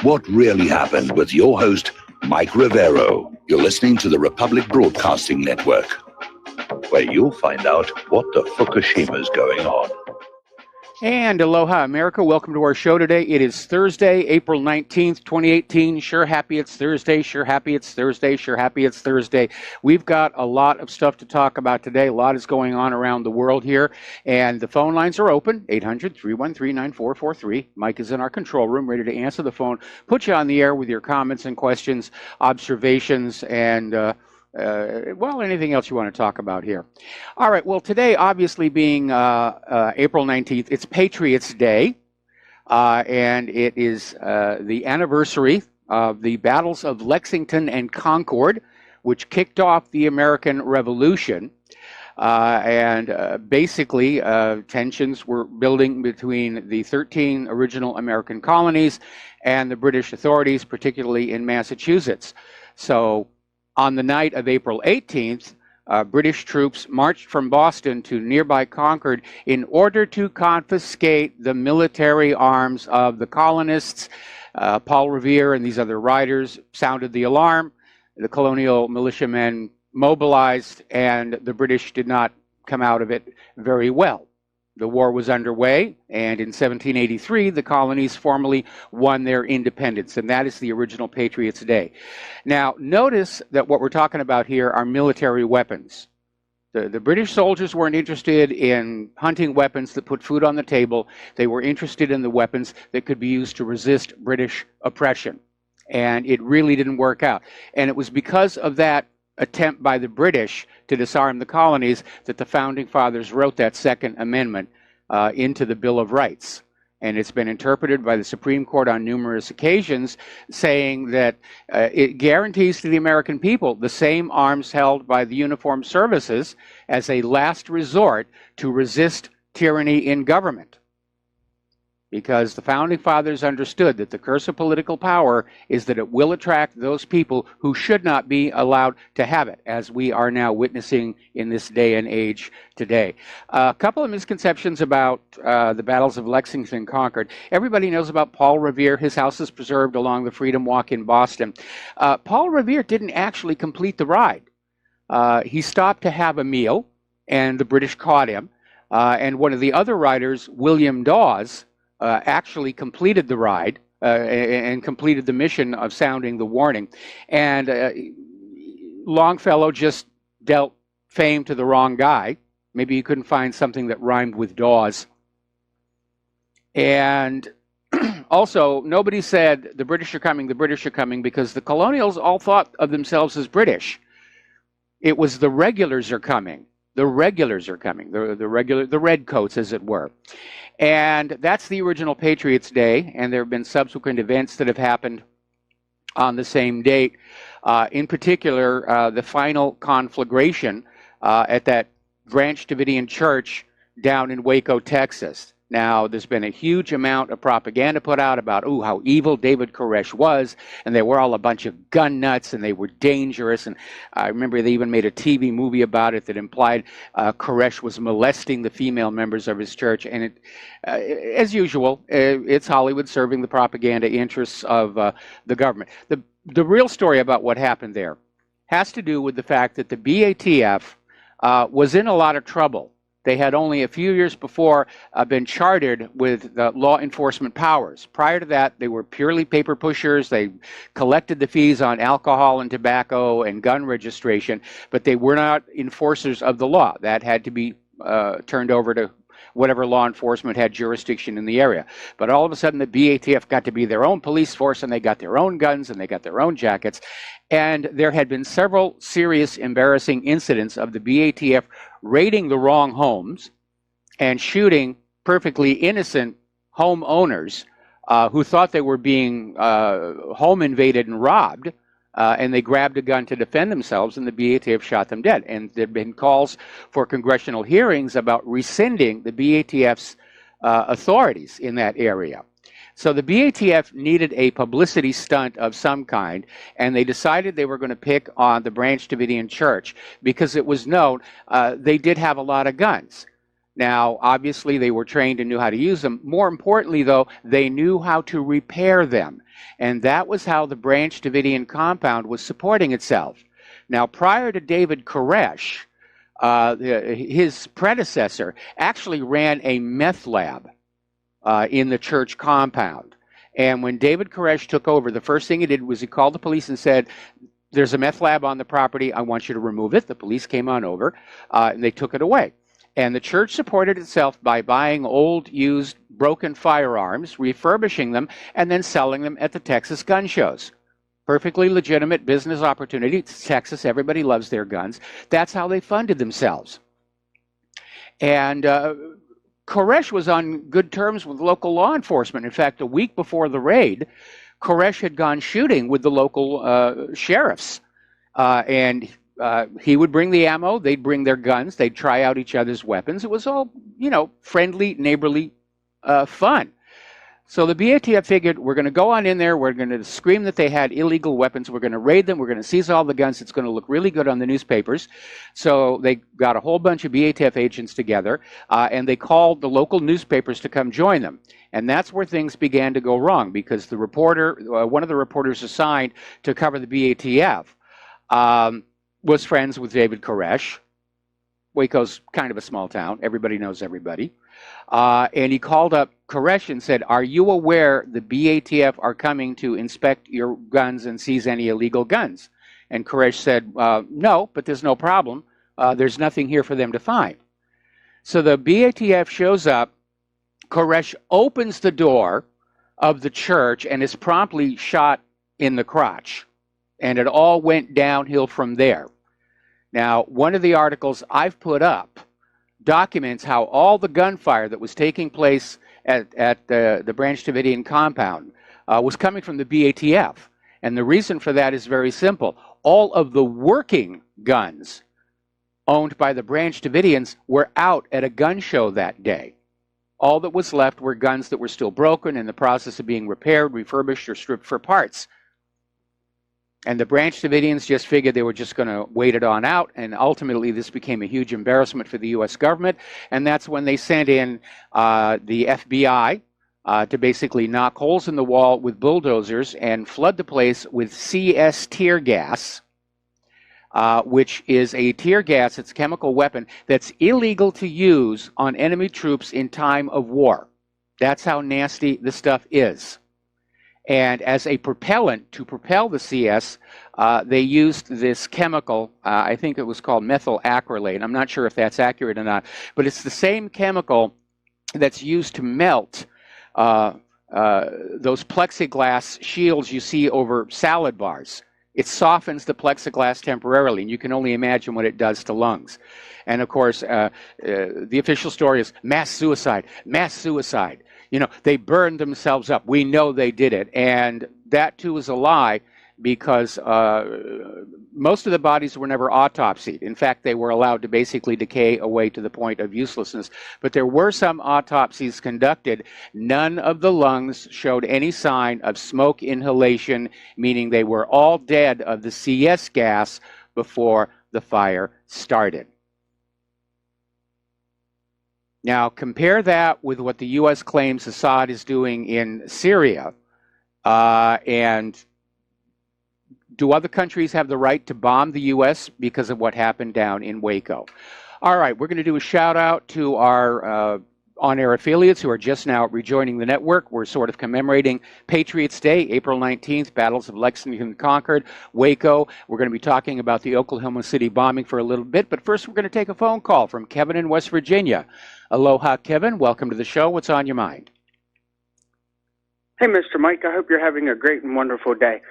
What really happened with your host, Mike Rivero. You're listening to the Republic Broadcasting Network, where you'll find out what the Fukushima's going on. And aloha, America. Welcome to our show today. It is Thursday, April 19th, 2018. Sure happy it's Thursday. Sure happy it's Thursday. Sure happy it's Thursday. We've got a lot of stuff to talk about today. A lot is going on around the world here. And the phone lines are open, 800-313-9443. Mike is in our control room, ready to answer the phone, put you on the air with your comments and questions, observations, and well, anything else you want to talk about here. All right, well, today, obviously being April 19th, it's Patriots Day, and it is the anniversary of the battles of Lexington and Concord, which kicked off the American Revolution. Basically, tensions were building between the 13 original American colonies and the British authorities, particularly in Massachusetts. So, on the night of April 18th, British troops marched from Boston to nearby Concord in order to confiscate the military arms of the colonists. Paul Revere and these other riders sounded the alarm. The colonial militiamen mobilized, and the British did not come out of it very well. The war was underway, and in 1783, the colonies formally won their independence, and that is the original Patriots' Day. Now, notice that what we're talking about here are military weapons. The British soldiers weren't interested in hunting weapons that put food on the table. They were interested in the weapons that could be used to resist British oppression, and it really didn't work out. And it was because of that attempt by the British to disarm the colonies that the Founding Fathers wrote that Second Amendment into the Bill of Rights. And it's been interpreted by the Supreme Court on numerous occasions, saying that it guarantees to the American people the same arms held by the uniformed services as a last resort to resist tyranny in government. Because the Founding Fathers understood that the curse of political power is that it will attract those people who should not be allowed to have it, as we are now witnessing in this day and age today. A couple of misconceptions about the battles of Lexington and Concord. Everybody knows about Paul Revere. His house is preserved along the Freedom Walk in Boston. Paul Revere didn't actually complete the ride. He stopped to have a meal, and the British caught him. And one of the other riders, William Dawes, actually completed the ride and completed the mission of sounding the warning. And Longfellow just dealt fame to the wrong guy. Maybe you couldn't find something that rhymed with Dawes. And also, nobody said, the British are coming, because the colonials all thought of themselves as British. It was the regulars are coming. The regulars are coming, the redcoats, as it were. And that's the original Patriots' Day, and there have been subsequent events that have happened on the same date. In particular, the final conflagration at that Branch Davidian church down in Waco, Texas. Now, there's been a huge amount of propaganda put out about, how evil David Koresh was, and they were all a bunch of gun nuts, and they were dangerous, and I remember they even made a TV movie about it that implied Koresh was molesting the female members of his church, and it, as usual, it's Hollywood serving the propaganda interests of the government. The real story about what happened there has to do with the fact that the BATF was in a lot of trouble. They had only a few years before been chartered with law enforcement powers. Prior to that, they were purely paper pushers. They collected the fees on alcohol and tobacco and gun registration, but they were not enforcers of the law. That had to be turned over to whatever law enforcement had jurisdiction in the area. But all of a sudden, the BATF got to be their own police force, and they got their own guns, and they got their own jackets. And there had been several serious, embarrassing incidents of the BATF raiding the wrong homes and shooting perfectly innocent homeowners who thought they were being home invaded and robbed, and they grabbed a gun to defend themselves, and the BATF shot them dead. And there have been calls for congressional hearings about rescinding the BATF's authorities in that area. So the BATF needed a publicity stunt of some kind, and they decided they were going to pick on the Branch Davidian Church because it was known they did have a lot of guns. Now, obviously, they were trained and knew how to use them. More importantly, though, they knew how to repair them. And that was how the Branch Davidian compound was supporting itself. Now, prior to David Koresh, his predecessor actually ran a meth lab in the church compound. And when David Koresh took over, the first thing he did was he called the police and said, "There's a meth lab on the property. I want you to remove it." The police came on over, and they took it away. And the church supported itself by buying old, used, broken firearms, refurbishing them, and then selling them at the Texas gun shows. Perfectly legitimate business opportunity. It's Texas. Everybody loves their guns. That's how they funded themselves. And Koresh was on good terms with local law enforcement. In fact, a week before the raid, Koresh had gone shooting with the local sheriffs. And he would bring the ammo, they'd bring their guns, they'd try out each other's weapons. It was all, friendly, neighborly fun. So the BATF figured, we're going to go on in there, we're going to scream that they had illegal weapons, we're going to raid them, we're going to seize all the guns, it's going to look really good on the newspapers. So they got a whole bunch of BATF agents together, and they called the local newspapers to come join them. And that's where things began to go wrong, because the reporter, one of the reporters assigned to cover the BATF, was friends with David Koresh. Waco's kind of a small town, everybody knows everybody. And he called up Koresh and said, "Are you aware the BATF are coming to inspect your guns and seize any illegal guns?" And Koresh said, "No, but there's no problem. There's nothing here for them to find." So the BATF shows up, Koresh opens the door of the church and is promptly shot in the crotch. And it all went downhill from there. Now, one of the articles I've put up documents how all the gunfire that was taking place at the Branch Davidian compound was coming from the BATF. And the reason for that is very simple. All of the working guns owned by the Branch Davidians were out at a gun show that day. All that was left were guns that were still broken, in the process of being repaired, refurbished, or stripped for parts. And the Branch Davidians just figured they were just going to wait it on out, and ultimately this became a huge embarrassment for the U.S. government, and that's when they sent in the FBI to basically knock holes in the wall with bulldozers and flood the place with CS tear gas, which is a tear gas, it's a chemical weapon that's illegal to use on enemy troops in time of war. That's how nasty the stuff is. And as a propellant to propel the CS, they used this chemical, I think it was called methyl acrylate. I'm not sure if that's accurate or not, but it's the same chemical that's used to melt those plexiglass shields you see over salad bars. It softens the plexiglass temporarily, and you can only imagine what it does to lungs. And of course, the official story is mass suicide, mass suicide. They burned themselves up. We know they did it. And that, too, is a lie, because most of the bodies were never autopsied. In fact, they were allowed to basically decay away to the point of uselessness. But there were some autopsies conducted. None of the lungs showed any sign of smoke inhalation, meaning they were all dead of the CS gas before the fire started. Now, compare that with what the U.S. claims Assad is doing in Syria. And do other countries have the right to bomb the U.S. because of what happened down in Waco? All right, we're going to do a shout out to our on-air affiliates who are just now rejoining the network. We're sort of commemorating Patriots Day, April 19th, battles of Lexington and Concord, Waco. We're going to be talking about the Oklahoma City bombing for a little bit, but first we're going to take a phone call from Kevin in West Virginia. Aloha, Kevin. Welcome to the show. What's on your mind? Hey, Mr. Mike. I hope you're having a great and wonderful day.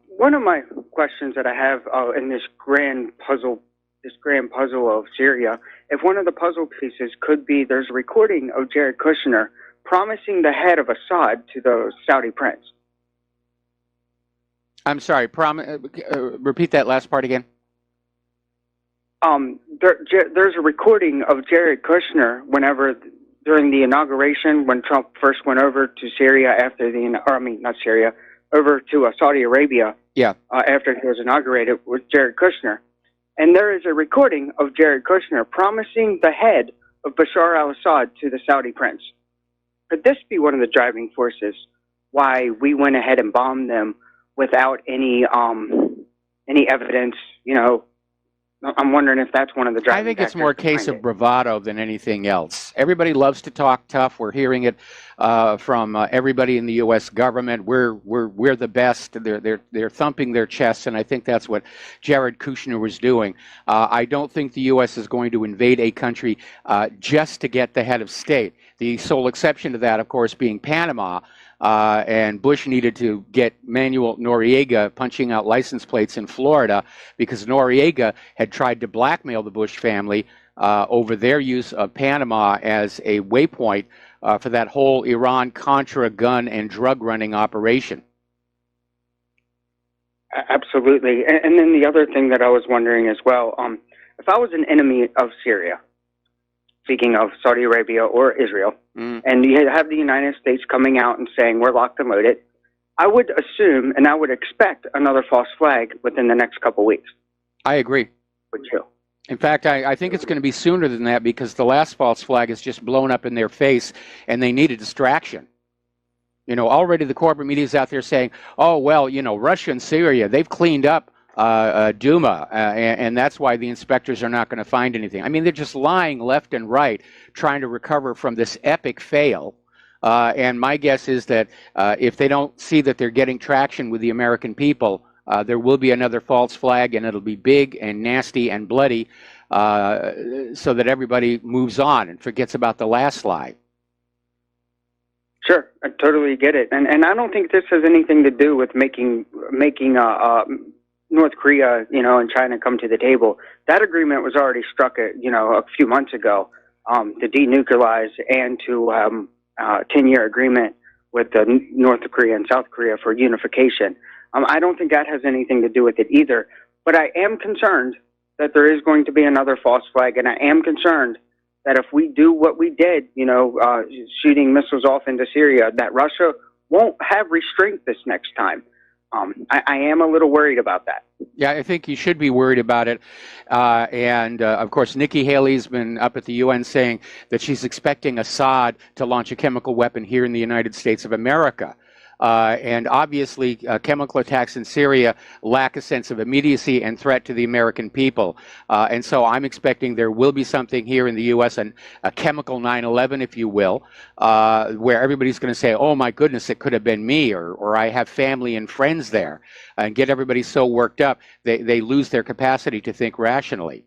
One of my questions that I have in this grand puzzle of Syria, if one of the puzzle pieces could be, there's a recording of Jared Kushner promising the head of Assad to the Saudi prince. I'm sorry. Repeat that last part again. There's a recording of Jared Kushner during the inauguration, when Trump first went over to Syria over to Saudi Arabia. Yeah. After he was inaugurated with Jared Kushner. And there is a recording of Jared Kushner promising the head of Bashar al-Assad to the Saudi prince. Could this be one of the driving forces why we went ahead and bombed them without any evidence. I'm wondering if that's one of the driving I think it's factors more a case behind of bravado than anything else. Everybody loves to talk tough. We're hearing it from everybody in the U.S. government. We're the best. They're thumping their chests, and I think that's what Jared Kushner was doing. I don't think the U.S. is going to invade a country just to get the head of state. The sole exception to that, of course, being Panama. And Bush needed to get Manuel Noriega punching out license plates in Florida because Noriega had tried to blackmail the Bush family over their use of Panama as a waypoint for that whole Iran-Contra gun and drug running operation. Absolutely. And then the other thing that I was wondering as well, if I was an enemy of Syria, speaking of Saudi Arabia or Israel, and you have the United States coming out and saying we're locked and loaded, I would assume and I would expect another false flag within the next couple of weeks. I agree. Would you? In fact, I think it's going to be sooner than that because the last false flag is just blown up in their face and they need a distraction. Already the corporate media is out there saying, oh, well, Russia and Syria, they've cleaned up Duma, and that's why the inspectors are not going to find anything. I mean, they're just lying left and right, trying to recover from this epic fail. And my guess is that if they don't see that they're getting traction with the American people, there will be another false flag, and it'll be big and nasty and bloody, so that everybody moves on and forgets about the last lie. Sure, I totally get it, and I don't think this has anything to do with making North Korea, and China come to the table. That agreement was already struck, a few months ago, to denuclearize and to a 10-year agreement with North Korea and South Korea for unification. I don't think that has anything to do with it either. But I am concerned that there is going to be another false flag, and I am concerned that if we do what we did, shooting missiles off into Syria, that Russia won't have restraint this next time. I am a little worried about that. Yeah, I think you should be worried about it. And of course, Nikki Haley's been up at the UN saying that she's expecting Assad to launch a chemical weapon here in the United States of America. And obviously, chemical attacks in Syria lack a sense of immediacy and threat to the American people. And so I'm expecting there will be something here in the U.S., a chemical 9/11, if you will, where everybody's going to say, oh, my goodness, it could have been me, or I have family and friends there, and get everybody so worked up they lose their capacity to think rationally.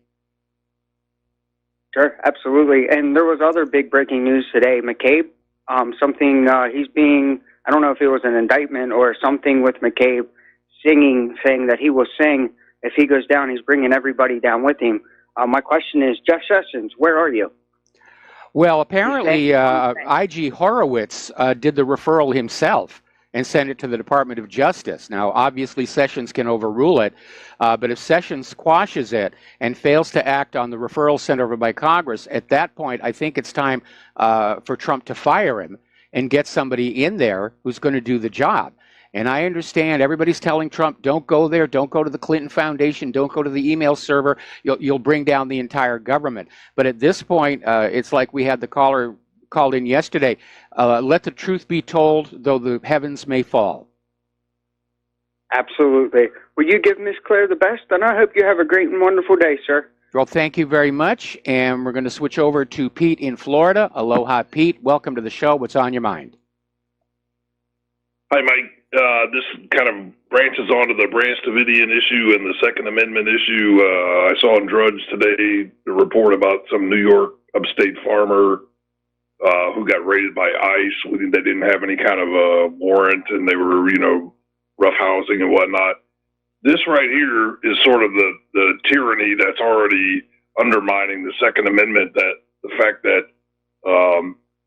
Sure, absolutely. And there was other big breaking news today. McCabe, he's being... I don't know if it was an indictment or something with McCabe saying that he will sing. If he goes down, he's bringing everybody down with him. My question is, Jeff Sessions, where are you? Well, apparently, I.G. Horowitz did the referral himself and sent it to the Department of Justice. Now, obviously, Sessions can overrule it, but if Sessions quashes it and fails to act on the referral sent over by Congress, at that point, I think it's time for Trump to fire him and get somebody in there who's going to do the job. And I understand everybody's telling Trump, don't go there, don't go to the Clinton Foundation, don't go to the email server, you'll bring down the entire government. But at this point, it's like we had the caller called in yesterday, let the truth be told, though the heavens may fall. Absolutely. Will you give Miss Claire the best? And I hope you have a great and wonderful day, sir. Well, thank you very much. And we're going to switch over to Pete in Florida. Aloha, Pete. Welcome to the show. What's on your mind? Hi, Mike. This kind of branches onto the Branch Davidian issue and the Second Amendment issue. I saw in Drudge today the report about some New York upstate farmer who got raided by ICE. They didn't have any kind of a warrant, and they were, roughhousing and whatnot. This right here is sort of the tyranny that's already undermining the Second Amendment, that the fact that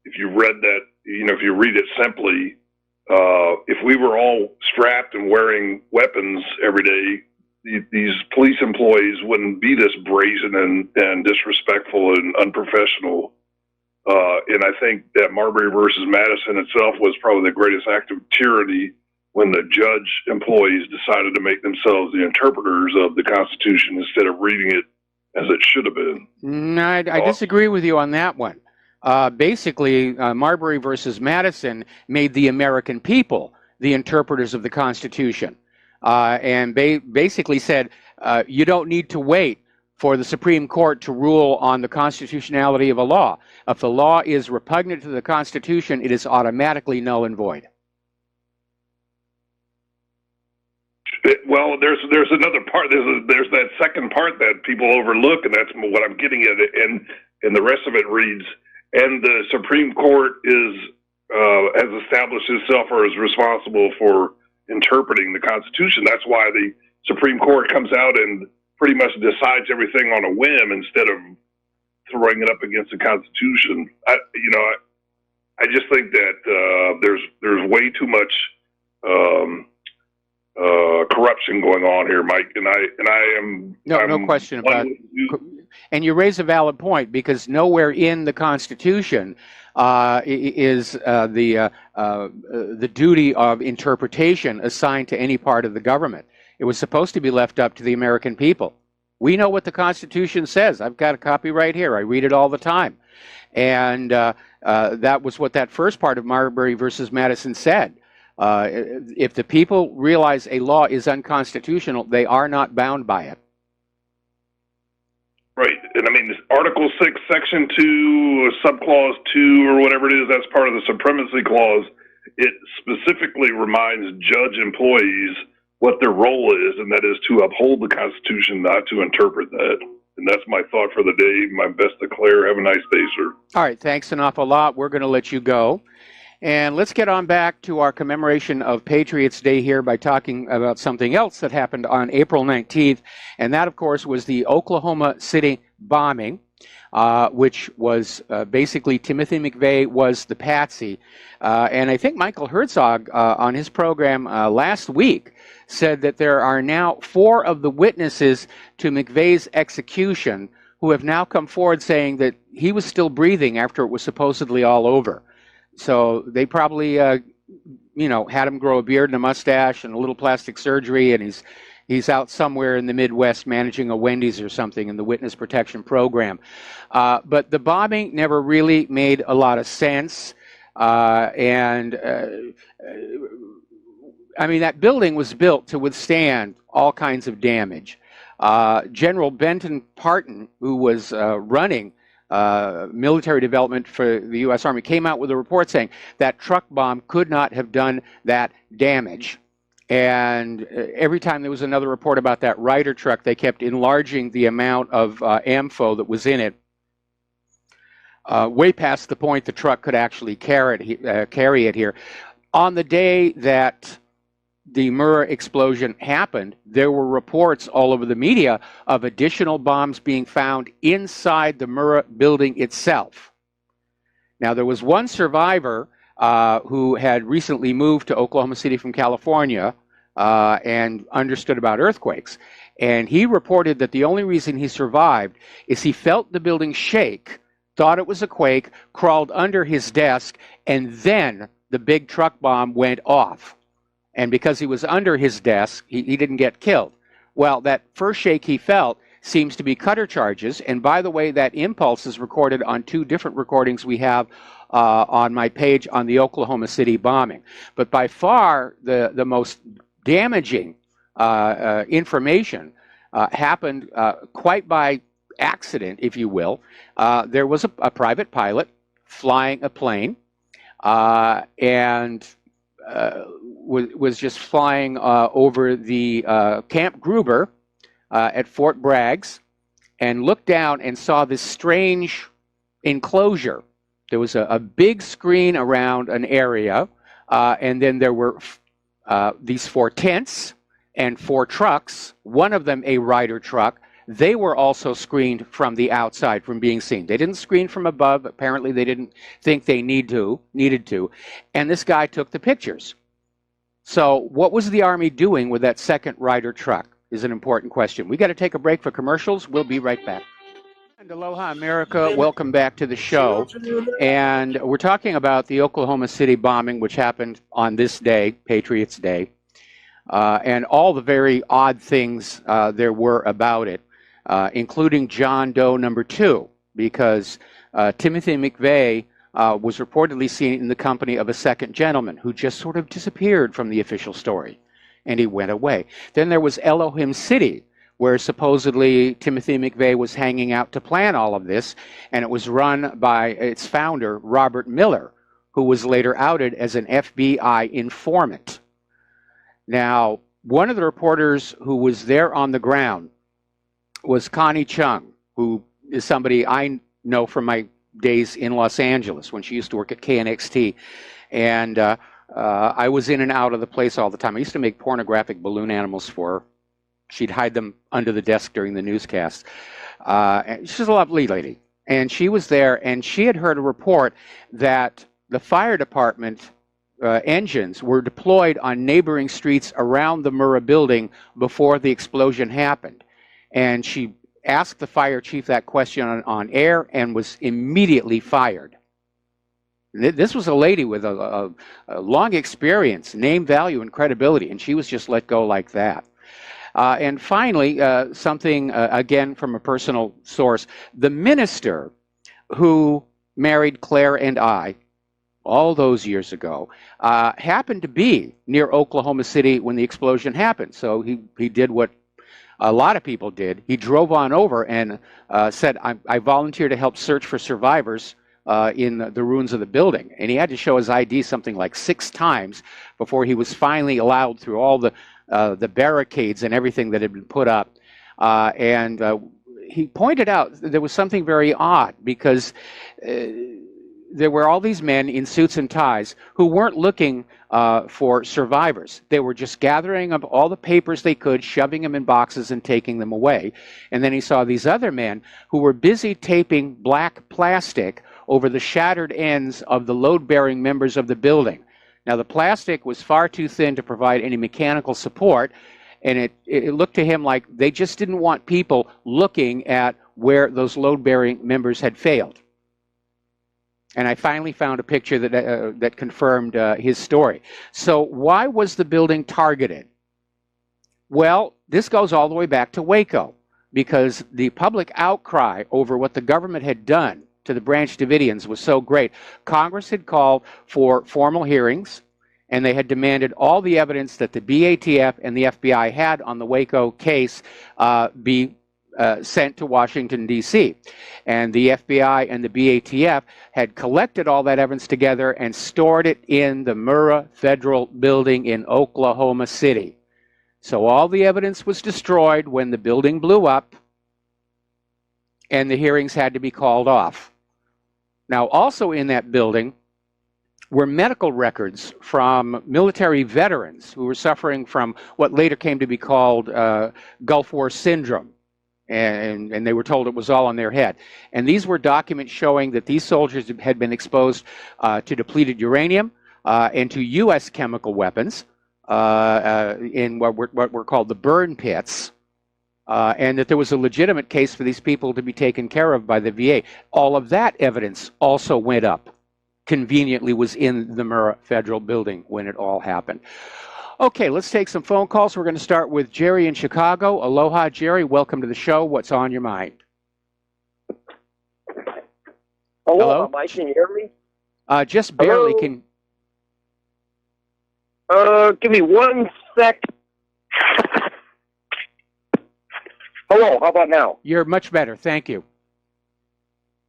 if you read that, if you read it simply, if we were all strapped and wearing weapons every day, these police employees wouldn't be this brazen and disrespectful and unprofessional. And I think that Marbury versus Madison itself was probably the greatest act of tyranny when the judge employees decided to make themselves the interpreters of the Constitution instead of reading it as it should have been. No, I disagree with you on that one. Basically, Marbury versus Madison made the American people the interpreters of the Constitution, and basically said, you don't need to wait for the Supreme Court to rule on the constitutionality of a law. If the law is repugnant to the Constitution, it is automatically null and void. Well, there's another part. There's that second part that people overlook, and that's what I'm getting at. And the rest of it reads, and the Supreme Court has established itself or is responsible for interpreting the Constitution. That's why the Supreme Court comes out and pretty much decides everything on a whim instead of throwing it up against the Constitution. I just think that there's way too much corruption going on here, Mike, and I am no question about it. And you raise a valid point, because nowhere in the Constitution is the duty of interpretation assigned to any part of the government. It was supposed to be left up to the American people. We know what the Constitution says. I've got a copy right here. I read it all the time. And that was what that first part of Marbury versus Madison said. If the people realize a law is unconstitutional, they are not bound by it. Right. And I mean, Article 6, Section 2, Subclause 2, or whatever it is, that's part of the Supremacy Clause. It specifically reminds judge employees what their role is, and that is to uphold the Constitution, not to interpret that. And that's my thought for the day. My best to Claire. Have a nice day, sir. All right. Thanks an awful lot. We're going to let you go. And let's get on back to our commemoration of Patriots Day here by talking about something else that happened on April 19th. And that, of course, was the Oklahoma City bombing, which was basically Timothy McVeigh was the patsy. And I think Michael Herzog on his program last week said that there are now 4 of the witnesses to McVeigh's execution who have now come forward saying that he was still breathing after it was supposedly all over. So they probably, had him grow a beard and a mustache and a little plastic surgery, and he's out somewhere in the Midwest managing a Wendy's or something in the witness protection program. But the bombing never really made a lot of sense. I mean, that building was built to withstand all kinds of damage. General Benton Parton, who was running military development for the U.S. Army, came out with a report saying that truck bomb could not have done that damage. And every time there was another report about that Ryder truck, they kept enlarging the amount of AMFO that was in it, way past the point the truck could actually carry it here. On the day that the Murrah explosion happened, there were reports all over the media of additional bombs being found inside the Murrah building itself. Now, there was one survivor who had recently moved to Oklahoma City from California and understood about earthquakes. And he reported that the only reason he survived is he felt the building shake, thought it was a quake, crawled under his desk, and then the big truck bomb went off. And because he was under his desk, he didn't get killed. Well, that first shake he felt seems to be cutter charges. And by the way, that impulse is recorded on 2 different recordings we have on my page on the Oklahoma City bombing. But by far, the most damaging information happened quite by accident, if you will. There was a private pilot flying a plane and was just flying over the Camp Gruber at Fort Bragg's and looked down and saw this strange enclosure. There was a big screen around an area, and then there were these 4 tents and 4 trucks, one of them a Ryder truck. They were also screened from the outside from being seen. They didn't screen from above. Apparently, they didn't think they needed to. And this guy took the pictures. So what was the Army doing with that second Ryder truck is an important question. We got to take a break for commercials. We'll be right back. And aloha, America. Welcome back to the show. And we're talking about the Oklahoma City bombing, which happened on this day, Patriots Day, and all the very odd things there were about it, including John Doe number 2, because Timothy McVeigh was reportedly seen in the company of a second gentleman who just sort of disappeared from the official story, and he went away. Then there was Elohim City, where supposedly Timothy McVeigh was hanging out to plan all of this, and it was run by its founder, Robert Miller, who was later outed as an FBI informant. Now, one of the reporters who was there on the ground was Connie Chung, who is somebody I know from my days in Los Angeles when she used to work at KNXT. And I was in and out of the place all the time. I used to make pornographic balloon animals for her. She'd hide them under the desk during the newscast. And she's a lovely lady. And she was there, and she had heard a report that the fire department engines were deployed on neighboring streets around the Murrah building before the explosion happened. And she asked the fire chief that question on air and was immediately fired. This was a lady with a long experience, name, value, and credibility, and she was just let go like that. And finally, something, again, from a personal source, the minister who married Claire and I all those years ago happened to be near Oklahoma City when the explosion happened. So he did what a lot of people did. He drove on over and said, I volunteer to help search for survivors in the ruins of the building. And he had to show his ID something like 6 times before he was finally allowed through all the barricades and everything that had been put up. And he pointed out there was something very odd, because there were all these men in suits and ties who weren't looking for survivors. They were just gathering up all the papers they could, shoving them in boxes and taking them away. And then he saw these other men who were busy taping black plastic over the shattered ends of the load-bearing members of the building. Now, the plastic was far too thin to provide any mechanical support, and it looked to him like they just didn't want people looking at where those load-bearing members had failed. And I finally found a picture that confirmed his story. So why was the building targeted? Well, this goes all the way back to Waco, because the public outcry over what the government had done to the Branch Davidians was so great. Congress had called for formal hearings, and they had demanded all the evidence that the BATF and the FBI had on the Waco case be sent to Washington, D.C. And the FBI and the BATF had collected all that evidence together and stored it in the Murrah Federal Building in Oklahoma City. So all the evidence was destroyed when the building blew up, and the hearings had to be called off. Now, also in that building were medical records from military veterans who were suffering from what later came to be called Gulf War syndrome. And they were told it was all on their head. And these were documents showing that these soldiers had been exposed to depleted uranium and to U.S. chemical weapons in what were called the burn pits, and that there was a legitimate case for these people to be taken care of by the VA. All of that evidence also went up. Conveniently was in the Murrah Federal Building when it all happened. Okay, let's take some phone calls. We're going to start with Jerry in Chicago. Aloha, Jerry. Welcome to the show. What's on your mind? Hello, Mike. Can you hear me? Just barely. Hello? Give me 1 sec. Hello, how about now? You're much better. Thank you.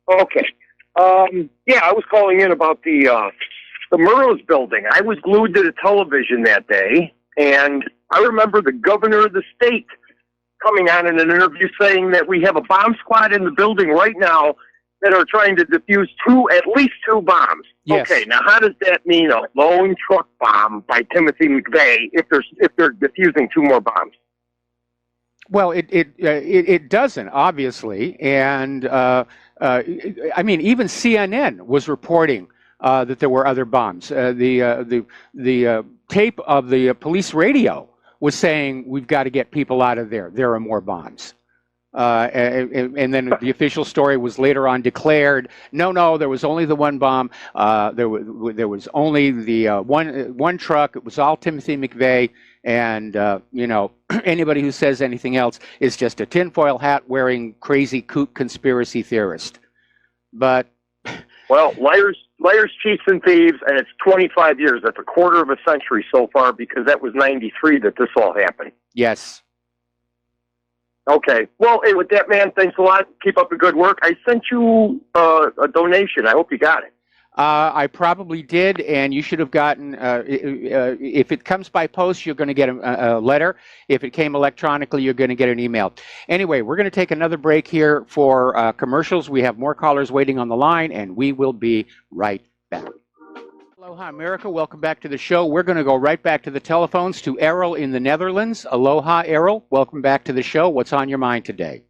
Okay. Yeah, I was calling in about the Murrah's building. I was glued to the television that day, and I remember the governor of the state coming on in an interview saying that we have a bomb squad in the building right now that are trying to defuse at least two bombs. Yes. Okay, now how does that mean a lone truck bomb by Timothy McVeigh if they're defusing 2 more bombs? Well, it doesn't, obviously, and I mean, even CNN was reporting that there were other bombs. The tape of the police radio was saying we've got to get people out of there. There are more bombs. And then the official story was later on declared, no, there was only the one bomb. There was only the one truck. It was all Timothy McVeigh. And, anybody who says anything else is just a tinfoil hat wearing crazy kook conspiracy theorist. But Well, liars, cheats, and thieves, and it's 25 years. That's a quarter of a century so far, because that was 93 that this all happened. Yes. Okay. Well, hey, with that, man, thanks a lot. Keep up the good work. I sent you a donation. I hope you got it. I probably did, and you should have gotten, if it comes by post, you're going to get a letter. If it came electronically, you're going to get an email. Anyway, we're going to take another break here for commercials. We have more callers waiting on the line, and we will be right back. Aloha, America. Welcome back to the show. We're going to go right back to the telephones to Errol in the Netherlands. Aloha, Errol. Welcome back to the show. What's on your mind today?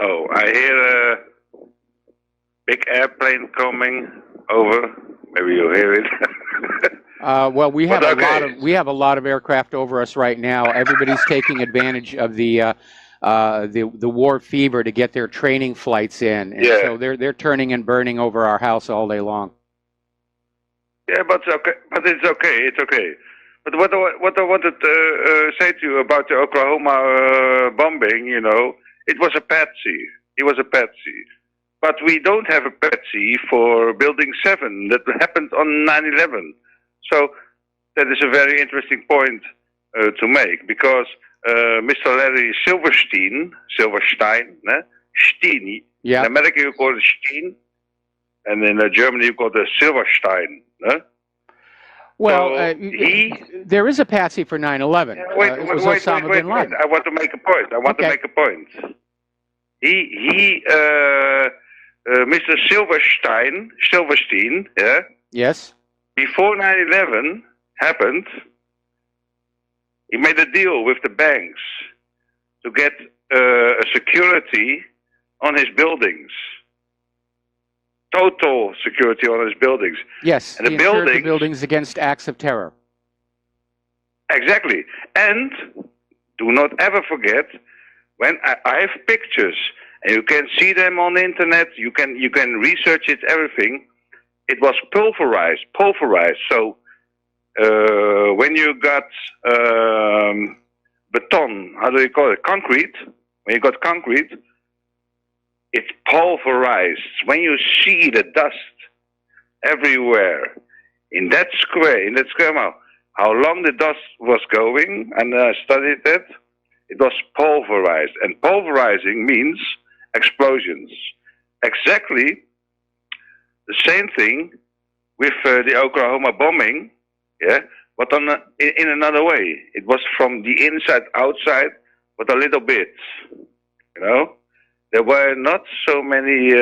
Oh, I hear a big airplane coming over. Maybe you'll hear it. Well, we have okay. a lot of aircraft over us right now. Everybody's taking advantage of the war fever to get their training flights in, and so they're turning and burning over our house all day long. Yeah, but it's okay. It's okay. But what I wanted to say to you about the Oklahoma bombing, it was a patsy. It was a patsy. But we don't have a patsy for Building 7 that happened on 9/11. So that is a very interesting point to make, because Mr. Larry Silverstein, Steen. Yeah. In America you call it Steen, and in Germany you call it Silverstein. Well, So there is a patsy for 9/11. Wait, Osama bin Laden. I want to make a point. Mr. Silverstein, yeah? Yes. Before 9/11 happened, he made a deal with the banks to get a security on his buildings. Total security on his buildings. Yes, And he insured the buildings against acts of terror. Exactly. And do not ever forget, when I have pictures, and you can see them on the internet, you can research it, everything. It was pulverized. So when you got beton, how do you call it? Concrete. When you got concrete, it's pulverized. When you see the dust everywhere in that square mile, how long the dust was going, and I studied that, it was pulverized. And pulverizing means explosions. Exactly the same thing with the Oklahoma bombing, yeah, but in another way. It was from the inside outside, but a little bit, There were not so many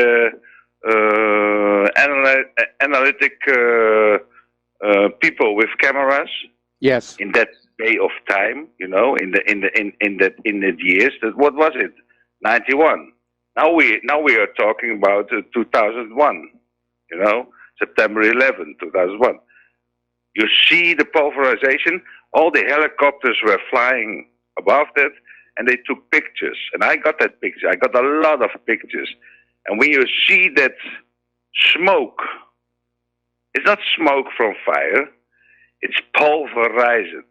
analytic people with cameras. Yes. In that day of time, in the years. What was it? 91. Now we are talking about 2001. September 11, 2001. You see the pulverization. All the helicopters were flying above that, and they took pictures. And I got that picture. I got a lot of pictures. And when you see that smoke, it's not smoke from fire. It's pulverized.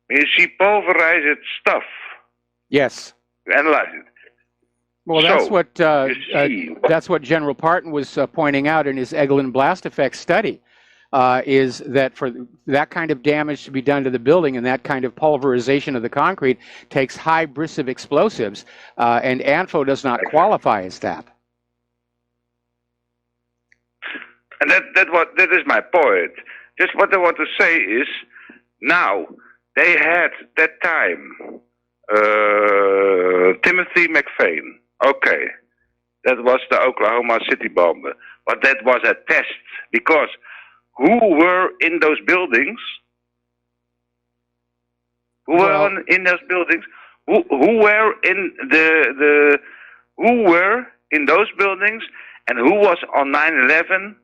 When you see pulverized stuff, yes, you analyze it. Well, that's what General Parton was pointing out in his Eglin blast effect study. Is that for that kind of damage to be done to the building and that kind of pulverization of the concrete takes high brisive explosives, and ANFO does not qualify as that. And that is my point. Just what I want to say is, now they had that time Timothy McVeigh. Okay, that was the Oklahoma City bomb, but that was a test, because who were in those buildings? Who were in those buildings? Who were in who were in those buildings, and who was on 9/11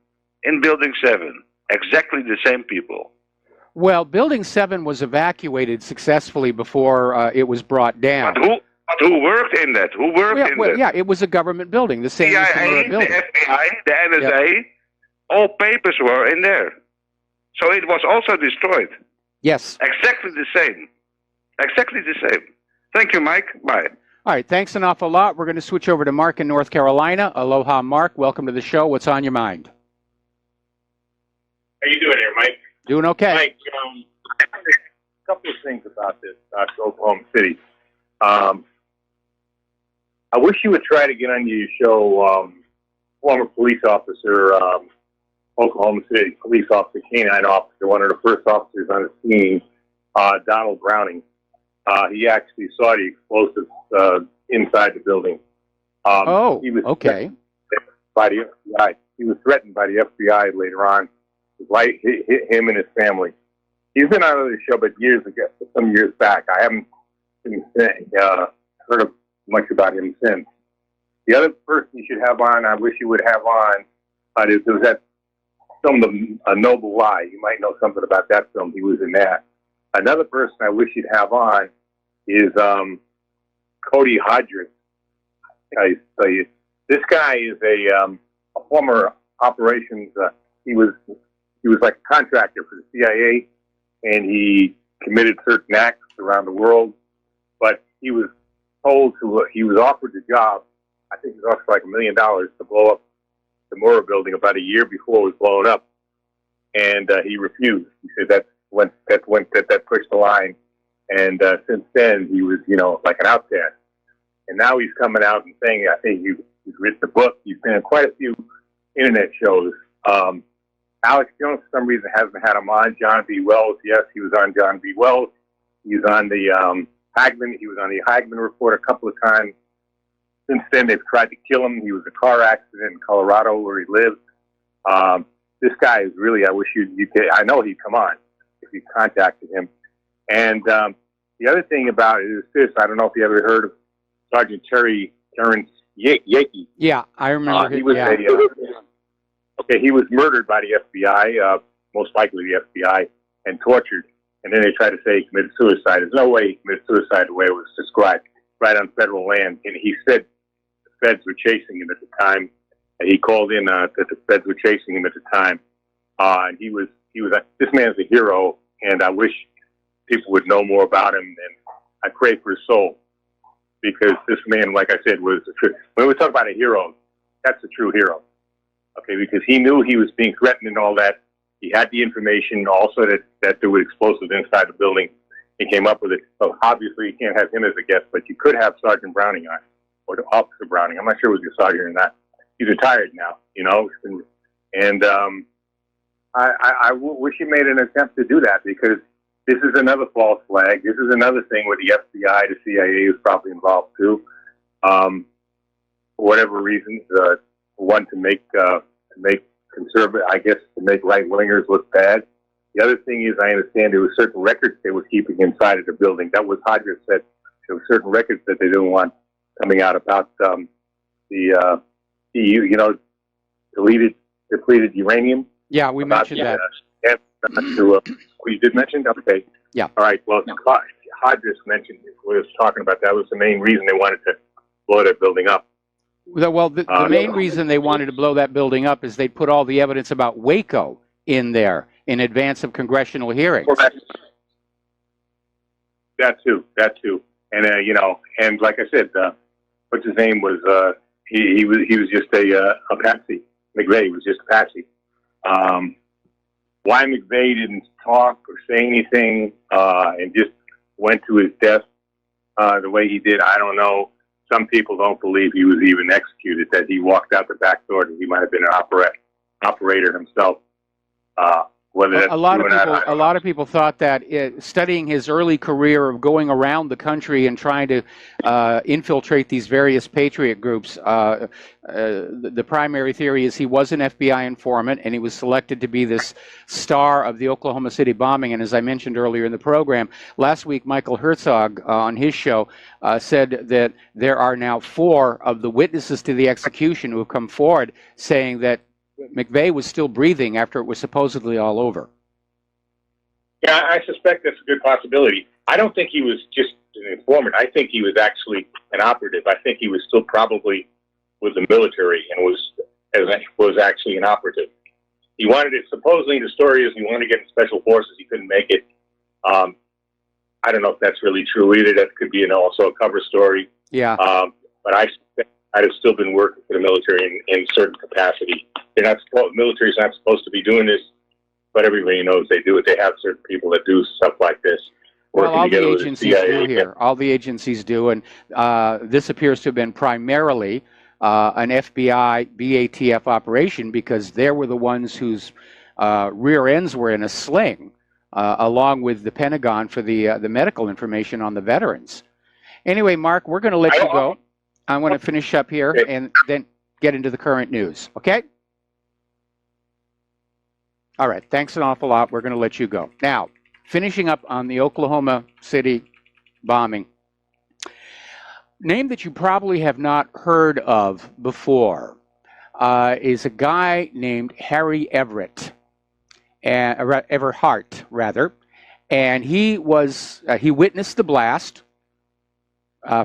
in Building 7? Exactly the same people. Well, Building 7 was evacuated successfully before it was brought down. But who worked in that? Who worked in that? Yeah, it was a government building, the same as the Murrah building. The FBI, the NSA, all papers were in there. So it was also destroyed. Yes. Exactly the same. Exactly the same. Thank you, Mike. Bye. All right, thanks an awful lot. We're going to switch over to Mark in North Carolina. Aloha, Mark. Welcome to the show. What's on your mind? How you doing here, Mike? Doing okay. Mike, a couple of things about this, Oklahoma City. I wish you would try to get on your show, former police officer, Oklahoma City police officer, canine officer, one of the first officers on the scene, Donald Browning. He actually saw the explosives inside the building. He was okay. By the FBI. He was threatened by the FBI later on. Right, him and his family. He's been on the show, but years ago, some years back. I haven't heard of much about him since. The other person you should have on, I wish you would have on, there was that film, A Noble Lie. You might know something about that film. He was in that. Another person I wish you'd have on is Cody Hodges. I tell you, this guy is a former operations. He was like a contractor for the CIA, and he committed certain acts around the world. But he was he was offered the job. I think it was offered like $1 million to blow up the Murrah building about a year before it was blown up, and he refused. He said that pushed the line. And since then, he was like an outcast. And now he's coming out and saying, I think he's written a book. He's been in quite a few internet shows. Alex Jones, for some reason, hasn't had him on. John B. Wells, yes, he was on John B. Wells. He was on the Hagman. He was on the Hagman Report a couple of times. Since then, they've tried to kill him. He was a car accident in Colorado where he lives. This guy is really, I wish I know he'd come on if you contacted him. And the other thing about it is this, I don't know if you ever heard of Sergeant Terrence Yankee. Yeah, I remember he was he was murdered by the FBI, most likely the FBI, and tortured. And then they tried to say he committed suicide. There's no way he committed suicide the way it was described, right on federal land. And he said the feds were chasing him at the time. He called in that the feds were chasing him at the time. And he was this man's a hero, and I wish people would know more about him. And I pray for his soul, because this man, like I said, was a true. When we talk about a hero, that's a true hero. Okay, because he knew he was being threatened and all that. He had the information also that there were explosives inside the building. He came up with it. So obviously you can't have him as a guest, but you could have Sergeant Browning on, or Officer Browning. I'm not sure it was a sergeant or not. He's retired now, And I wish he made an attempt to do that, because this is another false flag. This is another thing where the FBI, the CIA is probably involved too. For whatever reasons, one to make conservative, I guess, to make right-wingers look bad. The other thing is, I understand there were certain records they were keeping inside of the building. That was Hodges said. There were certain records that they didn't want coming out about the depleted uranium. Yeah, we mentioned that. You did mention? Okay. Yeah. All right. Well, Hodges mentioned, was talking about that was the main reason they wanted to blow that building up. Well, the main reason they wanted to blow that building up is they put all the evidence about Waco in there in advance of congressional hearings. Well, that too. And and like I said, what's his name was he was just a patsy. McVeigh was just a patsy. Why McVeigh didn't talk or say anything and just went to his death the way he did, I don't know. Some people don't believe he was even executed, that he walked out the back door, that he might have been an operator himself. Whether that's a lot of people thought that studying his early career of going around the country and trying to infiltrate these various patriot groups, the primary theory is he was an FBI informant, and he was selected to be this star of the Oklahoma City bombing. And as I mentioned earlier in the program, last week Michael Herzog on his show said that there are now 4 of the witnesses to the execution who have come forward saying that McVeigh was still breathing after it was supposedly all over. Yeah, I suspect that's a good possibility. I don't think he was just an informant. I think he was actually an operative. I think he was still probably with the military and was actually an operative. He wanted it, supposedly the story is he wanted to get in special forces. He couldn't make it. I don't know if that's really true either. That could be also a cover story. Yeah. But I'd have still been working for the military in certain capacity. They're not supposed, military's not supposed to be doing this, but everybody knows they do it. They have certain people that do stuff like this. Well, all the agencies do here. All the agencies do, and this appears to have been primarily an FBI BATF operation because they were the ones whose rear ends were in a sling, along with the Pentagon for the medical information on the veterans. Anyway, Mark, we're going to let you go. I want to finish up here and then get into the current news. Okay? All right. Thanks an awful lot. We're going to let you go. Now, finishing up on the Oklahoma City bombing. Name that you probably have not heard of before is a guy named Harry Everett, Everhart, rather, and he witnessed the blast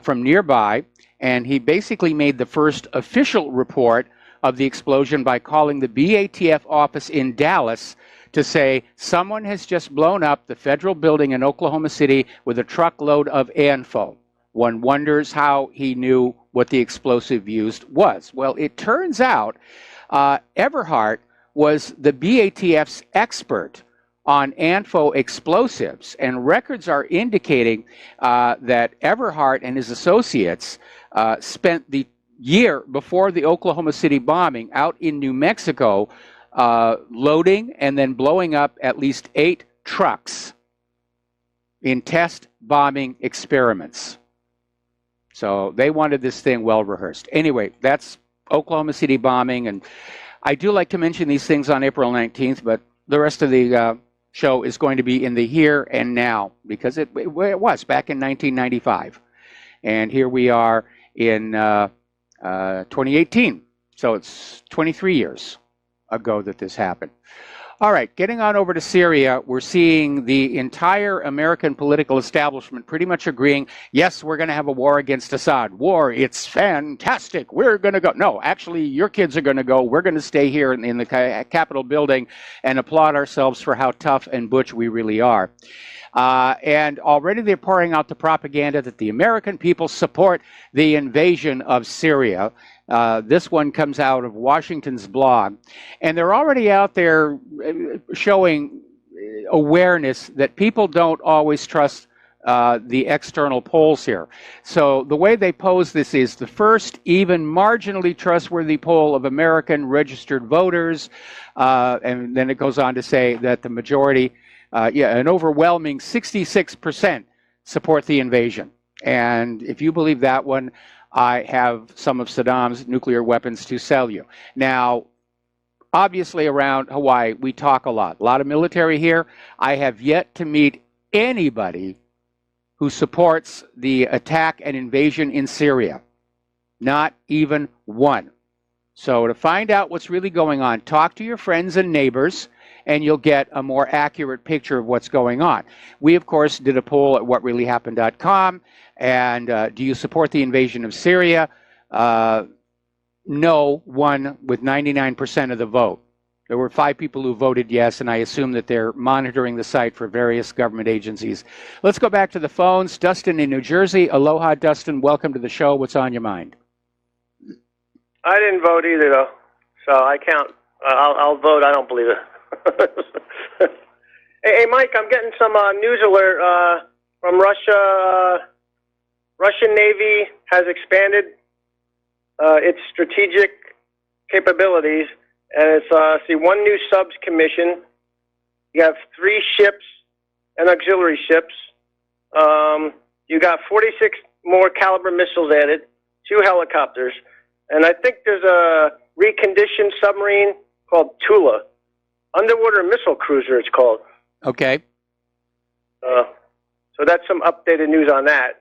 from nearby, and he basically made the first official report of the explosion by calling the BATF office in Dallas to say someone has just blown up the federal building in Oklahoma City with a truckload of ANFO. One wonders how he knew what the explosive used was. Well, it turns out Everhart was the BATF's expert on ANFO explosives, and records are indicating that Everhart and his associates spent the year before the Oklahoma City bombing out in New Mexico loading and then blowing up at least 8 trucks in test bombing experiments. So they wanted this thing well rehearsed. Anyway, that's Oklahoma City bombing, and I do like to mention these things on April 19th, but the rest of the show is going to be in the here and now, because it was back in 1995. And here we are in 2018. So it's 23 years ago that this happened. All right, getting on over to Syria, we're seeing the entire American political establishment pretty much agreeing, yes, we're going to have a war against Assad. War, it's fantastic. We're going to go. No, actually, your kids are going to go. We're going to stay here in the Capitol building and applaud ourselves for how tough and butch we really are. And already they're pouring out the propaganda that the American people support the invasion of Syria. This one comes out of Washington's blog. And they're already out there showing awareness that people don't always trust the external polls here. So the way they pose this is the first even marginally trustworthy poll of American registered voters. And then it goes on to say that the majority, an overwhelming 66% support the invasion. And if you believe that one, I have some of Saddam's nuclear weapons to sell you. Now, obviously around Hawaii, we talk a lot of military here. I have yet to meet anybody who supports the attack and invasion in Syria. Not even one. So to find out what's really going on, talk to your friends and neighbors, and you'll get a more accurate picture of what's going on. We, of course, did a poll at whatreallyhappened.com, and do you support the invasion of Syria? No, won with 99% of the vote. There were 5 people who voted yes, and I assume that they're monitoring the site for various government agencies. Let's go back to the phones. Dustin in New Jersey. Aloha, Dustin. Welcome to the show. What's on your mind? I didn't vote either, though, so I can't. I'll vote. I don't believe it. Hey, Mike, I'm getting some news alert from Russia. Russian Navy has expanded its strategic capabilities, and it's see 1 new subs commission. You have 3 ships and auxiliary ships. You got 46 more caliber missiles added, 2 helicopters, and I think there's a reconditioned submarine called Tula. Underwater missile cruiser, it's called. Okay. So that's some updated news on that.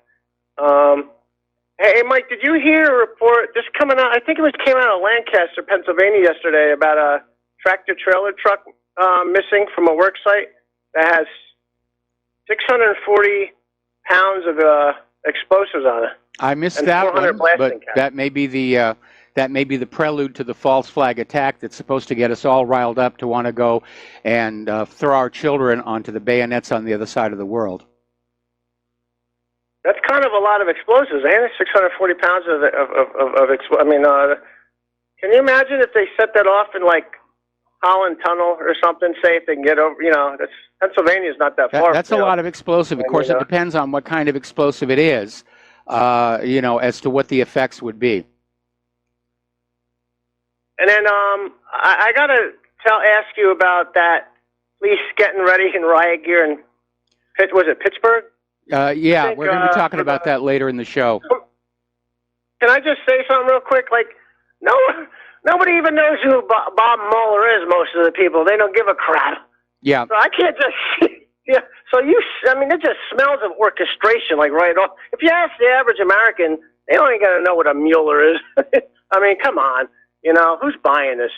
Hey, Mike, did you hear a report just coming out? I think it came out of Lancaster, Pennsylvania yesterday about a tractor-trailer truck missing from a work site that has 640 pounds of explosives on it. I missed that one, but that may be the prelude to the false flag attack that's supposed to get us all riled up to want to go and throw our children onto the bayonets on the other side of the world. That's kind of a lot of explosives. 640 pounds of I mean, can you imagine if they set that off in like Holland Tunnel or something? Say if they can get over, Pennsylvania's not that far. That's a lot of explosive. Of course, it depends on what kind of explosive it is, as to what the effects would be. And then I gotta ask you about that police getting ready in riot gear in was it Pittsburgh? Yeah, we're going to be talking about that later in the show. Can I just say something real quick? Like, nobody even knows who Bob Mueller is. Most of the people, they don't give a crap. Yeah. So I can't just. Yeah. So it just smells of orchestration, like right off. If you ask the average American, they don't even got to know what a Mueller is. I mean, come on. Who's buying this?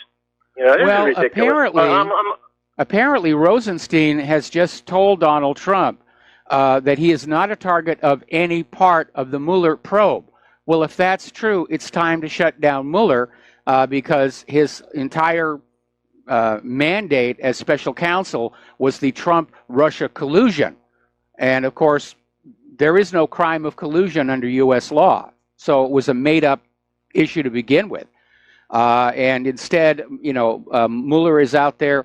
This is ridiculous. Apparently, Rosenstein has just told Donald Trump that he is not a target of any part of the Mueller probe. Well, if that's true, it's time to shut down Mueller because his entire mandate as special counsel was the Trump-Russia collusion. And, of course, there is no crime of collusion under U.S. law. So it was a made-up issue to begin with. And instead, Mueller is out there,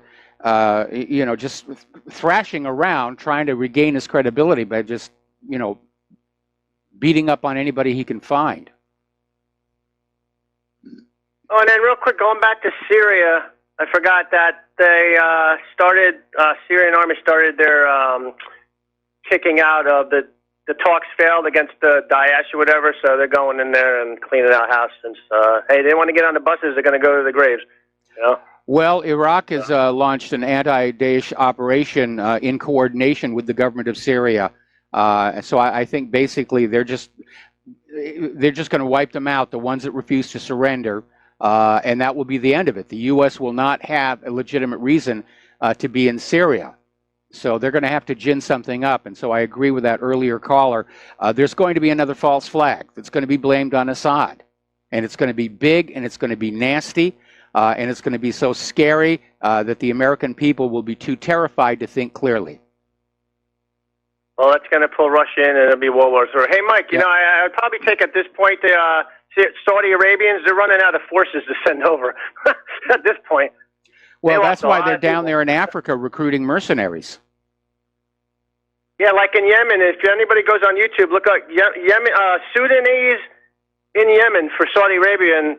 just thrashing around, trying to regain his credibility by just, beating up on anybody he can find. Oh, and then real quick, going back to Syria, I forgot that they Syrian army started their kicking out of the talks failed against the Daesh or whatever, so they're going in there and cleaning out house. Since hey, they want to get on the buses, they're going to go to the graves. Well, Iraq has launched an anti-Daesh operation in coordination with the government of Syria. So I think basically they're just going to wipe them out, the ones that refuse to surrender, and that will be the end of it. The U.S. will not have a legitimate reason to be in Syria. So they're going to have to gin something up. And so I agree with that earlier caller. There's going to be another false flag that's going to be blamed on Assad. And it's going to be big, and it's going to be nasty, and it's going to be so scary that the American people will be too terrified to think clearly. Well, that's going to pull Russia in, and it'll be World War III. Hey, Mike, I would probably take at this point the Saudi Arabians, they're running out of forces to send over at this point. Well, that's why they're down there in Africa recruiting mercenaries. Yeah, like in Yemen. If anybody goes on YouTube, look up Yemen, Sudanese in Yemen for Saudi Arabia, and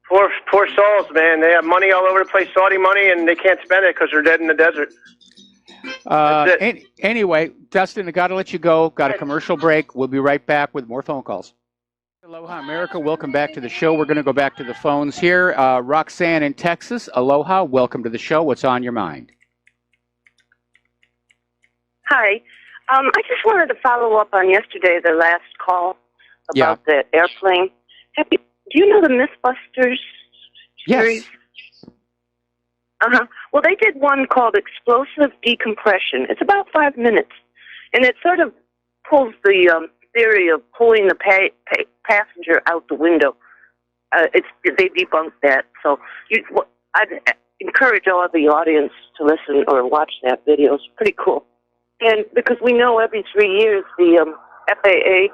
poor souls, man. They have money all over the place, Saudi money, and they can't spend it because they're dead in the desert. Anyway, Dustin, I got to let you go. Got a commercial break. We'll be right back with more phone calls. Aloha, America. Welcome back to the show. We're going to go back to the phones here. Roxanne in Texas. Aloha. Welcome to the show. What's on your mind? Hi. I just wanted to follow up on yesterday, the last call about the airplane. Do you know the Mythbusters series? Yes. Well, they did one called Explosive Decompression. It's about 5 minutes, and it sort of pulls the theory of pulling the passenger out the window. They debunked that. So I'd encourage all of the audience to listen or watch that video. It's pretty cool. And because we know every 3 years the FAA,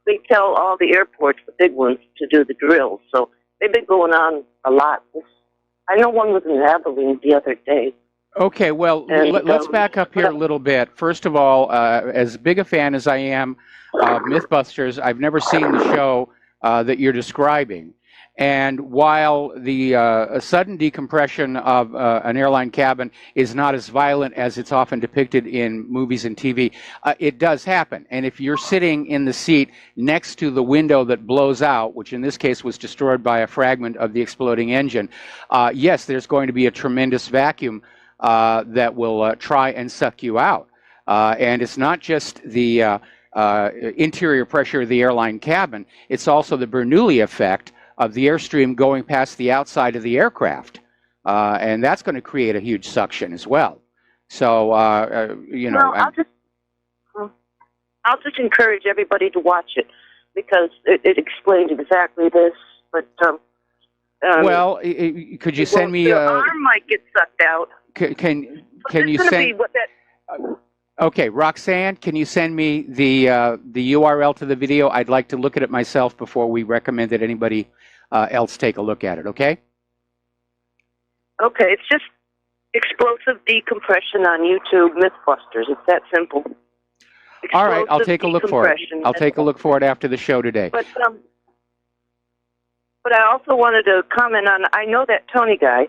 they tell all the airports, the big ones, to do the drills. So they've been going on a lot. I know one was in Abilene the other day. Okay, well, let's back up here a little bit. First of all, as big a fan as I am of Mythbusters, I've never seen the show that you're describing. And while the sudden decompression of an airline cabin is not as violent as it's often depicted in movies and TV, it does happen. And if you're sitting in the seat next to the window that blows out, which in this case was destroyed by a fragment of the exploding engine, yes, there's going to be a tremendous vacuum that will try and suck you out. And it's not just the interior pressure of the airline cabin, it's also the Bernoulli effect of the airstream going past the outside of the aircraft. And that's going to create a huge suction as well. So, Well, I'll just encourage everybody to watch it because it explains exactly this. But well, could you send me your arm might get sucked out. Can you send Okay, Roxanne, can you send me the URL to the video? I'd like to look at it myself before we recommend that anybody else take a look at it, okay? Okay, it's just explosive decompression on YouTube Mythbusters. It's that simple. All right, I'll take a look for it. I'll take a look for it after the show today. But I also wanted to comment on, I know that Tony guy,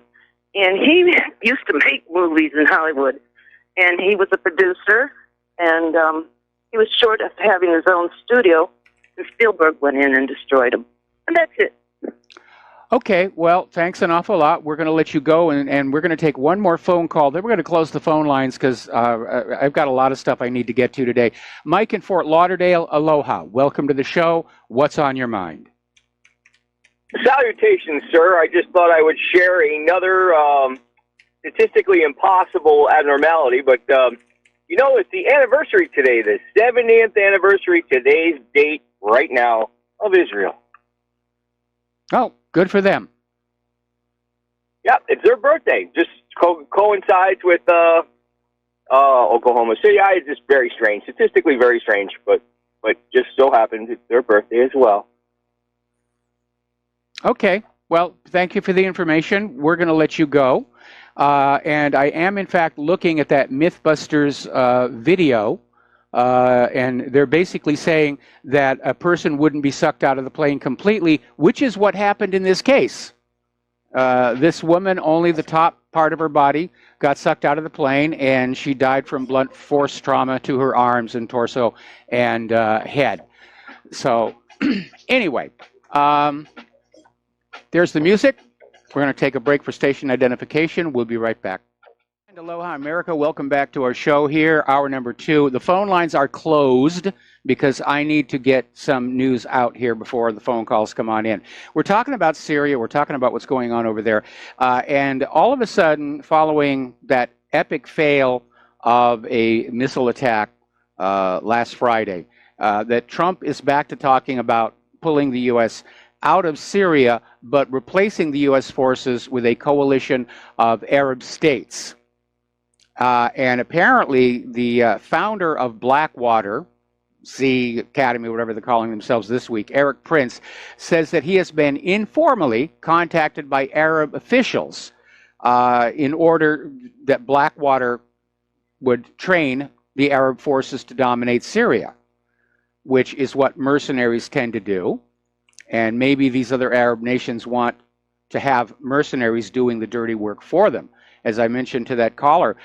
and he used to make movies in Hollywood, and he was a producer, and he was short of having his own studio, and Spielberg went in and destroyed him. And that's it. Okay, well, thanks an awful lot. We're going to let you go, and we're going to take one more phone call. Then we're going to close the phone lines because I've got a lot of stuff I need to get to today. Mike in Fort Lauderdale, aloha. Welcome to the show. What's on your mind? Salutations, sir. I just thought I would share another statistically impossible abnormality, but you know, it's the anniversary today, the 70th anniversary, today's date right now, of Israel. Oh, good for them. Yeah, it's their birthday. Just coincides with Oklahoma City. It's just very strange, statistically very strange, but just so happens it's their birthday as well. Okay, well, thank you for the information. We're going to let you go. And I am, in fact, looking at that Mythbusters video, and they're basically saying that a person wouldn't be sucked out of the plane completely, which is what happened in this case. This woman, only the top part of her body got sucked out of the plane, and she died from blunt force trauma to her arms and torso and head. So, anyway, there's the music. We're going to take a break for station identification. We'll be right back. And aloha, America. Welcome back to our show here, hour number 2. The phone lines are closed because I need to get some news out here before the phone calls come on in. We're talking about Syria. We're talking about what's going on over there. And all of a sudden, following that epic fail of a missile attack last Friday, that Trump is back to talking about pulling the U.S. out of Syria, but replacing the U.S. forces with a coalition of Arab states. And apparently the founder of Blackwater, Sea Academy, whatever they're calling themselves this week, Eric Prince, says that he has been informally contacted by Arab officials in order that Blackwater would train the Arab forces to dominate Syria, which is what mercenaries tend to do. And maybe these other Arab nations want to have mercenaries doing the dirty work for them. As I mentioned to that caller,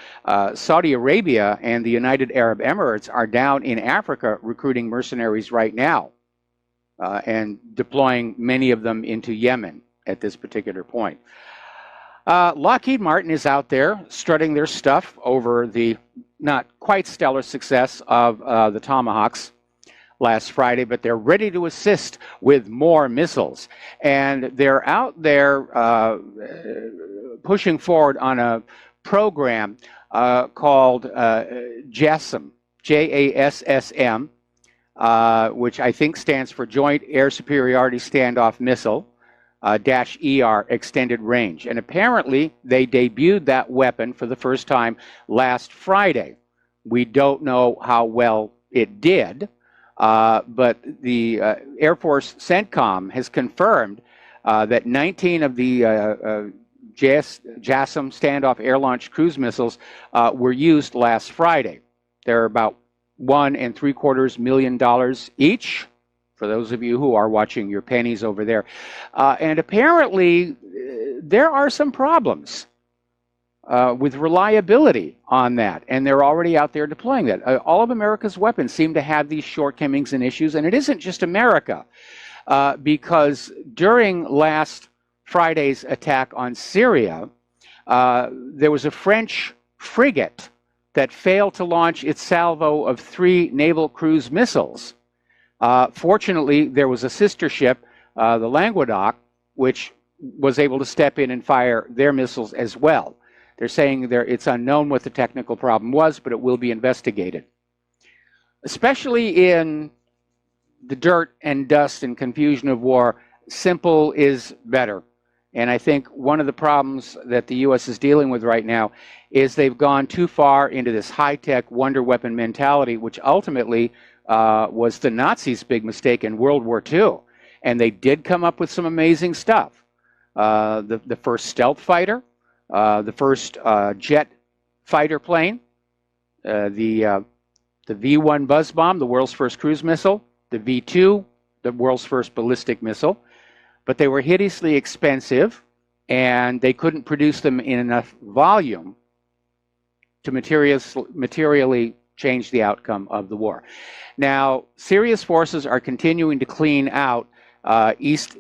Saudi Arabia and the United Arab Emirates are down in Africa recruiting mercenaries right now and deploying many of them into Yemen at this particular point. Lockheed Martin is out there strutting their stuff over the not quite stellar success of the Tomahawks last Friday, but they're ready to assist with more missiles. And they're out there pushing forward on a program called JASSM, J-A-S-S-M, which I think stands for Joint Air Superiority Standoff Missile, -ER, Extended Range. And apparently they debuted that weapon for the first time last Friday. We don't know how well it did, but the Air Force CENTCOM has confirmed that 19 of the JASSM standoff air-launched cruise missiles were used last Friday. They're about $1.75 million each, for those of you who are watching your pennies over there. And apparently there are some problems with reliability on that, and they're already out there deploying that. All of America's weapons seem to have these shortcomings and issues, and it isn't just America, because during last Friday's attack on Syria, there was a French frigate that failed to launch its salvo of 3 naval cruise missiles. Fortunately, there was a sister ship, the Languedoc, which was able to step in and fire their missiles as well. They're saying it's unknown what the technical problem was, but it will be investigated. Especially in the dirt and dust and confusion of war, simple is better. And I think one of the problems that the U.S. is dealing with right now is they've gone too far into this high-tech wonder weapon mentality, which ultimately was the Nazis' big mistake in World War II. And they did come up with some amazing stuff. The first stealth fighter, the first jet fighter plane, the V-1 buzz bomb, the world's first cruise missile, the V-2, the world's first ballistic missile. But they were hideously expensive, and they couldn't produce them in enough volume to materially change the outcome of the war. Now, Syria's forces are continuing to clean out East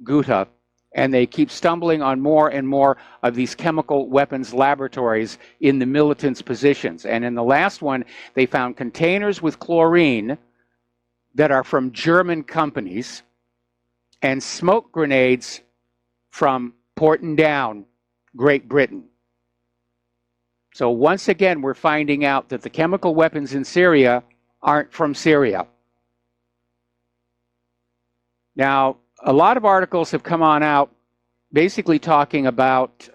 Ghouta, and they keep stumbling on more and more of these chemical weapons laboratories in the militants' positions. And in the last one, they found containers with chlorine that are from German companies and smoke grenades from Porton Down, Great Britain. So once again, we're finding out that the chemical weapons in Syria aren't from Syria. Now, a lot of articles have come on out basically talking about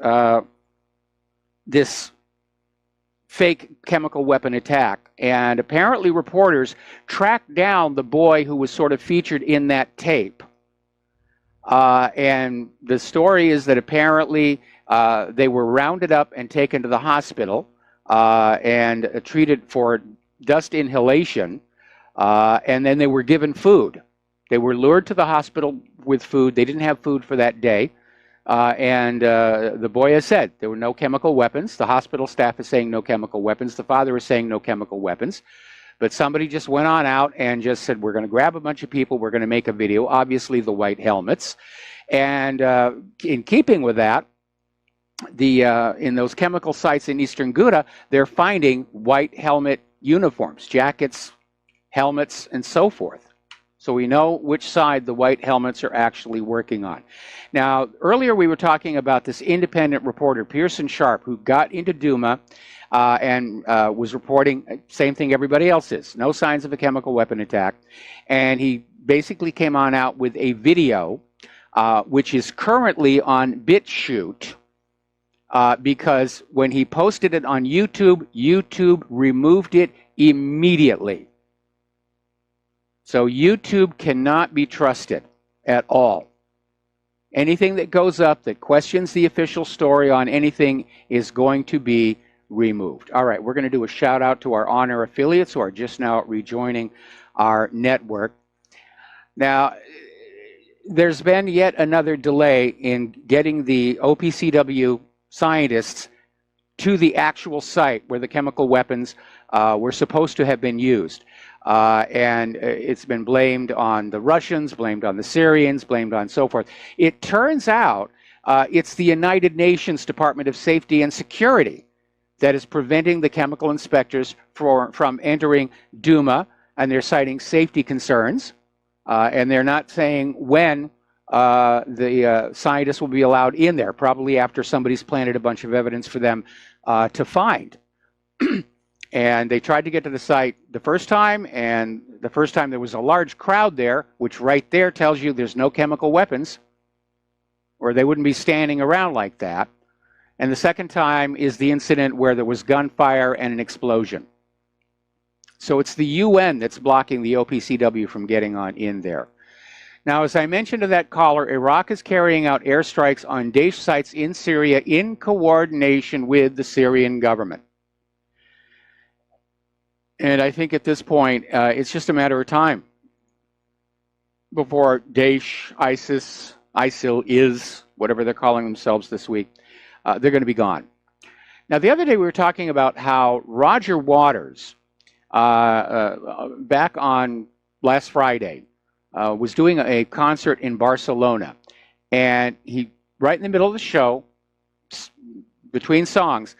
this fake chemical weapon attack. And apparently reporters tracked down the boy who was sort of featured in that tape. And the story is that apparently they were rounded up and taken to the hospital and treated for dust inhalation, and then they were given food. They were lured to the hospital with food. They didn't have food for that day. And the boy has said there were no chemical weapons. The hospital staff is saying no chemical weapons. The father is saying no chemical weapons. But somebody just went on out and just said, we're going to grab a bunch of people. We're going to make a video, obviously the white helmets. And in keeping with that, in those chemical sites in eastern Ghouta, they're finding white helmet uniforms, jackets, helmets, and so forth. So we know which side the white helmets are actually working on. Now, earlier we were talking about this independent reporter, Pearson Sharp, who got into Duma and was reporting, same thing everybody else is, no signs of a chemical weapon attack. And he basically came on out with a video, which is currently on BitChute, because when he posted it on YouTube, YouTube removed it immediately. So YouTube cannot be trusted at all. Anything that goes up that questions the official story on anything is going to be removed. All right, we're going to do a shout out to our on-air affiliates who are just now rejoining our network. Now, there's been yet another delay in getting the OPCW scientists to the actual site where the chemical weapons were supposed to have been used. And it's been blamed on the Russians, blamed on the Syrians, blamed on so forth. It turns out it's the United Nations Department of Safety and Security that is preventing the chemical inspectors from entering Duma, and they're citing safety concerns. And they're not saying when the scientists will be allowed in there, probably after somebody's planted a bunch of evidence for them to find. And they tried to get to the site the first time, and the first time there was a large crowd there, which right there tells you there's no chemical weapons, or they wouldn't be standing around like that. And the second time is the incident where there was gunfire and an explosion. So it's the UN that's blocking the OPCW from getting on in there. Now, as I mentioned to that caller, Iraq is carrying out airstrikes on Daesh sites in Syria in coordination with the Syrian government. And I think at this point, it's just a matter of time before Daesh, ISIS, ISIL, is, whatever they're calling themselves this week, they're going to be gone. Now, the other day we were talking about how Roger Waters, back on last Friday, was doing a concert in Barcelona. And he, right in the middle of the show, between songs,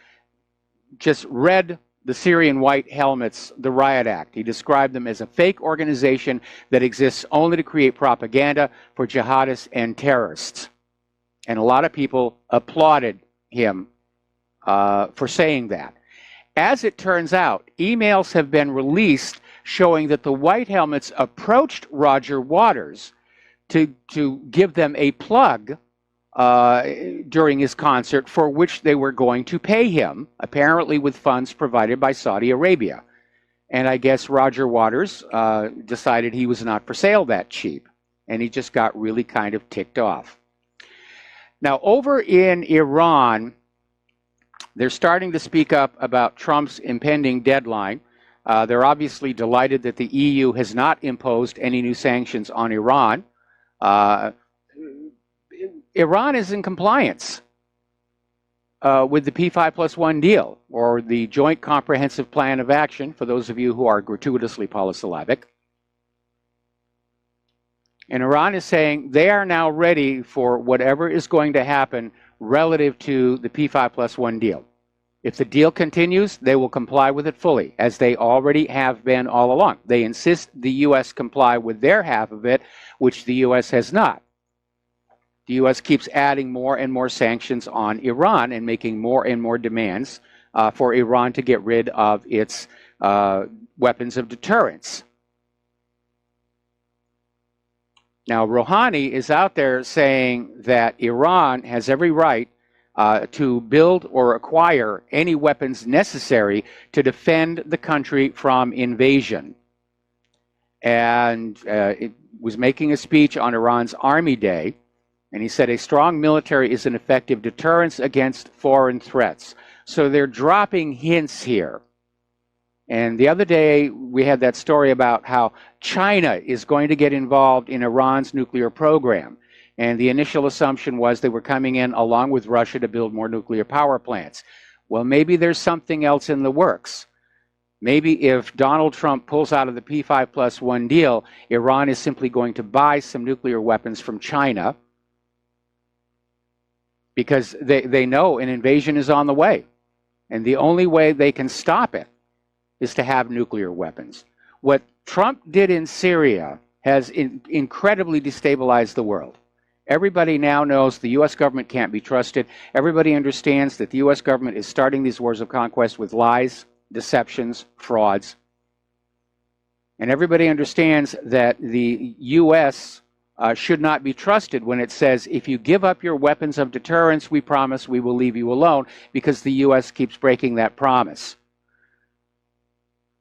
just read the Syrian White Helmets, the Riot Act. He described them as a fake organization that exists only to create propaganda for jihadists and terrorists. And a lot of people applauded him for saying that. As it turns out, emails have been released showing that the White Helmets approached Roger Waters to give them a plug during his concert, for which they were going to pay him, apparently with funds provided by Saudi Arabia. And I guess Roger Waters decided he was not for sale that cheap, and he just got really kind of ticked off. Now, over in Iran, they're starting to speak up about Trump's impending deadline. They're obviously delighted that the EU has not imposed any new sanctions on Iran. Iran is in compliance with the P5+1 deal, or the Joint Comprehensive Plan of Action, for those of you who are gratuitously polysyllabic. And Iran is saying they are now ready for whatever is going to happen relative to the P5+1 deal. If the deal continues, they will comply with it fully, as they already have been all along. They insist the U.S. comply with their half of it, which the U.S. has not. The U.S. keeps adding more and more sanctions on Iran and making more and more demands for Iran to get rid of its weapons of deterrence. Now, Rouhani is out there saying that Iran has every right to build or acquire any weapons necessary to defend the country from invasion. And it was making a speech on Iran's Army Day, and he said a strong military is an effective deterrence against foreign threats. So they're dropping hints here. And the other day, we had that story about how China is going to get involved in Iran's nuclear program. And the initial assumption was they were coming in along with Russia to build more nuclear power plants. Well, maybe there's something else in the works. Maybe if Donald Trump pulls out of the P5+1 deal, Iran is simply going to buy some nuclear weapons from China, because they know an invasion is on the way. And the only way they can stop it is to have nuclear weapons. What Trump did in Syria has incredibly destabilized the world. Everybody now knows the U.S. government can't be trusted. Everybody understands that the U.S. government is starting these wars of conquest with lies, deceptions, frauds. And everybody understands that the U.S. Should not be trusted when it says, if you give up your weapons of deterrence, we promise we will leave you alone, because the U.S. keeps breaking that promise.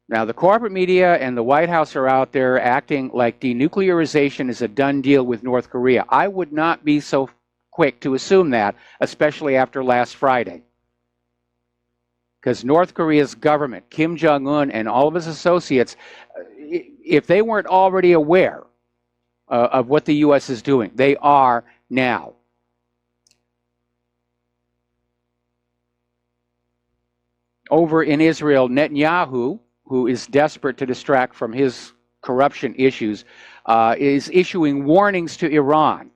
Now, the corporate media and the White House are out there acting like denuclearization is a done deal with North Korea. I would not be so quick to assume that, especially after last Friday. Because North Korea's government, Kim Jong-un and all of his associates, if they weren't already aware of what the U.S. is doing, they are now. Over in Israel, Netanyahu, who is desperate to distract from his corruption issues, is issuing warnings to Iran,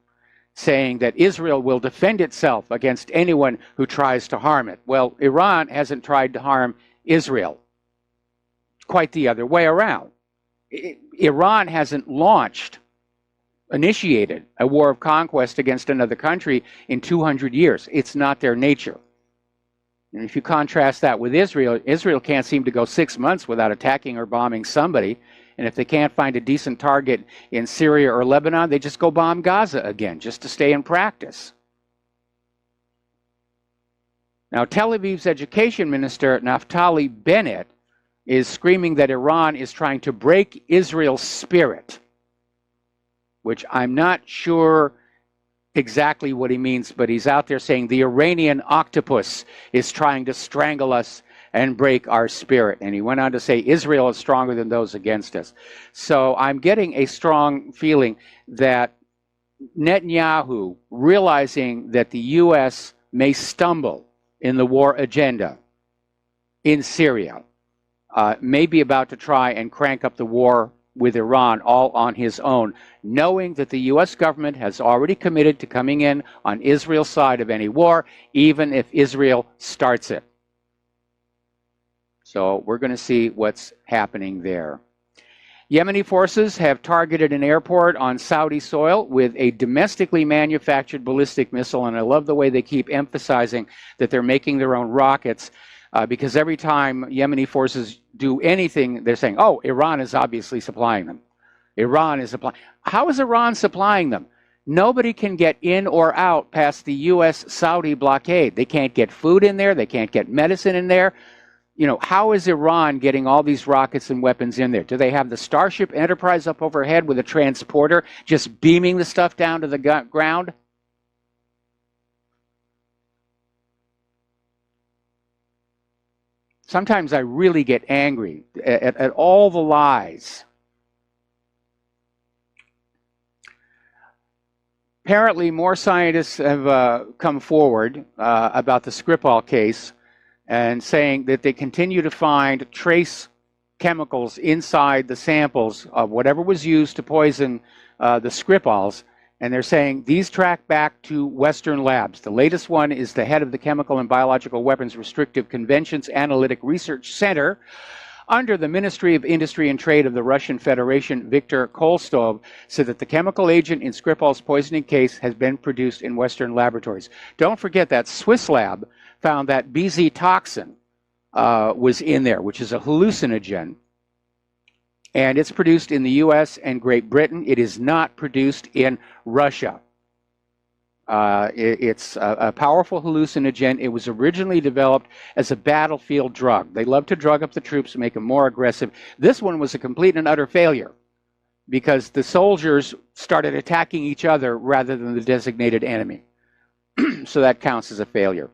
saying that Israel will defend itself against anyone who tries to harm it. Well, Iran hasn't tried to harm Israel. Quite the other way around. Iran hasn't initiated a war of conquest against another country in 200 years. It's not their nature. And if you contrast that with Israel, Israel can't seem to go 6 months without attacking or bombing somebody. And if they can't find a decent target in Syria or Lebanon, they just go bomb Gaza again, just to stay in practice. Now, Tel Aviv's education minister, Naftali Bennett, is screaming that Iran is trying to break Israel's spirit, which I'm not sure exactly what he means, but he's out there saying the Iranian octopus is trying to strangle us and break our spirit. And he went on to say Israel is stronger than those against us. So I'm getting a strong feeling that Netanyahu, realizing that the U.S. may stumble in the war agenda in Syria, may be about to try and crank up the war with Iran all on his own, knowing that the U.S. government has already committed to coming in on Israel's side of any war, even if Israel starts it. So we're going to see what's happening there. Yemeni forces have targeted an airport on Saudi soil with a domestically manufactured ballistic missile, and I love the way they keep emphasizing that they're making their own rockets. Because every time Yemeni forces do anything, they're saying, oh, Iran is obviously supplying them. Iran is supplying. How is Iran supplying them? Nobody can get in or out past the U.S.-Saudi blockade. They can't get food in there. They can't get medicine in there. You know, how is Iran getting all these rockets and weapons in there? Do they have the Starship Enterprise up overhead with a transporter just beaming the stuff down to the ground? Sometimes I really get angry at all the lies. Apparently, more scientists have come forward about the Skripal case and saying that they continue to find trace chemicals inside the samples of whatever was used to poison the Skripals. And they're saying these track back to Western labs. The latest one is the head of the Chemical and Biological Weapons Restrictive Conventions Analytic Research Center under the Ministry of Industry and Trade of the Russian Federation. Viktor Kolstov said that the chemical agent in Skripal's poisoning case has been produced in Western laboratories. Don't forget that Swiss lab found that BZ toxin was in there, which is a hallucinogen. And it's produced in the U.S. and Great Britain. It is not produced in Russia. It's a powerful hallucinogen. It was originally developed as a battlefield drug. They love to drug up the troops to make them more aggressive. This one was a complete and utter failure because the soldiers started attacking each other rather than the designated enemy. So that counts as a failure.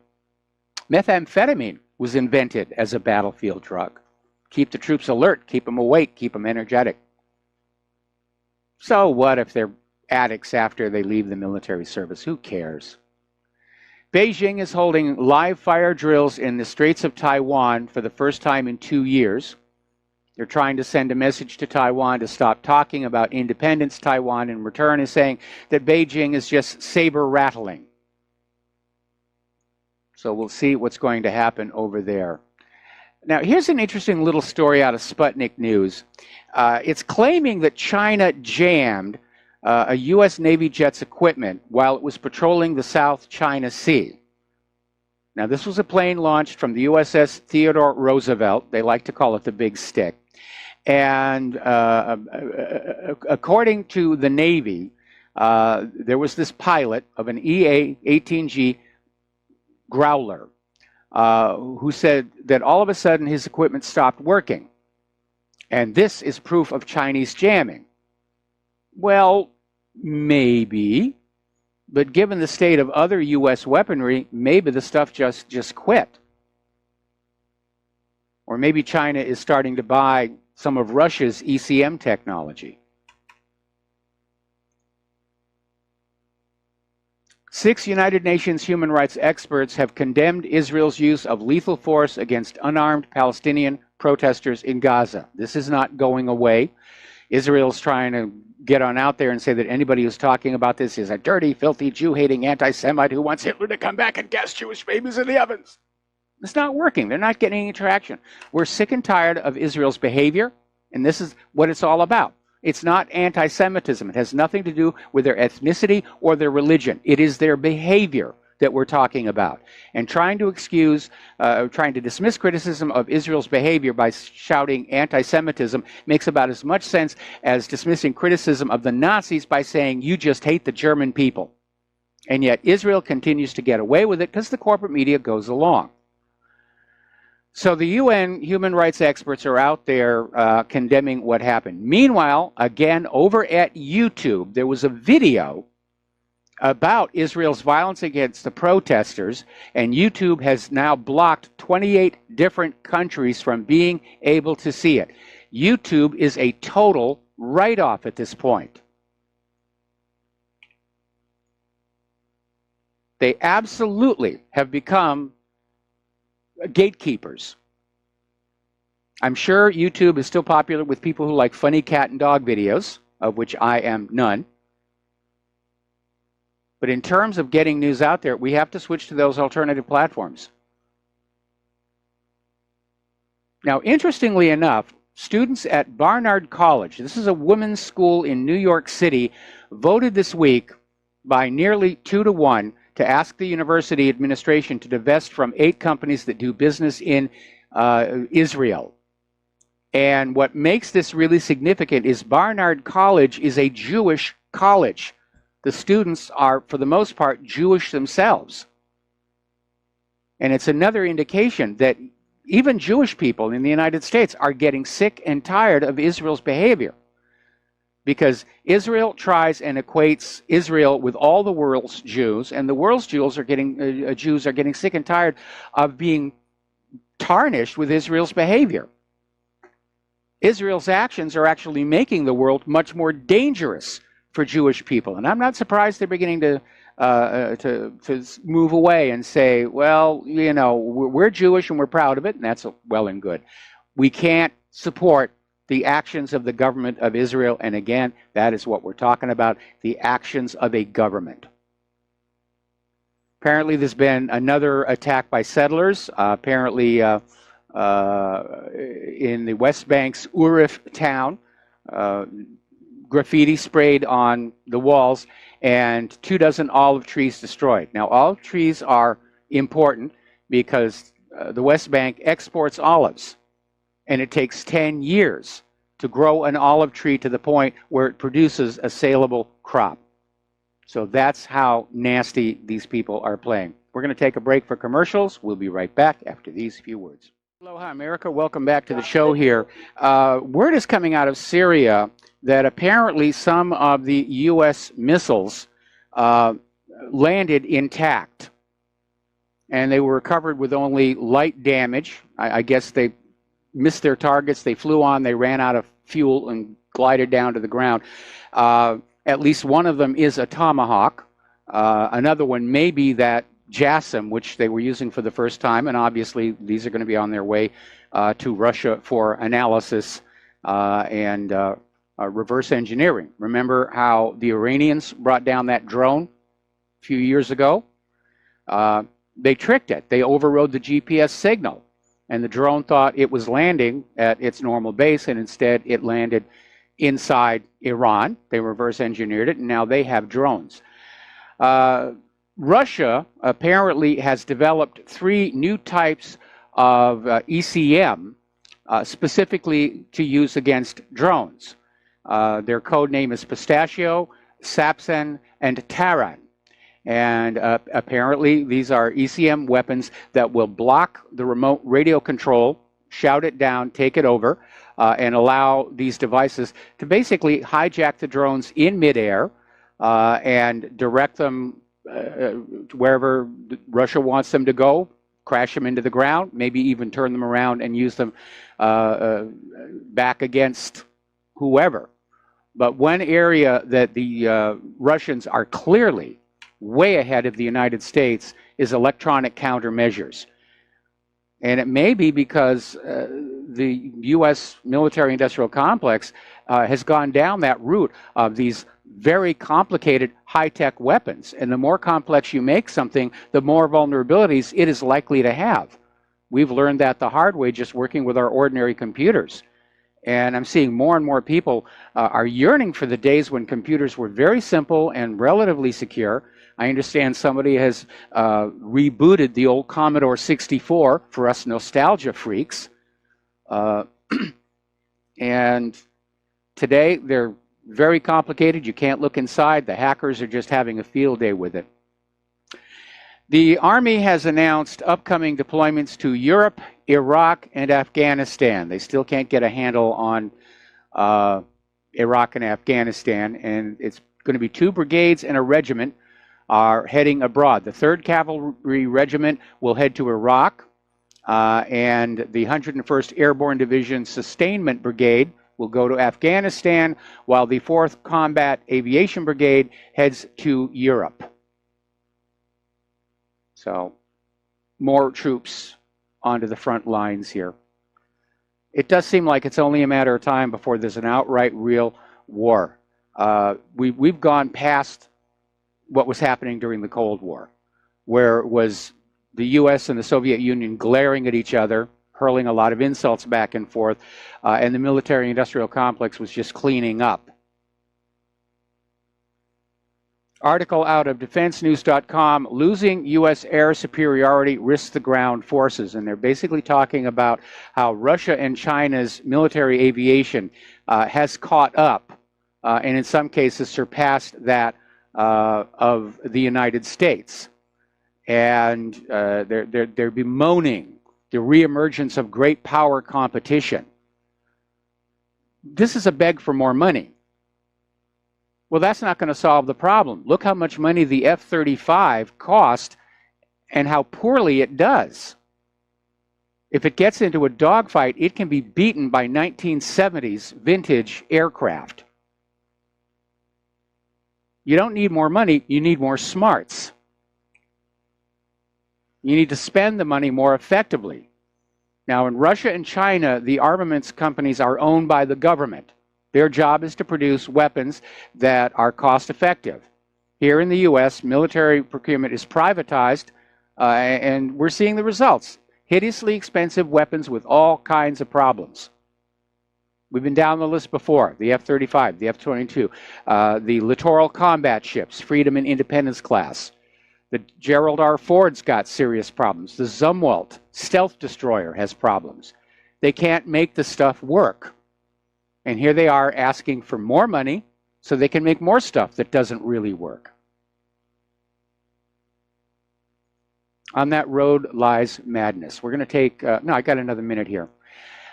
Methamphetamine was invented as a battlefield drug. Keep the troops alert, keep them awake, keep them energetic. So what if they're addicts after they leave the military service? Who cares? Beijing is holding live fire drills in the Straits of Taiwan for the first time in 2 years. They're trying to send a message to Taiwan to stop talking about independence. Taiwan in return is saying that Beijing is just saber rattling. So we'll see what's going to happen over there. Now, here's an interesting little story out of Sputnik News. It's claiming that China jammed a U.S. Navy jet's equipment while it was patrolling the South China Sea. Now, this was a plane launched from the USS Theodore Roosevelt. They like to call it the Big Stick. And according to the Navy, there was this pilot of an EA-18G Growler who said that all of a sudden his equipment stopped working. And this is proof of Chinese jamming. Well, maybe, but given the state of other U.S. weaponry, maybe the stuff just quit. Or maybe China is starting to buy some of Russia's ECM technology. 6 United Nations human rights experts have condemned Israel's use of lethal force against unarmed Palestinian protesters in Gaza. This is not going away. Israel's trying to get on out there and say that anybody who's talking about this is a dirty, filthy, Jew-hating anti-Semite who wants Hitler to come back and gas Jewish babies in the ovens. It's not working. They're not getting any traction. We're sick and tired of Israel's behavior, and this is what it's all about. It's not anti-Semitism. It has nothing to do with their ethnicity or their religion. It is their behavior that we're talking about. And trying to dismiss criticism of Israel's behavior by shouting anti-Semitism makes about as much sense as dismissing criticism of the Nazis by saying, you just hate the German people. And yet Israel continues to get away with it because the corporate media goes along. So the UN human rights experts are out there condemning what happened. Meanwhile, again, over at YouTube, there was a video about Israel's violence against the protesters, and YouTube has now blocked 28 different countries from being able to see it. YouTube is a total write-off at this point. They absolutely have become gatekeepers. I'm sure YouTube is still popular with people who like funny cat and dog videos, of which I am none. But in terms of getting news out there, we have to switch to those alternative platforms. Now, interestingly enough, students at Barnard College, this is a women's school in New York City, voted this week by nearly 2-to-1 to ask the university administration to divest from 8 companies that do business in Israel. And what makes this really significant is Barnard College is a Jewish college. the students are, for the most part, Jewish themselves. And it's another indication that even Jewish people in the United States are getting sick and tired of Israel's behavior. Because Israel tries and equates Israel with all the world's Jews, and the world's Jews are getting sick and tired of being tarnished with Israel's behavior. Israel's actions are actually making the world much more dangerous for Jewish people, and I'm not surprised they're beginning to move away and say, well, you know, we're Jewish and we're proud of it, and that's well and good. We can't support the actions of the government of Israel, and again, that is what we're talking about, the actions of a government. Apparently, there's been another attack by settlers, apparently in the West Bank's Urif town, graffiti sprayed on the walls, and 24 olive trees destroyed. Now, olive trees are important because the West Bank exports olives, and it takes 10 years to grow an olive tree to the point where it produces a saleable crop. So that's how nasty these people are playing. We're going to take a break for commercials. We'll be right back after these few words. Aloha, America. Welcome back to the show here. Word is coming out of Syria that apparently some of the U.S. missiles landed intact, and they were recovered with only light damage. I guess they missed their targets. They flew on, they ran out of fuel and glided down to the ground. At least one of them is a Tomahawk. Another one may be that JASSM, which they were using for the first time, and obviously these are going to be on their way to Russia for analysis and reverse engineering. Remember how the Iranians brought down that drone a few years ago? They tricked it. They overrode the GPS signal, and the drone thought it was landing at its normal base, and instead it landed inside Iran. They reverse engineered it, and now they have drones. Russia apparently has developed 3 new types of ECM specifically to use against drones. Their code name is Pistachio, Sapsen, and Taran. And apparently these are ECM weapons that will block the remote radio control, shout it down, take it over, and allow these devices to basically hijack the drones in midair and direct them wherever Russia wants them to go, crash them into the ground, maybe even turn them around and use them back against whoever. But one area that the Russians are clearly way ahead of the United States is electronic countermeasures. And it may be because the U.S. military-industrial complex has gone down that route of these very complicated high-tech weapons. And the more complex you make something, the more vulnerabilities it is likely to have. We've learned that the hard way just working with our ordinary computers. And I'm seeing more and more people are yearning for the days when computers were very simple and relatively secure. I understand somebody has rebooted the old Commodore 64 for us nostalgia freaks. And today they're very complicated. You can't look inside. The hackers are just having a field day with it. The Army has announced upcoming deployments to Europe, Iraq, and Afghanistan. They still can't get a handle on Iraq and Afghanistan, and it's going to be 2 brigades and a regiment are heading abroad. The 3rd Cavalry Regiment will head to Iraq, and the 101st Airborne Division Sustainment Brigade will go to Afghanistan, while the 4th Combat Aviation Brigade heads to Europe. So, more troops onto the front lines here. It does seem like it's only a matter of time before there's an outright real war. We've gone past what was happening during the Cold War, where it was the U.S. and the Soviet Union glaring at each other, hurling a lot of insults back and forth, and the military-industrial complex was just cleaning up. Article out of defensenews.com, losing U.S. air superiority risks the ground forces. And they're basically talking about how Russia and China's military aviation has caught up and in some cases surpassed that of the United States. And they're bemoaning the reemergence of great power competition. This is a beg for more money. Well, that's not going to solve the problem. Look how much money the F-35 cost and how poorly it does. If it gets into a dogfight, it can be beaten by 1970s vintage aircraft. You don't need more money, you need more smarts. You need to spend the money more effectively. Now, in Russia and China, the armaments companies are owned by the government. Their job is to produce weapons that are cost effective. Here in the U.S., military procurement is privatized, and we're seeing the results. Hideously expensive weapons with all kinds of problems. We've been down the list before. The F-35, the F-22, the littoral combat ships, Freedom and Independence class. The Gerald R. Ford's got serious problems. The Zumwalt stealth destroyer has problems. They can't make the stuff work. And here they are asking for more money so they can make more stuff that doesn't really work. On that road lies madness. We're going to take, no, I got another minute here.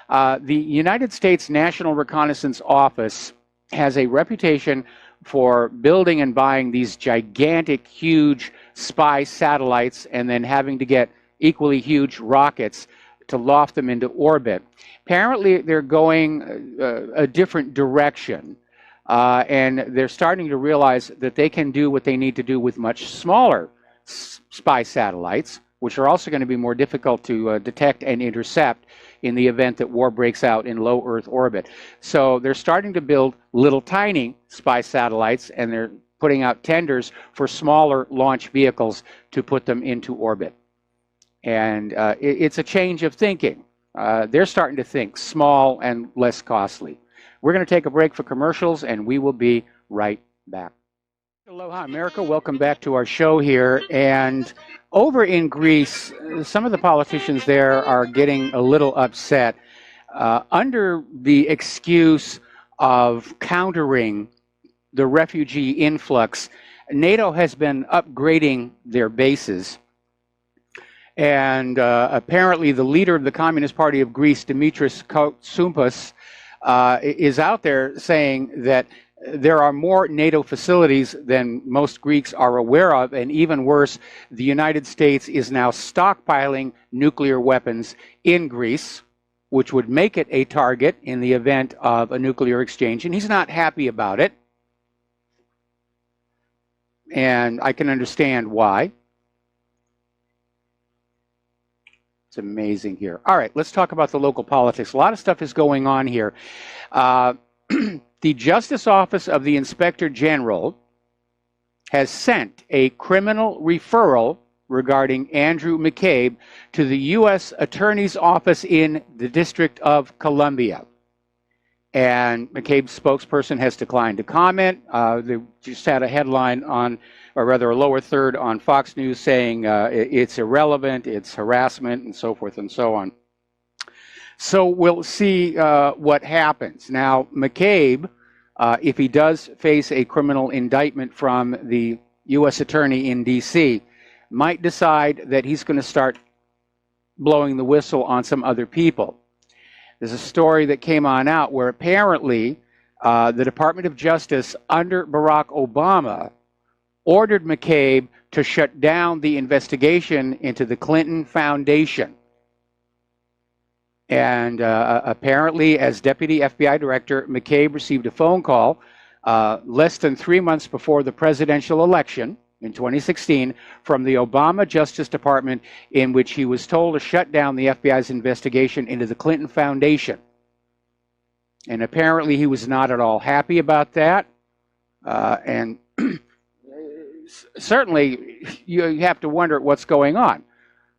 The United States National Reconnaissance Office has a reputation for building and buying these gigantic, huge spy satellites and then having to get equally huge rockets to loft them into orbit. Apparently, they're going a different direction, and they're starting to realize that they can do what they need to do with much smaller spy satellites, which are also going to be more difficult to detect and intercept in the event that war breaks out in low Earth orbit. So they're starting to build little tiny spy satellites, and they're putting out tenders for smaller launch vehicles to put them into orbit. And it's a change of thinking. They're starting to think small and less costly. We're going to take a break for commercials, and we will be right back. Aloha, America. Welcome back to our show here. And over in Greece, some of the politicians there are getting a little upset under the excuse of countering the refugee influx. NATO has been upgrading their bases. And apparently the leader of the Communist Party of Greece, Dimitris Kotsoupas, is out there saying that there are more NATO facilities than most Greeks are aware of, and even worse, the United States is now stockpiling nuclear weapons in Greece, which would make it a target in the event of a nuclear exchange, and he's not happy about it. And I can understand why. It's amazing here. All right, let's talk about the local politics. A lot of stuff is going on here. The Justice Office of the Inspector General has sent a criminal referral regarding Andrew McCabe to the U.S. Attorney's Office in the District of Columbia. And McCabe's spokesperson has declined to comment. They just had a headline on, or rather a lower third on Fox News saying it's irrelevant, it's harassment, and so forth and so on. So we'll see what happens. Now, McCabe, if he does face a criminal indictment from the U.S. Attorney in D.C., might decide that he's going to start blowing the whistle on some other people. There's a story that came on out where apparently the Department of Justice under Barack Obama ordered McCabe to shut down the investigation into the Clinton Foundation. And apparently, as Deputy FBI Director, McCabe received a phone call less than 3 months before the presidential election in 2016 from the Obama Justice Department, in which he was told to shut down the FBI's investigation into the Clinton Foundation. And apparently he was not at all happy about that. And certainly you have to wonder what's going on.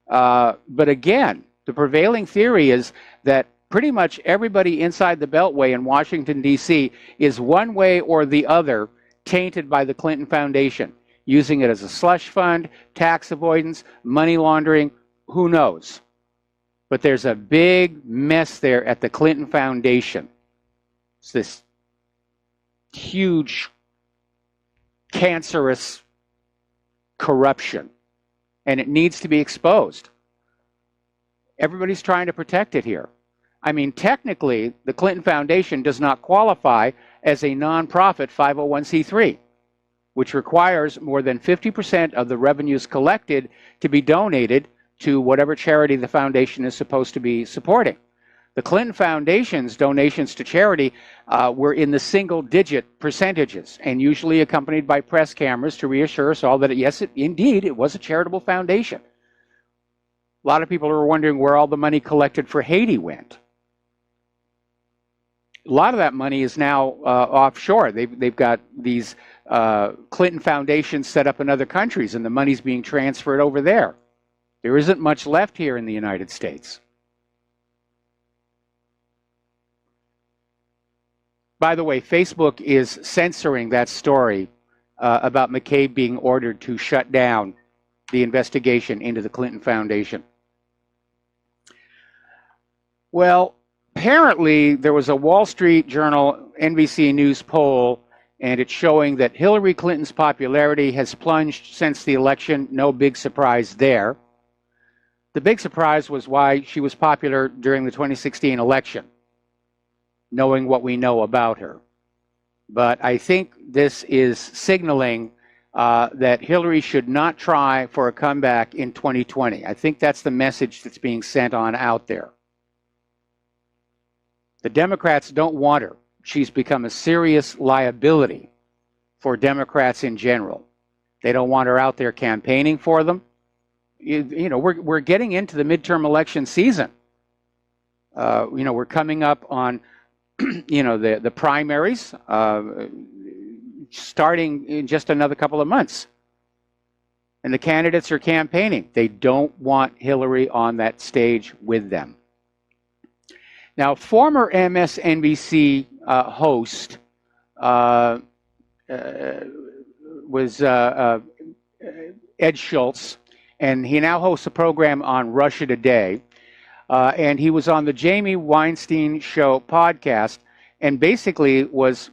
But again, the prevailing theory is that pretty much everybody inside the Beltway in Washington, D.C. is one way or the other tainted by the Clinton Foundation, using it as a slush fund, tax avoidance, money laundering, who knows. But there's a big mess there at the Clinton Foundation. It's this huge cancerous corruption, and it needs to be exposed. Everybody's trying to protect it here. I mean, technically, the Clinton Foundation does not qualify as a nonprofit 501c3, which requires more than 50% of the revenues collected to be donated to whatever charity the foundation is supposed to be supporting. The Clinton Foundation's donations to charity were in the single-digit percentages, and usually accompanied by press cameras to reassure us all that, yes, indeed, it was a charitable foundation. A lot of people are wondering where all the money collected for Haiti went. A lot of that money is now offshore. They've got these Clinton foundations set up in other countries, and the money's being transferred over there. There isn't much left here in the United States. By the way, Facebook is censoring that story about McCabe being ordered to shut down the investigation into the Clinton Foundation. Well, apparently there was a Wall Street Journal NBC News poll, and it's showing that Hillary Clinton's popularity has plunged since the election. No big surprise there. The big surprise was why she was popular during the 2016 election, knowing what we know about her. But I think this is signaling that Hillary should not try for a comeback in 2020. I think that's the message that's being sent on out there. The Democrats don't want her. She's become a serious liability for Democrats in general. They don't want her out there campaigning for them. You know, we're getting into the midterm election season. You know, we're coming up on, you know, the primaries starting in just another couple of months. And the candidates are campaigning. They don't want Hillary on that stage with them. Now, former MSNBC host was Ed Schultz, and he now hosts a program on Russia Today. And he was on the Jamie Weinstein Show podcast and basically was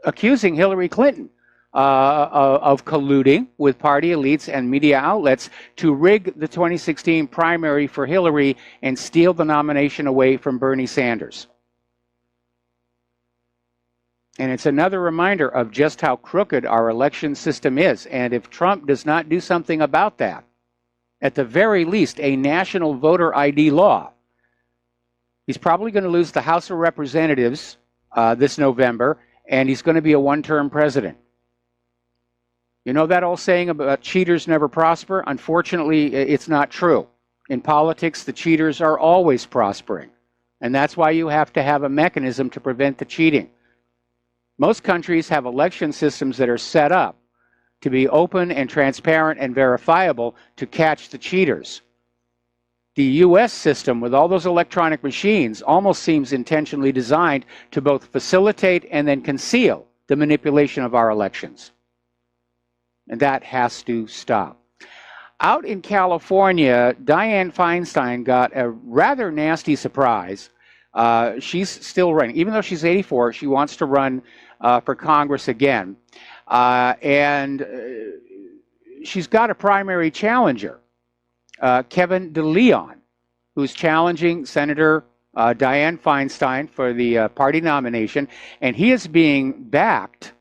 accusing Hillary Clinton of colluding with party elites and media outlets to rig the 2016 primary for Hillary and steal the nomination away from Bernie Sanders. And it's another reminder of just how crooked our election system is. And if Trump does not do something about that, at the very least, a national voter ID law, he's probably going to lose the House of Representatives this November, and he's going to be a one-term president. You know that old saying about cheaters never prosper? Unfortunately, it's not true. In politics, the cheaters are always prospering. And that's why you have to have a mechanism to prevent the cheating. Most countries have election systems that are set up to be open and transparent and verifiable to catch the cheaters. The U.S. system, with all those electronic machines, almost seems intentionally designed to both facilitate and then conceal the manipulation of our elections. And that has to stop. Out in California, Dianne Feinstein got a rather nasty surprise. She's still running. Even though she's 84, she wants to run for Congress again. And she's got a primary challenger, Kevin DeLeon, who's challenging Senator Dianne Feinstein for the party nomination. And he is being backed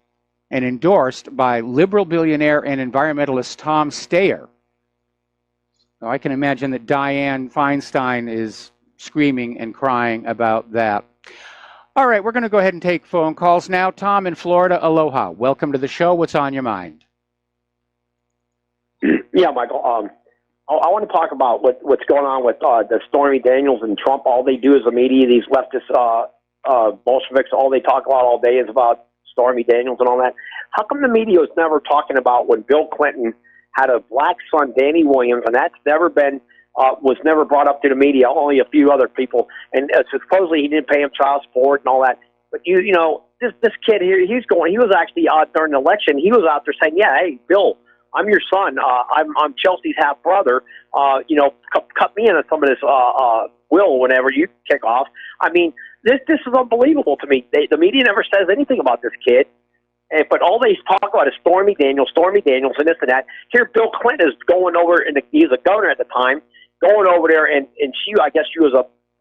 and endorsed by liberal billionaire and environmentalist Tom Steyer. Now, I can imagine that Dianne Feinstein is screaming and crying about that. All right, we're going to go ahead and take phone calls now. Tom in Florida, aloha. Welcome to the show. What's on your mind? Yeah, Michael. I want to talk about what's going on with the Stormy Daniels and Trump. All they do is the media, these leftist Bolsheviks, all they talk about all day is about Stormy Daniels and all that. How come the media is never talking about when Bill Clinton had a black son, Danny Williams, and that's never been was never brought up to the media, only a few other people, and supposedly he didn't pay him child support and all that. But you know, this kid here, he was actually out during the election. He was out there saying, "Yeah, hey, Bill, I'm your son. I'm Chelsea's half brother. You know, cut me into some of this will whenever you kick off." I mean, this is unbelievable to me. The media never says anything about this kid. But all they talk about is Stormy Daniels, and this and that. Here, Bill Clinton is going over, and he's a governor at the time, going over there, and she, I guess she was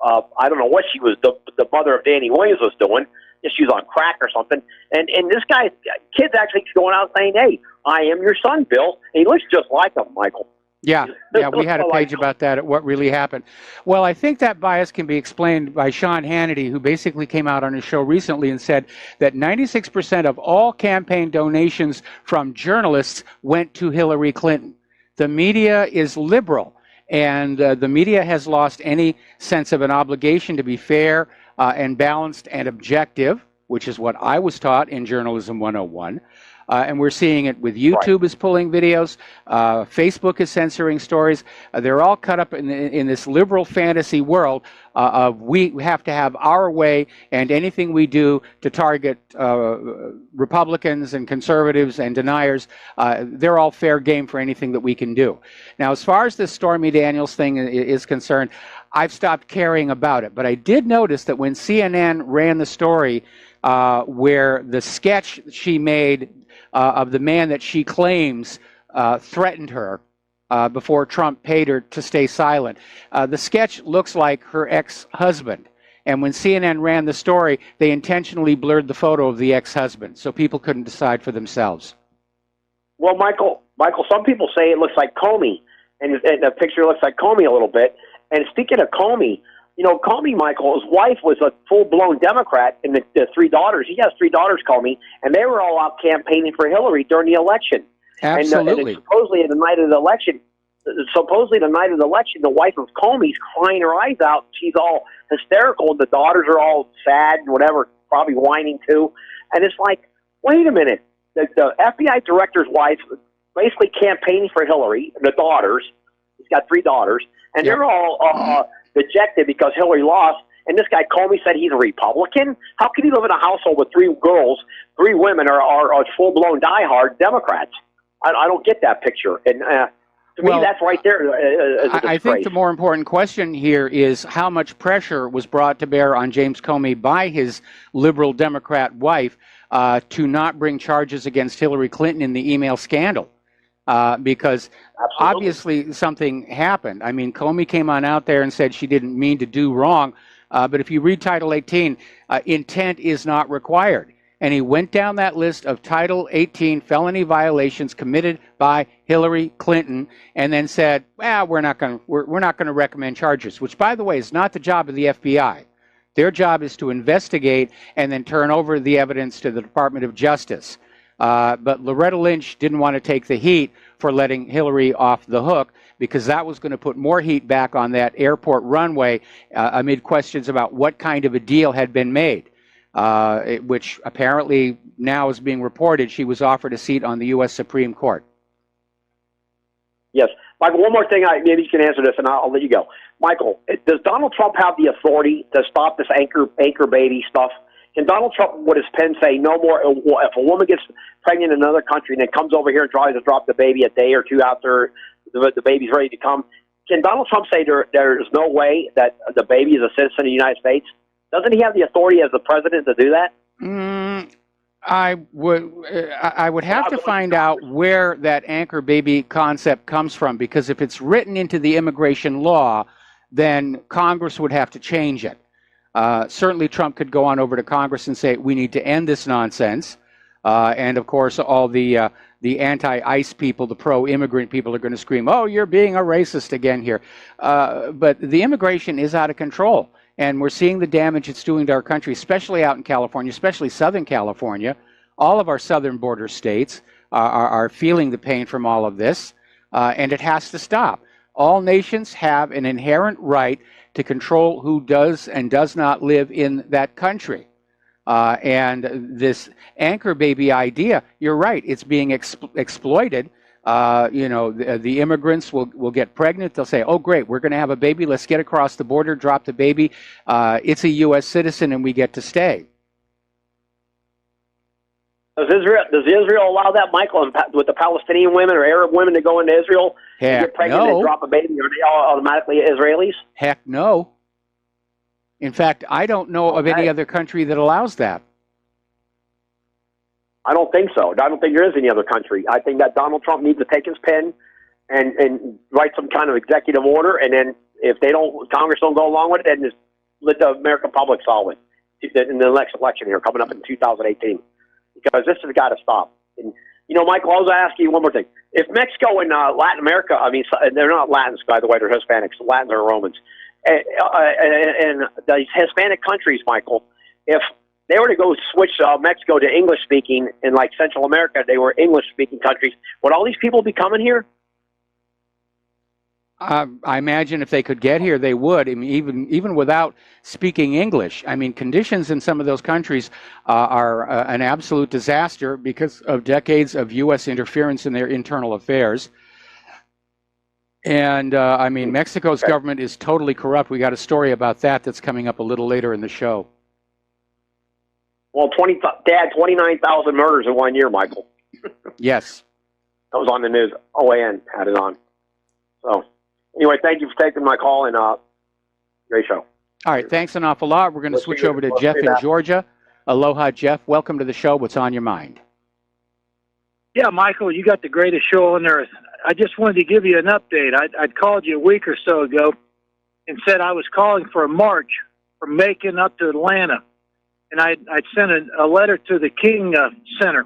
I don't know what she was, the mother of Danny Williams was doing. I guess she was on crack or something. And this kid's actually going out saying, hey, I am your son, Bill. And he looks just like him, Michael. Yeah, we had a page about that, at what really happened. Well, I think that bias can be explained by Sean Hannity, who basically came out on his show recently and said that 96% of all campaign donations from journalists went to Hillary Clinton. The media is liberal, and the media has lost any sense of an obligation to be fair and balanced and objective, which is what I was taught in Journalism 101. And we're seeing it with YouTube is pulling videos, Facebook is censoring stories. They're all cut up in this liberal fantasy world of we have to have our way, and anything we do to target Republicans and conservatives and deniers, they're all fair game for anything that we can do. Now, as far as this Stormy Daniels thing is concerned, I've stopped caring about it. But I did notice that when CNN ran the story where the sketch she made of the man that she claims threatened her before Trump paid her to stay silent. The sketch looks like her ex-husband. And when CNN ran the story, they intentionally blurred the photo of the ex-husband so people couldn't decide for themselves. Well, Michael, some people say it looks like Comey, and the picture looks like Comey a little bit. And speaking of Comey, Comey, Michael, his wife was a full-blown Democrat, and the three daughters, he has three daughters, Comey, and they were all out campaigning for Hillary during the election. Absolutely. And supposedly the night of the election, the wife of Comey's crying her eyes out. She's all hysterical, and the daughters are all sad and whatever, probably whining too. And it's like, wait a minute. The FBI director's wife basically campaigning for Hillary, the daughters, he's got three daughters, and they're all dejected because Hillary lost, and this guy Comey said he's a Republican? How can he live in a household with three girls, three women are full-blown diehard Democrats? I don't get that picture. And to me, that's right there. I think the more important question here is how much pressure was brought to bear on James Comey by his liberal Democrat wife to not bring charges against Hillary Clinton in the email scandal. Because obviously something happened. I mean, Comey came on out there and said she didn't mean to do wrong. But if you read Title 18, intent is not required. And he went down that list of Title 18 felony violations committed by Hillary Clinton, and then said, "Well, we're not going to recommend charges." Which, by the way, is not the job of the FBI. Their job is to investigate and then turn over the evidence to the Department of Justice. But Loretta Lynch didn't want to take the heat for letting Hillary off the hook, because that was going to put more heat back on that airport runway amid questions about what kind of a deal had been made, which apparently now is being reported she was offered a seat on the U.S. Supreme Court. Yes. Michael, one more thing. Maybe you can answer this, and I'll let you go. Michael, does Donald Trump have the authority to stop this anchor baby stuff? Can Donald Trump, with his pen, say no more? If a woman gets pregnant in another country and then comes over here and tries to drop the baby a day or two after the baby's ready to come, can Donald Trump say there is no way that the baby is a citizen of the United States? Doesn't he have the authority as the president to do that? I would have to find out where that anchor baby concept comes from, because if it's written into the immigration law, then Congress would have to change it. Certainly Trump could go on over to Congress and say, we need to end this nonsense. And of course, all the anti-ICE people, the pro-immigrant people are going to scream, oh, you're being a racist again here. But the immigration is out of control. And we're seeing the damage it's doing to our country, especially out in California, especially Southern California. All of our southern border states are feeling the pain from all of this. And it has to stop. All nations have an inherent right to control who does and does not live in that country. And this anchor baby idea, you're right, it's being exploited. The immigrants will get pregnant. They'll say, oh, great, we're going to have a baby. Let's get across the border, drop the baby. It's a U.S. citizen, and we get to stay. Does Israel allow that, Michael, with the Palestinian women or Arab women to go into Israel and get pregnant and drop a baby? Are they all automatically Israelis? Heck no. In fact, I don't know of any other country that allows that. I don't think so. I don't think there is any other country. I think that Donald Trump needs to take his pen and write some kind of executive order, and then if Congress don't go along with it, then just let the American public solve it in the next election here coming up in 2018. Because this has got to stop. And, Michael, I was asking you one more thing. If Mexico and Latin America, they're not Latins, by the way, they're Hispanics. Latins are Romans. And these Hispanic countries, Michael, if they were to go switch Mexico to English-speaking, in like Central America, they were English-speaking countries, would all these people be coming here? I imagine if they could get here, they would. I mean, even without speaking English. I mean, conditions in some of those countries are an absolute disaster because of decades of U.S. interference in their internal affairs. And Mexico's government is totally corrupt. We got a story about that's coming up a little later in the show. Well, 29,000 murders in 1 year, Michael. Yes. That was on the news. OAN had it on. So, anyway, thank you for taking my call, and great show. All right, thanks an awful lot. We're going to switch over to Jeff in Georgia. Aloha, Jeff. Welcome to the show. What's on your mind? Yeah, Michael, you got the greatest show on earth. I just wanted to give you an update. I'd called you a week or so ago and said I was calling for a march from Macon up to Atlanta. And I'd sent a letter to the King Center.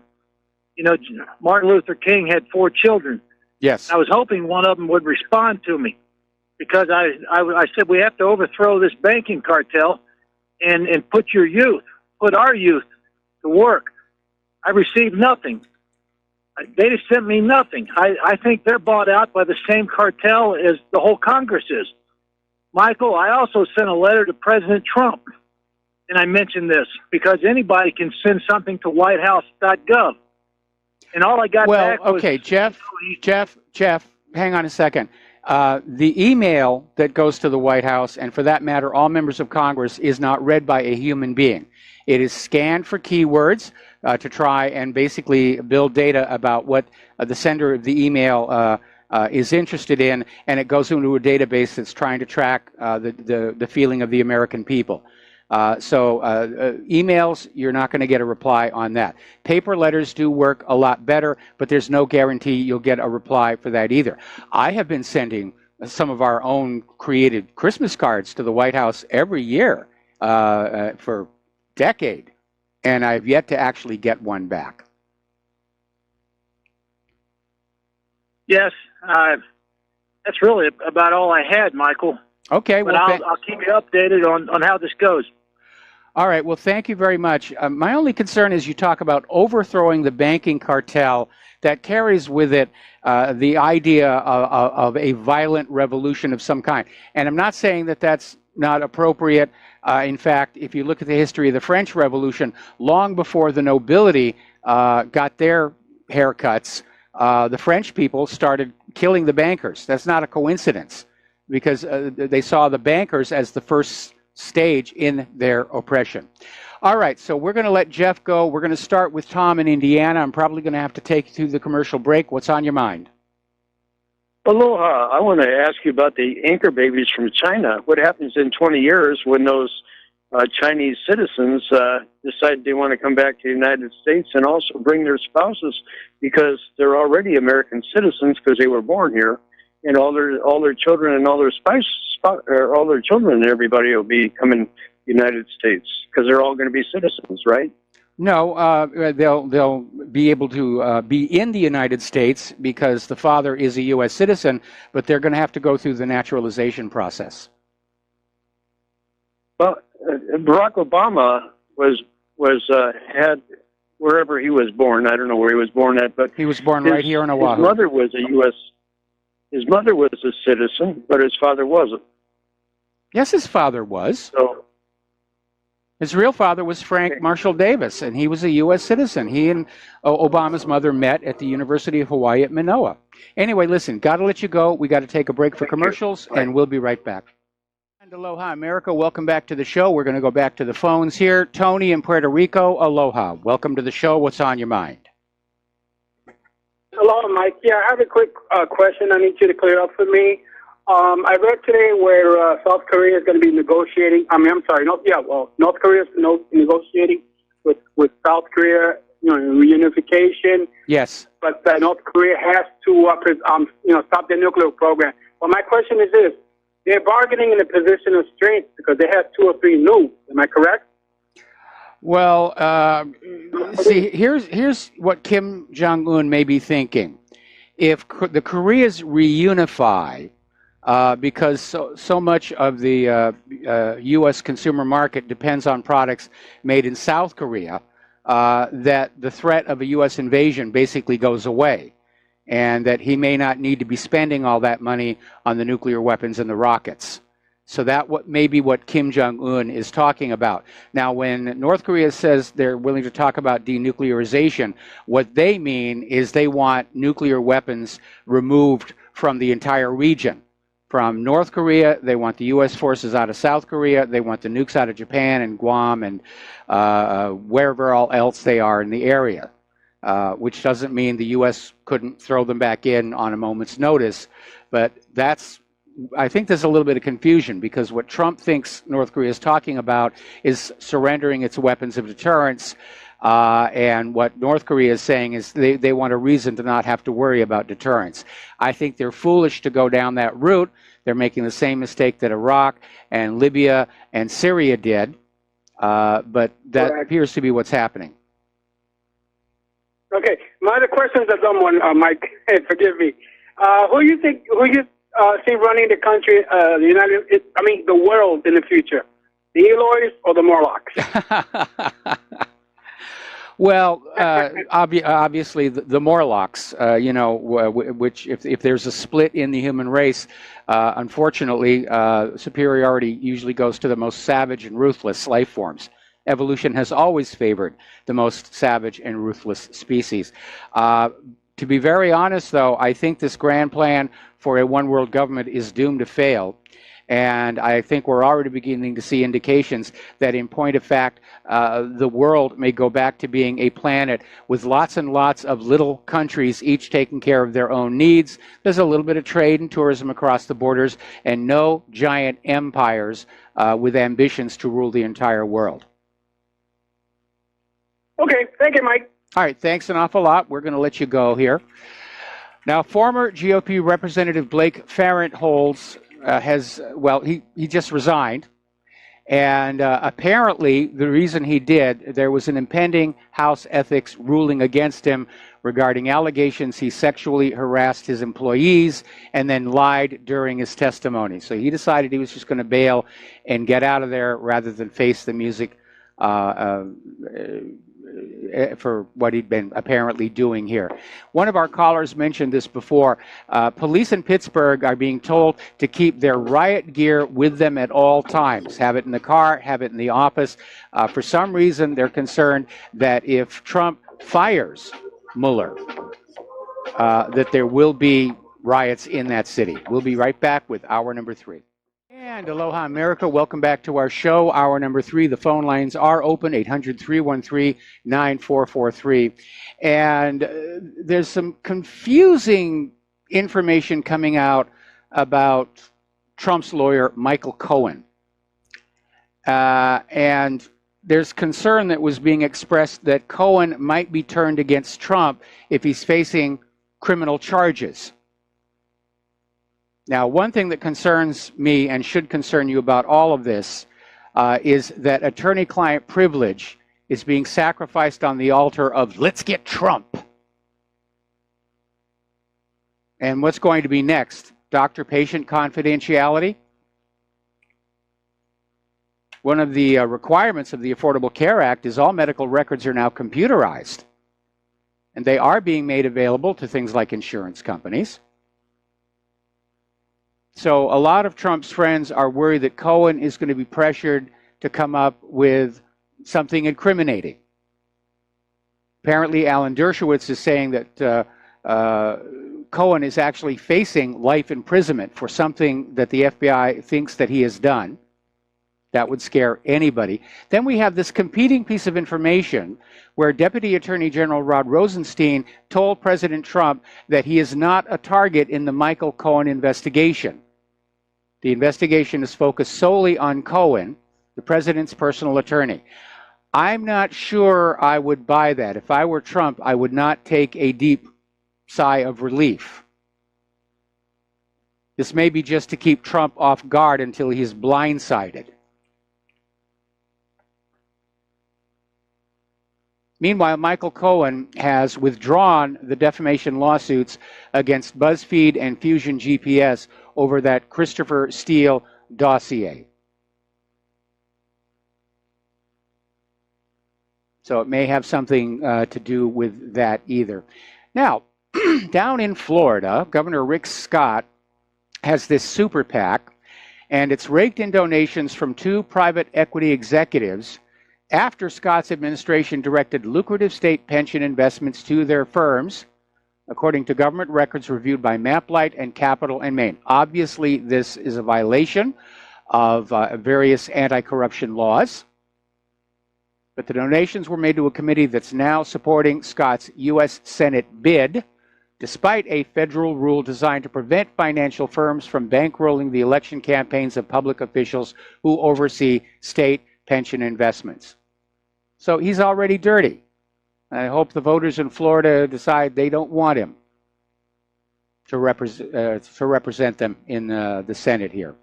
Martin Luther King had 4 children. Yes. I was hoping one of them would respond to me because I said we have to overthrow this banking cartel and put our youth to work. I received nothing. They just sent me nothing. I think they're bought out by the same cartel as the whole Congress is. Michael, I also sent a letter to President Trump, and I mentioned this because anybody can send something to whitehouse.gov. And all I got back was... okay, Jeff, hang on a second. The email that goes to the White House, and for that matter, all members of Congress, is not read by a human being. It is scanned for keywords to try and basically build data about what the sender of the email is interested in, and it goes into a database that's trying to track the feeling of the American people. Emails, you're not going to get a reply on that. Paper letters do work a lot better, but there's no guarantee you'll get a reply for that either. I have been sending some of our own created Christmas cards to the White House every year for a decade, and I've yet to actually get one back. Yes, that's really about all I had, Michael. Okay, but I'll keep you updated on how this goes. All right, well, thank you very much. My only concern is you talk about overthrowing the banking cartel. That carries with it the idea of a violent revolution of some kind. And I'm not saying that that's not appropriate. In fact, if you look at the history of the French Revolution, long before the nobility got their haircuts, the French people started killing the bankers. That's not a coincidence, because they saw the bankers as the first stage in their oppression. All right, so we're going to let Jeff go. We're going to start with Tom in Indiana. I'm probably going to have to take you through the commercial break. What's on your mind? Aloha. I want to ask you about the anchor babies from China. What happens in 20 years when those Chinese citizens decide they want to come back to the United States and also bring their spouses because they're already American citizens because they were born here, and all their children and all their all their children and everybody will be coming to the United States because they're all going to be citizens, right? No, they'll be able to be in the United States because the father is a U.S. citizen, but they're going to have to go through the naturalization process. Well, Barack Obama had wherever he was born. I don't know where he was born at, but he was born right here in Oahu. His mother was a U.S. His mother was a citizen, but his father wasn't. Yes, his father was. So, his real father was Frank Marshall Davis, and he was a U.S. citizen. He and Obama's mother met at the University of Hawaii at Manoa. Anyway, listen, got to let you go. We got to take a break for commercials, and we'll be right back. And aloha, America. Welcome back to the show. We're going to go back to the phones here. Tony in Puerto Rico, aloha. Welcome to the show. What's on your mind? Hello, Mike. Yeah, I have a quick question I need you to clear up for me. I read today where South Korea is going to be negotiating. North Korea is negotiating with South Korea reunification. Yes. But North Korea has to, stop their nuclear program. Well, my question is this: they're bargaining in a position of strength because they have 2 or 3 nukes. Am I correct? Well, see, here's what Kim Jong-un may be thinking. If the Koreas reunify, because so much of the U.S. consumer market depends on products made in South Korea, that the threat of a U.S. invasion basically goes away, and that he may not need to be spending all that money on the nuclear weapons and the rockets. So that may be what Kim Jong-un is talking about. Now, when North Korea says they're willing to talk about denuclearization, what they mean is they want nuclear weapons removed from the entire region. From North Korea, they want the U.S. forces out of South Korea. They want the nukes out of Japan and Guam and wherever else they are in the area, which doesn't mean the U.S. couldn't throw them back in on a moment's notice. But I think there's a little bit of confusion, because what Trump thinks North Korea is talking about is surrendering its weapons of deterrence. And what North Korea is saying is they want a reason to not have to worry about deterrence. I think they're foolish to go down that route. They're making the same mistake that Iraq and Libya and Syria did. But that appears to be what's happening. Okay. My other question is a dumb one, Mike. Forgive me. Who you see running the country, the world in the future? The Eloys or the Morlocks? Well, obviously the Morlocks, which if there's a split in the human race, unfortunately, superiority usually goes to the most savage and ruthless life forms. Evolution has always favored the most savage and ruthless species. To be very honest, though, I think this grand plan for a one-world government is doomed to fail. And I think we're already beginning to see indications that, in point of fact, the world may go back to being a planet with lots and lots of little countries, each taking care of their own needs. There's a little bit of trade and tourism across the borders, and no giant empires with ambitions to rule the entire world. Okay, thank you, Mike. All right, thanks an awful lot. We're going to let you go here. Now, former GOP Representative Blake Farrant he just resigned, and apparently the reason he did, there was an impending House ethics ruling against him regarding allegations he sexually harassed his employees and then lied during his testimony. So he decided he was just going to bail and get out of there rather than face the music for what he'd been apparently doing here. One of our callers mentioned this before. Police in Pittsburgh are being told to keep their riot gear with them at all times. Have it in the car, have it in the office. For some reason, they're concerned that if Trump fires Mueller, that there will be riots in that city. We'll be right back with hour number 3. And aloha, America. Welcome back to our show, hour number 3. The phone lines are open, 800-313-9443. And there's some confusing information coming out about Trump's lawyer, Michael Cohen. And there's concern that was being expressed that Cohen might be turned against Trump if he's facing criminal charges. Now, one thing that concerns me and should concern you about all of this is that attorney-client privilege is being sacrificed on the altar of let's get Trump. And what's going to be next? Doctor-patient confidentiality? One of the requirements of the Affordable Care Act is all medical records are now computerized. And they are being made available to things like insurance companies. So a lot of Trump's friends are worried that Cohen is going to be pressured to come up with something incriminating. Apparently, Alan Dershowitz is saying that Cohen is actually facing life imprisonment for something that the FBI thinks that he has done. That would scare anybody. Then we have this competing piece of information where Deputy Attorney General Rod Rosenstein told President Trump that he is not a target in the Michael Cohen investigation. The investigation is focused solely on Cohen, the president's personal attorney. I'm not sure I would buy that. If I were Trump, I would not take a deep sigh of relief. This may be just to keep Trump off guard until he's blindsided. Meanwhile, Michael Cohen has withdrawn the defamation lawsuits against BuzzFeed and Fusion GPS over that Christopher Steele dossier. So it may have something to do with that either. Now, down in Florida, Governor Rick Scott has this super PAC, and it's raked in donations from 2 private equity executives after Scott's administration directed lucrative state pension investments to their firms, according to government records reviewed by MapLight and Capital and Maine. Obviously, this is a violation of various anti-corruption laws, but the donations were made to a committee that's now supporting Scott's U.S. Senate bid, despite a federal rule designed to prevent financial firms from bankrolling the election campaigns of public officials who oversee state pension investments. So he's already dirty. I hope the voters in Florida decide they don't want him to represent them in the Senate here.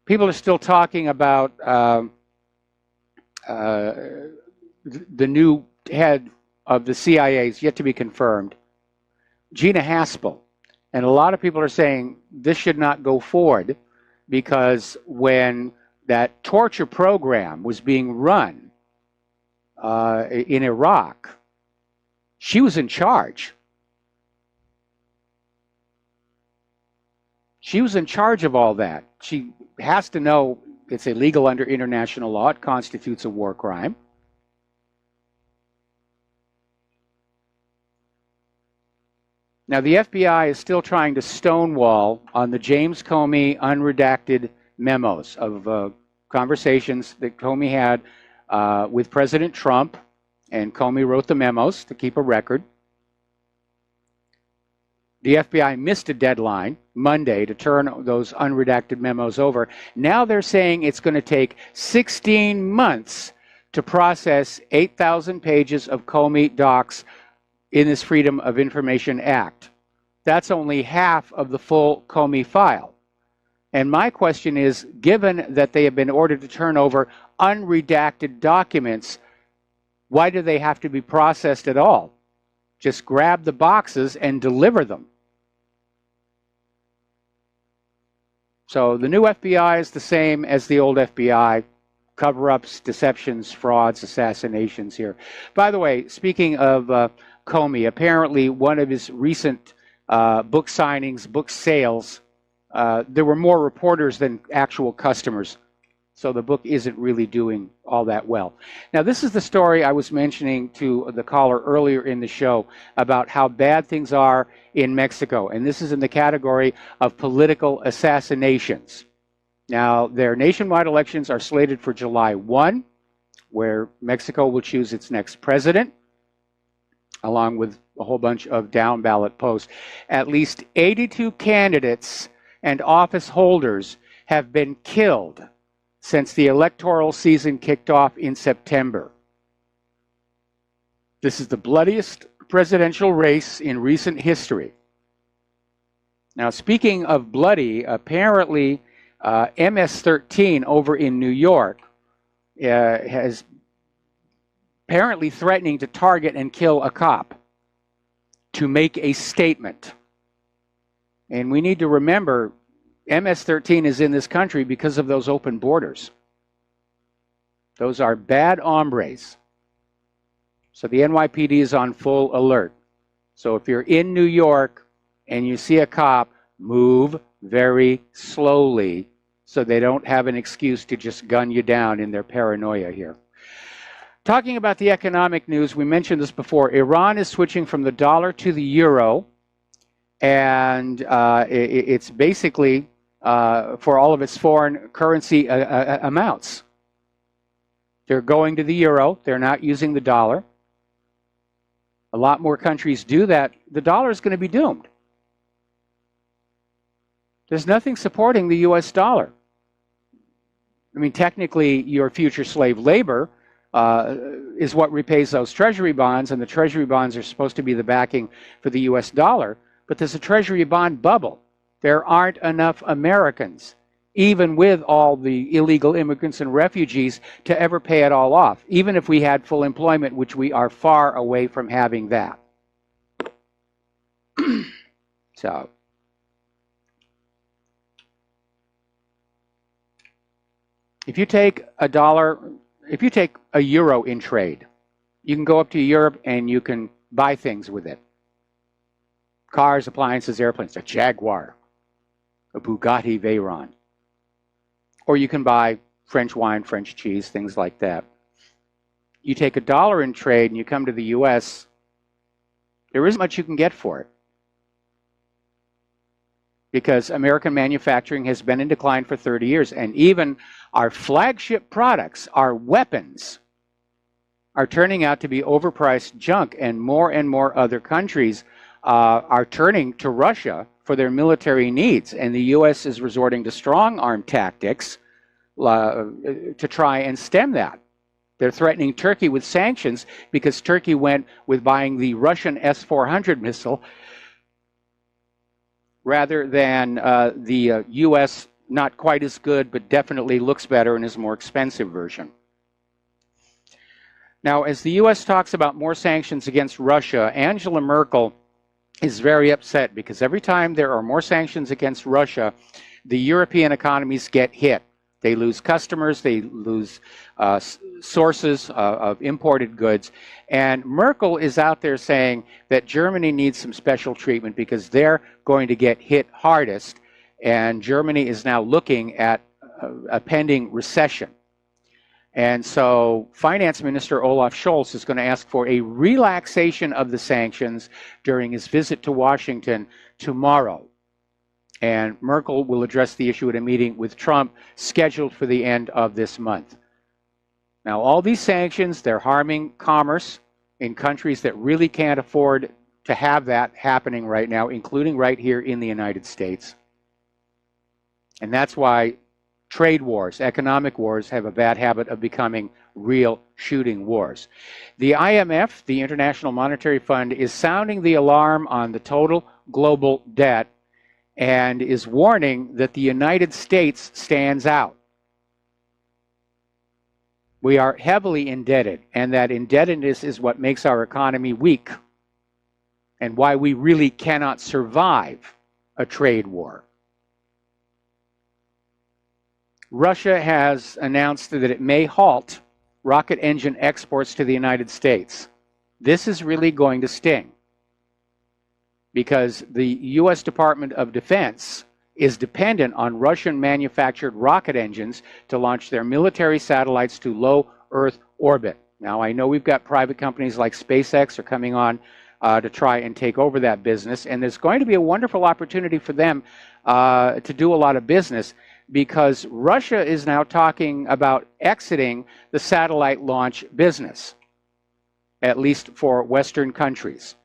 People are still talking about the new head of the CIA is yet to be confirmed, Gina Haspel. And a lot of people are saying this should not go forward because when that torture program was being run in Iraq, she was in charge. She was in charge of all that. She has to know it's illegal under international law. It constitutes a war crime. Now, the FBI is still trying to stonewall on the James Comey unredacted memos of conversations that Comey had with President Trump, and Comey wrote the memos to keep a record. The FBI missed a deadline, Monday, to turn those unredacted memos over. Now they're saying it's going to take 16 months to process 8,000 pages of Comey docs in this Freedom of Information Act. That's only half of the full Comey file. And my question is, given that they have been ordered to turn over unredacted documents, why do they have to be processed at all? Just grab the boxes and deliver them. So the new FBI is the same as the old FBI. Cover-ups, deceptions, frauds, assassinations here. By the way, speaking of Comey, apparently one of his recent book signings, book sales, there were more reporters than actual customers. So the book isn't really doing all that well. Now, this is the story I was mentioning to the caller earlier in the show about how bad things are in Mexico. And this is in the category of political assassinations. Now, their nationwide elections are slated for July 1, where Mexico will choose its next president, along with a whole bunch of down-ballot posts. At least 82 candidates and office holders have been killed since the electoral season kicked off in September. This is the bloodiest presidential race in recent history. Now, speaking of bloody, apparently MS-13 over in New York has apparently threatening to target and kill a cop to make a statement. And we need to remember MS-13 is in this country because of those open borders. Those are bad hombres. So the NYPD is on full alert. So if you're in New York and you see a cop, move very slowly so they don't have an excuse to just gun you down in their paranoia here. Talking about the economic news, we mentioned this before. Iran is switching from the dollar to the euro, and it's basically for all of its foreign currency amounts. They're going to the euro. They're not using the dollar. A lot more countries do that. The dollar is going to be doomed. There's nothing supporting the U.S. dollar. I mean, technically, your future slave labor is what repays those treasury bonds, and the treasury bonds are supposed to be the backing for the US dollar, but there's a treasury bond bubble. There aren't enough Americans, even with all the illegal immigrants and refugees, to ever pay it all off, even if we had full employment, which we are far away from having that. So, if you take a euro in trade, you can go up to Europe and you can buy things with it. Cars, appliances, airplanes, a Jaguar, a Bugatti Veyron. Or you can buy French wine, French cheese, things like that. You take a dollar in trade and you come to the US, there isn't much you can get for it, because American manufacturing has been in decline for 30 years. And even our flagship products, our weapons, are turning out to be overpriced junk. And more other countries are turning to Russia for their military needs. And the U.S. is resorting to strong arm tactics to try and stem that. They're threatening Turkey with sanctions because Turkey went with buying the Russian S-400 missile rather than the U.S. not quite as good, but definitely looks better and is more expensive version. Now, as the U.S. talks about more sanctions against Russia, Angela Merkel is very upset because every time there are more sanctions against Russia, the European economies get hit. They lose customers, they lose sources of imported goods. And Merkel is out there saying that Germany needs some special treatment because they're going to get hit hardest. And Germany is now looking at a pending recession. And so Finance Minister Olaf Scholz is going to ask for a relaxation of the sanctions during his visit to Washington tomorrow. And Merkel will address the issue at a meeting with Trump scheduled for the end of this month. Now, all these sanctions, they're harming commerce in countries that really can't afford to have that happening right now, including right here in the United States. And that's why trade wars, economic wars, have a bad habit of becoming real shooting wars. The IMF, the International Monetary Fund, is sounding the alarm on the total global debt and is warning that the United States stands out. We are heavily indebted, and that indebtedness is what makes our economy weak and why we really cannot survive a trade war. Russia has announced that it may halt rocket engine exports to the United States. This is really going to sting, because the U.S. Department of Defense is dependent on Russian-manufactured rocket engines to launch their military satellites to low Earth orbit. Now, I know we've got private companies like SpaceX are coming on to try and take over that business, and there's going to be a wonderful opportunity for them to do a lot of business, because Russia is now talking about exiting the satellite launch business, at least for Western countries.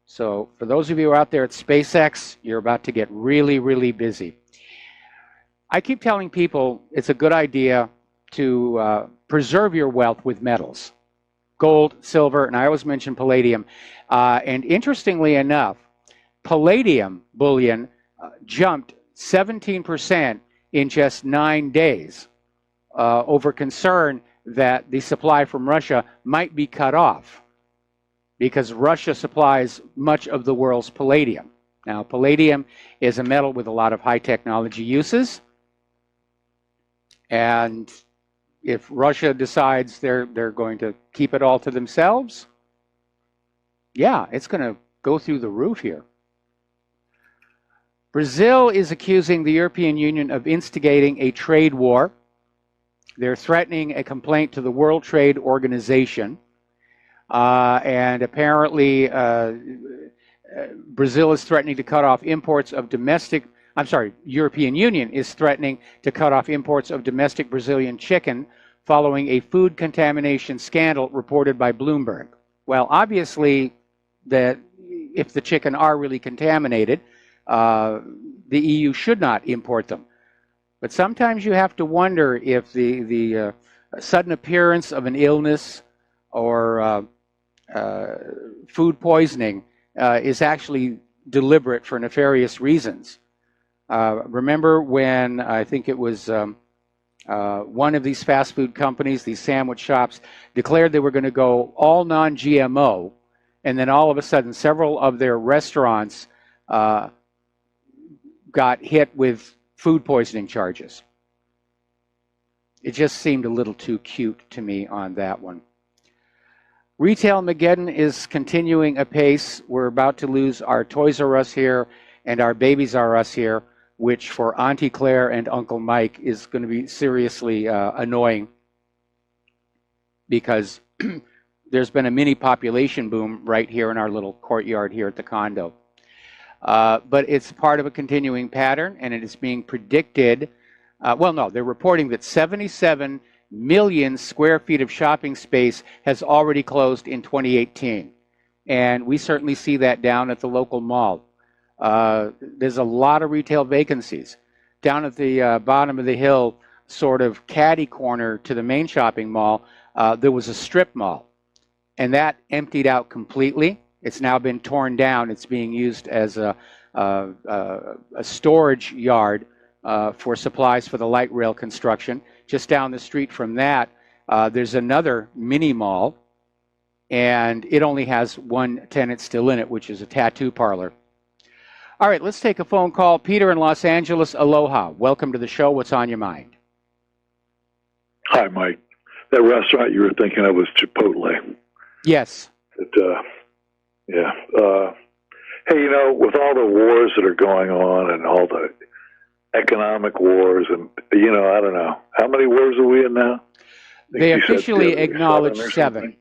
So for those of you out there at SpaceX, you're about to get really, really busy. I keep telling people it's a good idea to preserve your wealth with metals. Gold, silver, and I always mention palladium. And interestingly enough, palladium bullion jumped 17% in just 9 days over concern that the supply from Russia might be cut off, because Russia supplies much of the world's palladium. Now, palladium is a metal with a lot of high technology uses, and if Russia decides they're going to keep it all to themselves, yeah, it's going to go through the roof here. Brazil is accusing the European Union of instigating a trade war. They're threatening a complaint to the World Trade Organization. And apparently, Brazil is threatening to cut off imports of European Union is threatening to cut off imports of domestic Brazilian chicken following a food contamination scandal reported by Bloomberg. Well, obviously, that if the chicken are really contaminated, the EU should not import them. But sometimes you have to wonder if the sudden appearance of an illness or food poisoning is actually deliberate for nefarious reasons. Remember when I think it was one of these fast food companies, these sandwich shops, declared they were going to go all non-GMO, and then all of a sudden several of their restaurants got hit with food poisoning charges. It just seemed a little too cute to me on that one. Retail Mageddon is continuing apace. We're about to lose our Toys R Us here and our Babies R Us here, which for Auntie Claire and Uncle Mike is going to be seriously annoying because there's been a mini population boom right here in our little courtyard here at the condo. But it's part of a continuing pattern, and it is being predicted. Well, no, they're reporting that 77 million square feet of shopping space has already closed in 2018. And we certainly see that down at the local mall. There's a lot of retail vacancies. Down at the bottom of the hill, sort of catty corner to the main shopping mall, there was a strip mall. And that emptied out completely. It's now been torn down. It's being used as a storage yard for supplies for the light rail construction. Just down the street from that, there's another mini mall, and it only has one tenant still in it, which is a tattoo parlor. All right, let's take a phone call. Peter in Los Angeles, aloha. Welcome to the show. What's on your mind? Hi, Mike. That restaurant you were thinking of was Chipotle. Yes. Yeah. Hey, you know, with all the wars that are going on and all the economic wars and, you know, I don't know. How many wars are we in now? They officially acknowledge 7.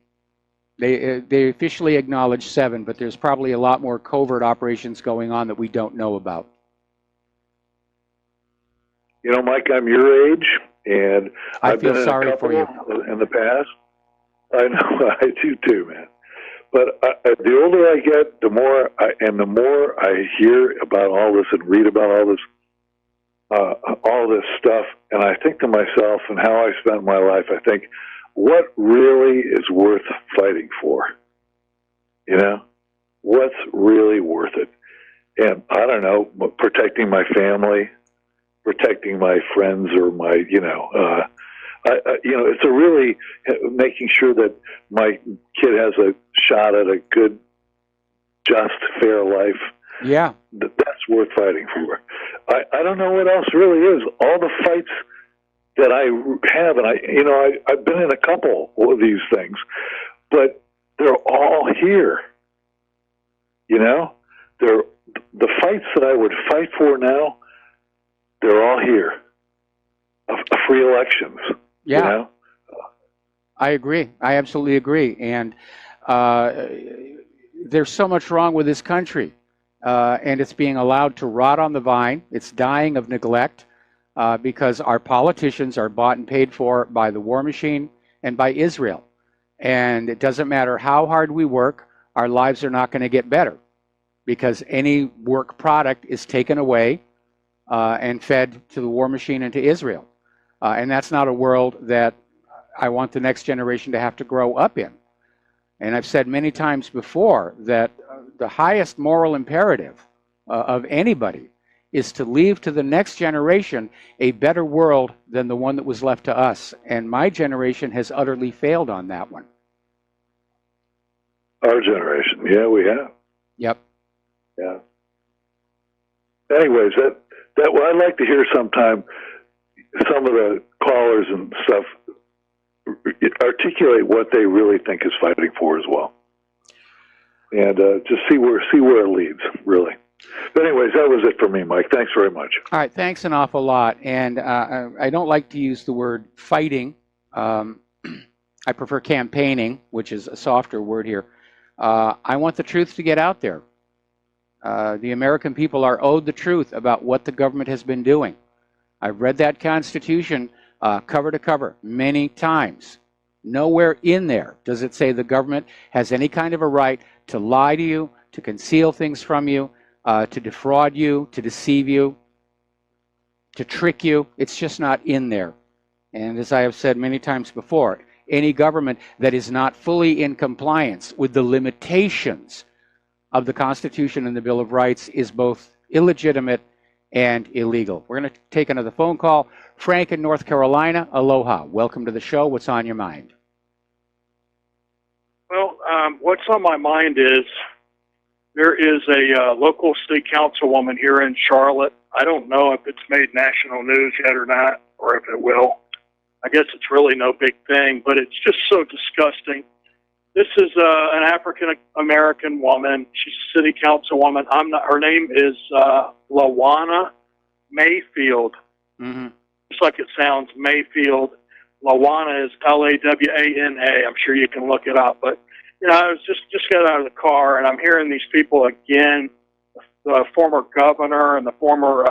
They officially acknowledge 7, but there's probably a lot more covert operations going on that we don't know about. You know, Mike, I'm your age, and I've been in a couple in the past. I know, I do too, man. But the older I get, the more I hear about all this and read about all this stuff, and I think to myself and how I spent my life, I think, what really is worth fighting for? You know, what's really worth it? And I don't know, protecting my family, protecting my friends, or my, it's a really making sure that my kid has a shot at a good, just, fair life. Yeah. That's worth fighting for. I don't know what else really is. All the fights that I have, and I've been in a couple of these things, but they're all here. You know, the fights that I would fight for now, they're all here. Free elections. Yeah. You know? I agree. I absolutely agree. And there's so much wrong with this country. And it's being allowed to rot on the vine. It's dying of neglect because our politicians are bought and paid for by the war machine and by Israel. And it doesn't matter how hard we work, our lives are not going to get better because any work product is taken away and fed to the war machine and to Israel. And that's not a world that I want the next generation to have to grow up in. And I've said many times before that the highest moral imperative of anybody is to leave to the next generation a better world than the one that was left to us. And my generation has utterly failed on that one. Our generation, yeah, we have. Yep. Yeah. Anyways, that what I'd like to hear sometime, some of the callers and stuff articulate what they really think is fighting for as well, and just see where it leads, really. But anyways, that was it for me, Mike. Thanks very much. All right, thanks an awful lot. And I don't like to use the word fighting. I prefer campaigning, which is a softer word here. I want the truth to get out there. The American people are owed the truth about what the government has been doing. I've read that Constitution cover to cover many times. Nowhere in there does it say the government has any kind of a right to lie to you, to conceal things from you, to defraud you, to deceive you, to trick you. It's just not in there. And as I have said many times before, any government that is not fully in compliance with the limitations of the Constitution and the Bill of Rights is both illegitimate and illegal. We're going to take another phone call. Frank in North Carolina, aloha. Welcome to the show. What's on your mind? Well, what's on my mind is there is a local city councilwoman here in Charlotte. I don't know if it's made national news yet or not, or if it will. I guess it's really no big thing, but it's just so disgusting. This is an African-American woman. She's a city councilwoman. Her name is Lawana Mayfield. Mm-hmm. Just like it sounds, Mayfield. Lawana is Lawana. I'm sure you can look it up. But, you know, I was just got out of the car, and I'm hearing these people again, the former governor and the former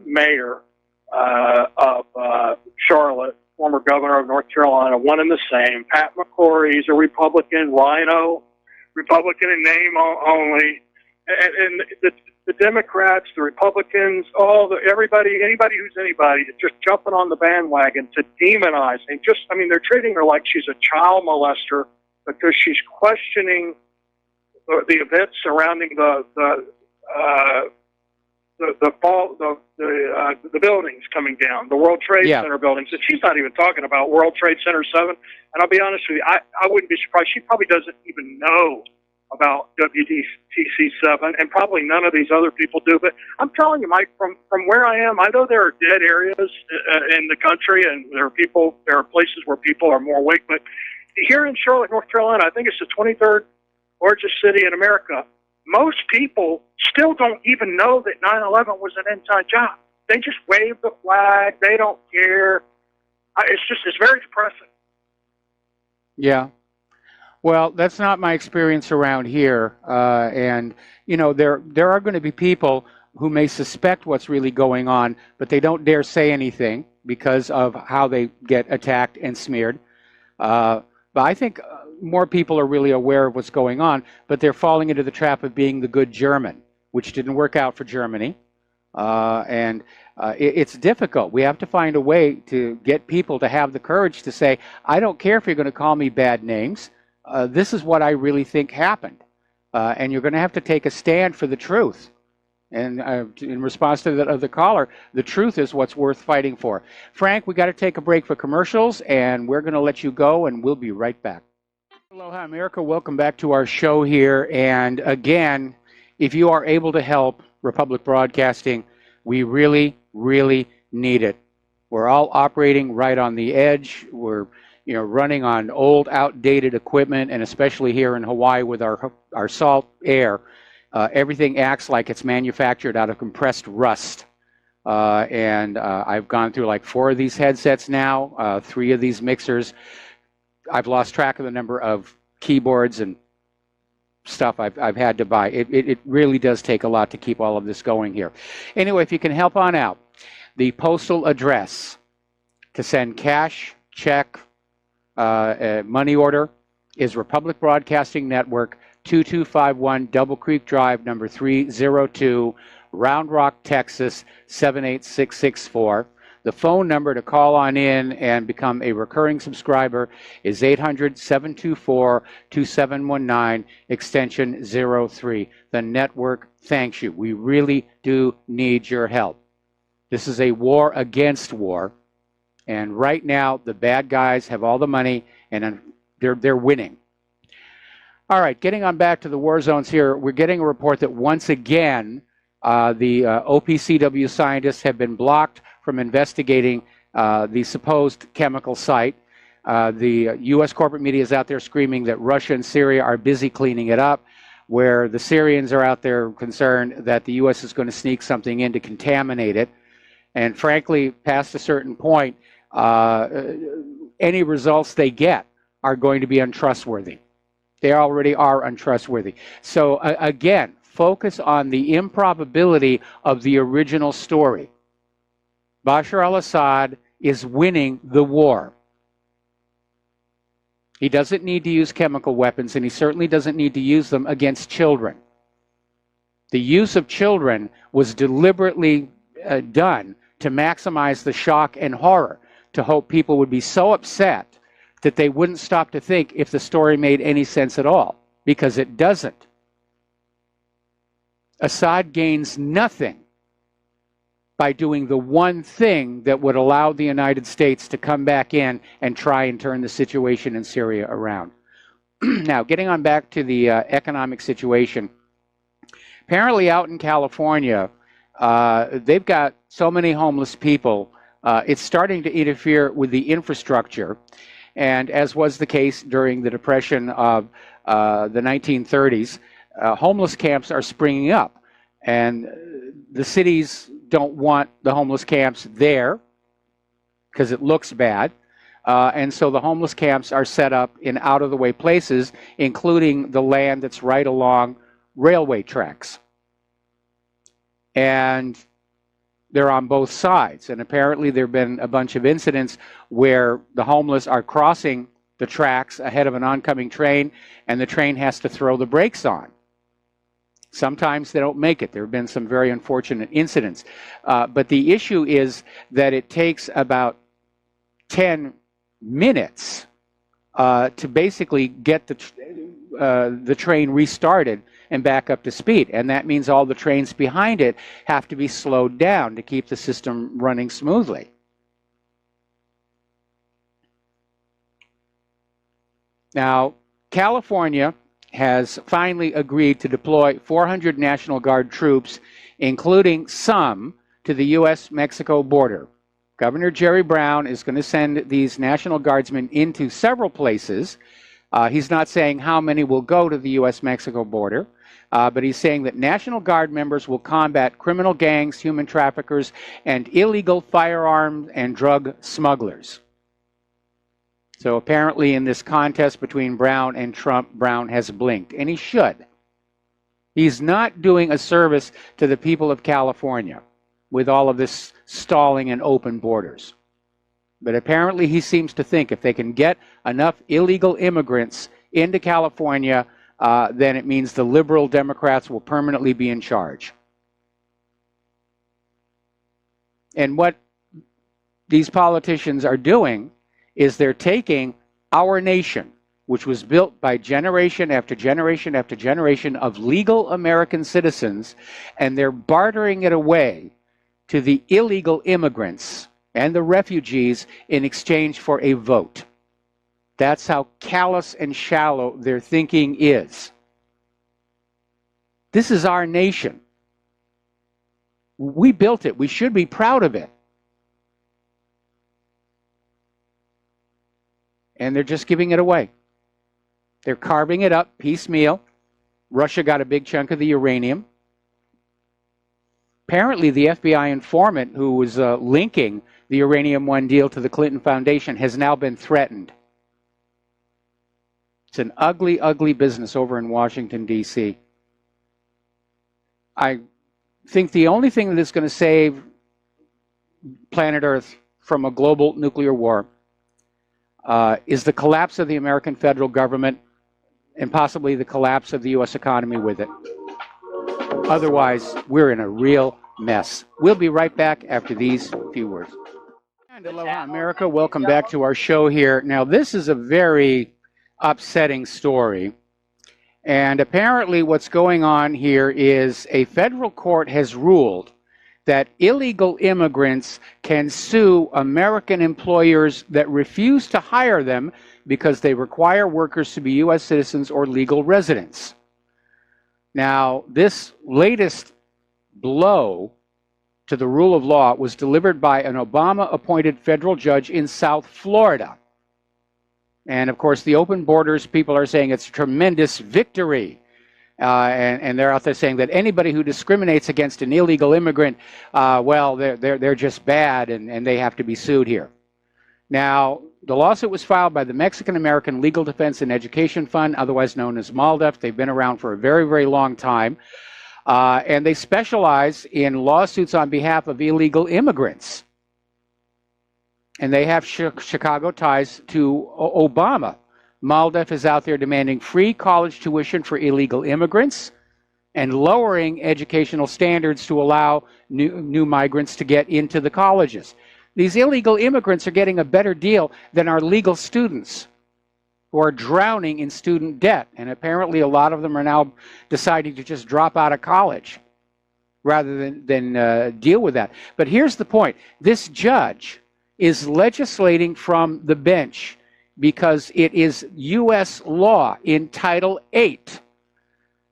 mayor of Charlotte, former governor of North Carolina, one and the same. Pat McCrory, he's a Republican, Rhino, Republican in name only. And the Democrats, the Republicans, anybody who's anybody, is just jumping on the bandwagon to demonize. And they're treating her like she's a child molester because she's questioning the events surrounding the buildings coming down, the World Trade Center buildings. And she's not even talking about World Trade Center 7. And I'll be honest with you, I wouldn't be surprised. She probably doesn't even know about WTC 7, and probably none of these other people do. But I'm telling you, Mike, from where I am, I know there are dead areas in the country, and there are places where people are more awake. But here in Charlotte, North Carolina, I think it's the 23rd largest city in America. Most people still don't even know that 9/11 was an inside job. They just wave the flag. They don't care. It's very depressing. Yeah. Well, that's not my experience around here. And, you know, there are going to be people who may suspect what's really going on, but they don't dare say anything because of how they get attacked and smeared. But I think more people are really aware of what's going on, but they're falling into the trap of being the good German, which didn't work out for Germany. It's difficult. We have to find a way to get people to have the courage to say, I don't care if you're going to call me bad names. This is what I really think happened. And you're going to have to take a stand for the truth. And in response to the caller, the truth is what's worth fighting for. Frank, we got to take a break for commercials, and we're going to let you go, and we'll be right back. Aloha, America. Welcome back to our show here. And again, if you are able to help Republic Broadcasting, we really, really need it. We're all operating right on the edge. We're running on old, outdated equipment, and especially here in Hawaii with our salt air, everything acts like it's manufactured out of compressed rust. I've gone through like 4 of these headsets now, 3 of these mixers. I've lost track of the number of keyboards and stuff I've had to buy. It really does take a lot to keep all of this going here. Anyway, if you can help on out, the postal address to send cash, check, money order is Republic Broadcasting Network, 2251 Double Creek Drive, number 302, Round Rock, Texas, 78664. The phone number to call on in and become a recurring subscriber is 800-724-2719, extension 03. The network thanks you. We really do need your help. This is a war against war. And right now, the bad guys have all the money, and they're winning. All right, getting on back to the war zones here, we're getting a report that once again, the OPCW scientists have been blocked from investigating the supposed chemical site. The U.S. corporate media is out there screaming that Russia and Syria are busy cleaning it up, where the Syrians are out there concerned that the U.S. is going to sneak something in to contaminate it. And frankly, past a certain point, any results they get are going to be untrustworthy. They already are untrustworthy. So again, focus on the improbability of the original story. Bashar al-Assad is winning the war. He doesn't need to use chemical weapons, and he certainly doesn't need to use them against children. The use of children was deliberately done to maximize the shock and horror. to hope people would be so upset that they wouldn't stop to think if the story made any sense at all, because it doesn't. Assad gains nothing by doing the one thing that would allow the United States to come back in and try and turn the situation in Syria around. Now, getting on back to the economic situation, apparently out in California, they've got so many homeless people, it's starting to interfere with the infrastructure. And as was the case during the Depression of the 1930s, homeless camps are springing up. And the cities don't want the homeless camps there because it looks bad. And so the homeless camps are set up in out-of-the-way places, including the land that's right along railway tracks. And they're on both sides. And apparently there have been a bunch of incidents where the homeless are crossing the tracks ahead of an oncoming train, and the train has to throw the brakes on. Sometimes they don't make it. There have been some very unfortunate incidents. But the issue is that it takes about 10 minutes to basically get the train restarted and back up to speed. And that means all the trains behind it have to be slowed down to keep the system running smoothly. Now, California has finally agreed to deploy 400 National Guard troops, including some to the U.S.-Mexico border. Governor Jerry Brown is going to send these National Guardsmen into several places. He's not saying how many will go to the U.S.-Mexico border, but he's saying that National Guard members will combat criminal gangs, human traffickers, and illegal firearms and drug smugglers. So apparently in this contest between Brown and Trump, Brown has blinked, and he should. He's not doing a service to the people of California with all of this stalling and open borders. But apparently he seems to think if they can get enough illegal immigrants into California, then it means the liberal Democrats will permanently be in charge. And what these politicians are doing is they're taking our nation, which was built by generation after generation after generation of legal American citizens, and they're bartering it away to the illegal immigrants and the refugees in exchange for a vote. That's how callous and shallow their thinking is. This is our nation. We built it. We should be proud of it. And they're just giving it away. They're carving it up piecemeal. Russia got a big chunk of the uranium. Apparently, the FBI informant who was linking the Uranium One deal to the Clinton Foundation has now been threatened. It's an ugly, ugly business over in Washington, D.C. I think the only thing that is going to save planet Earth from a global nuclear war is the collapse of the American federal government and possibly the collapse of the U.S. economy with it. Otherwise, we're in a real mess. We'll be right back after these few words. And aloha, America. Welcome back to our show here. Now, this is a very upsetting story. And apparently what's going on here is a federal court has ruled that illegal immigrants can sue American employers that refuse to hire them because they require workers to be U.S. citizens or legal residents. Now, this latest blow to the rule of law was delivered by an Obama-appointed federal judge in South Florida. And, of course, the open borders people are saying it's a tremendous victory. And they're out there saying that anybody who discriminates against an illegal immigrant, well, they're just bad and they have to be sued here. Now, the lawsuit was filed by the Mexican American Legal Defense and Education Fund, otherwise known as MALDEF. They've been around for a very, very long time. And they specialize in lawsuits on behalf of illegal immigrants. And they have Chicago ties to Obama. MALDEF is out there demanding free college tuition for illegal immigrants and lowering educational standards to allow new migrants to get into the colleges. These illegal immigrants are getting a better deal than our legal students who are drowning in student debt. And apparently a lot of them are now deciding to just drop out of college rather than deal with that. But here's the point. This judge is legislating from the bench because it is U.S. law in Title VIII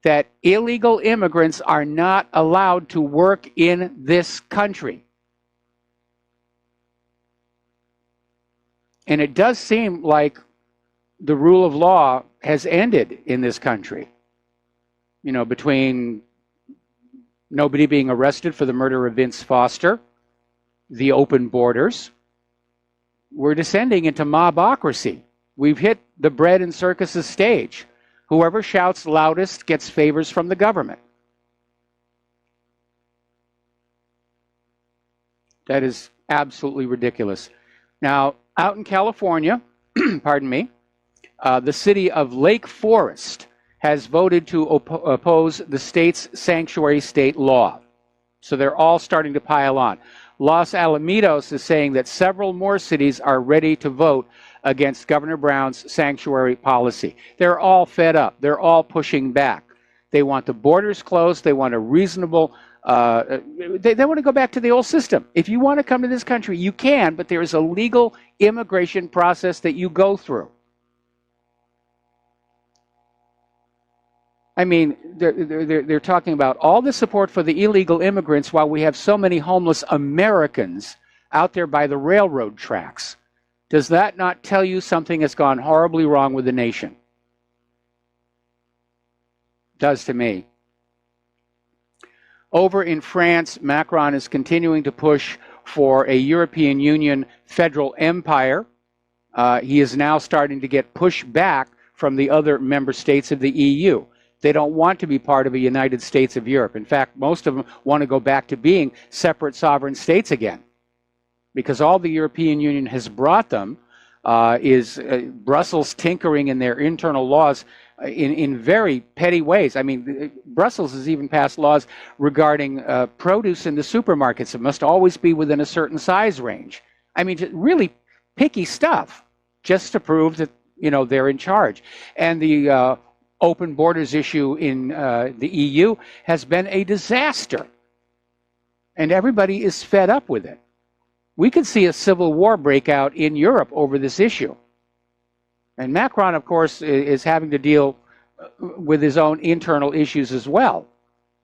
that illegal immigrants are not allowed to work in this country. And it does seem like the rule of law has ended in this country. You know, between nobody being arrested for the murder of Vince Foster, the open borders, we're descending into mobocracy. We've hit the bread and circuses stage. Whoever shouts loudest gets favors from the government. That is absolutely ridiculous. Now, out in California, pardon me, the city of Lake Forest has voted to oppose the state's sanctuary state law. So they're all starting to pile on. Los Alamitos is saying that several more cities are ready to vote against Governor Brown's sanctuary policy. They're all fed up. They're all pushing back. They want the borders closed. They want a reasonable, they want to go back to the old system. If you want to come to this country, you can, but there is a legal immigration process that you go through. I mean, they're talking about all the support for the illegal immigrants while we have so many homeless Americans out there by the railroad tracks. Does that not tell you something has gone horribly wrong with the nation? Does to me. Over in France, Macron is continuing to push for a European Union federal empire. He is now starting to get pushed back from the other member states of the EU. They don't want to be part of a United States of Europe. In fact, most of them want to go back to being separate sovereign states again. Because all the European Union has brought them is Brussels tinkering in their internal laws in very petty ways. I mean, Brussels has even passed laws regarding produce in the supermarkets. It must always be within a certain size range. I mean, really picky stuff, just to prove that, you know, they're in charge. And the open borders issue in the EU has been a disaster. And everybody is fed up with it. We could see a civil war break out in Europe over this issue. And Macron, of course, is having to deal with his own internal issues as well.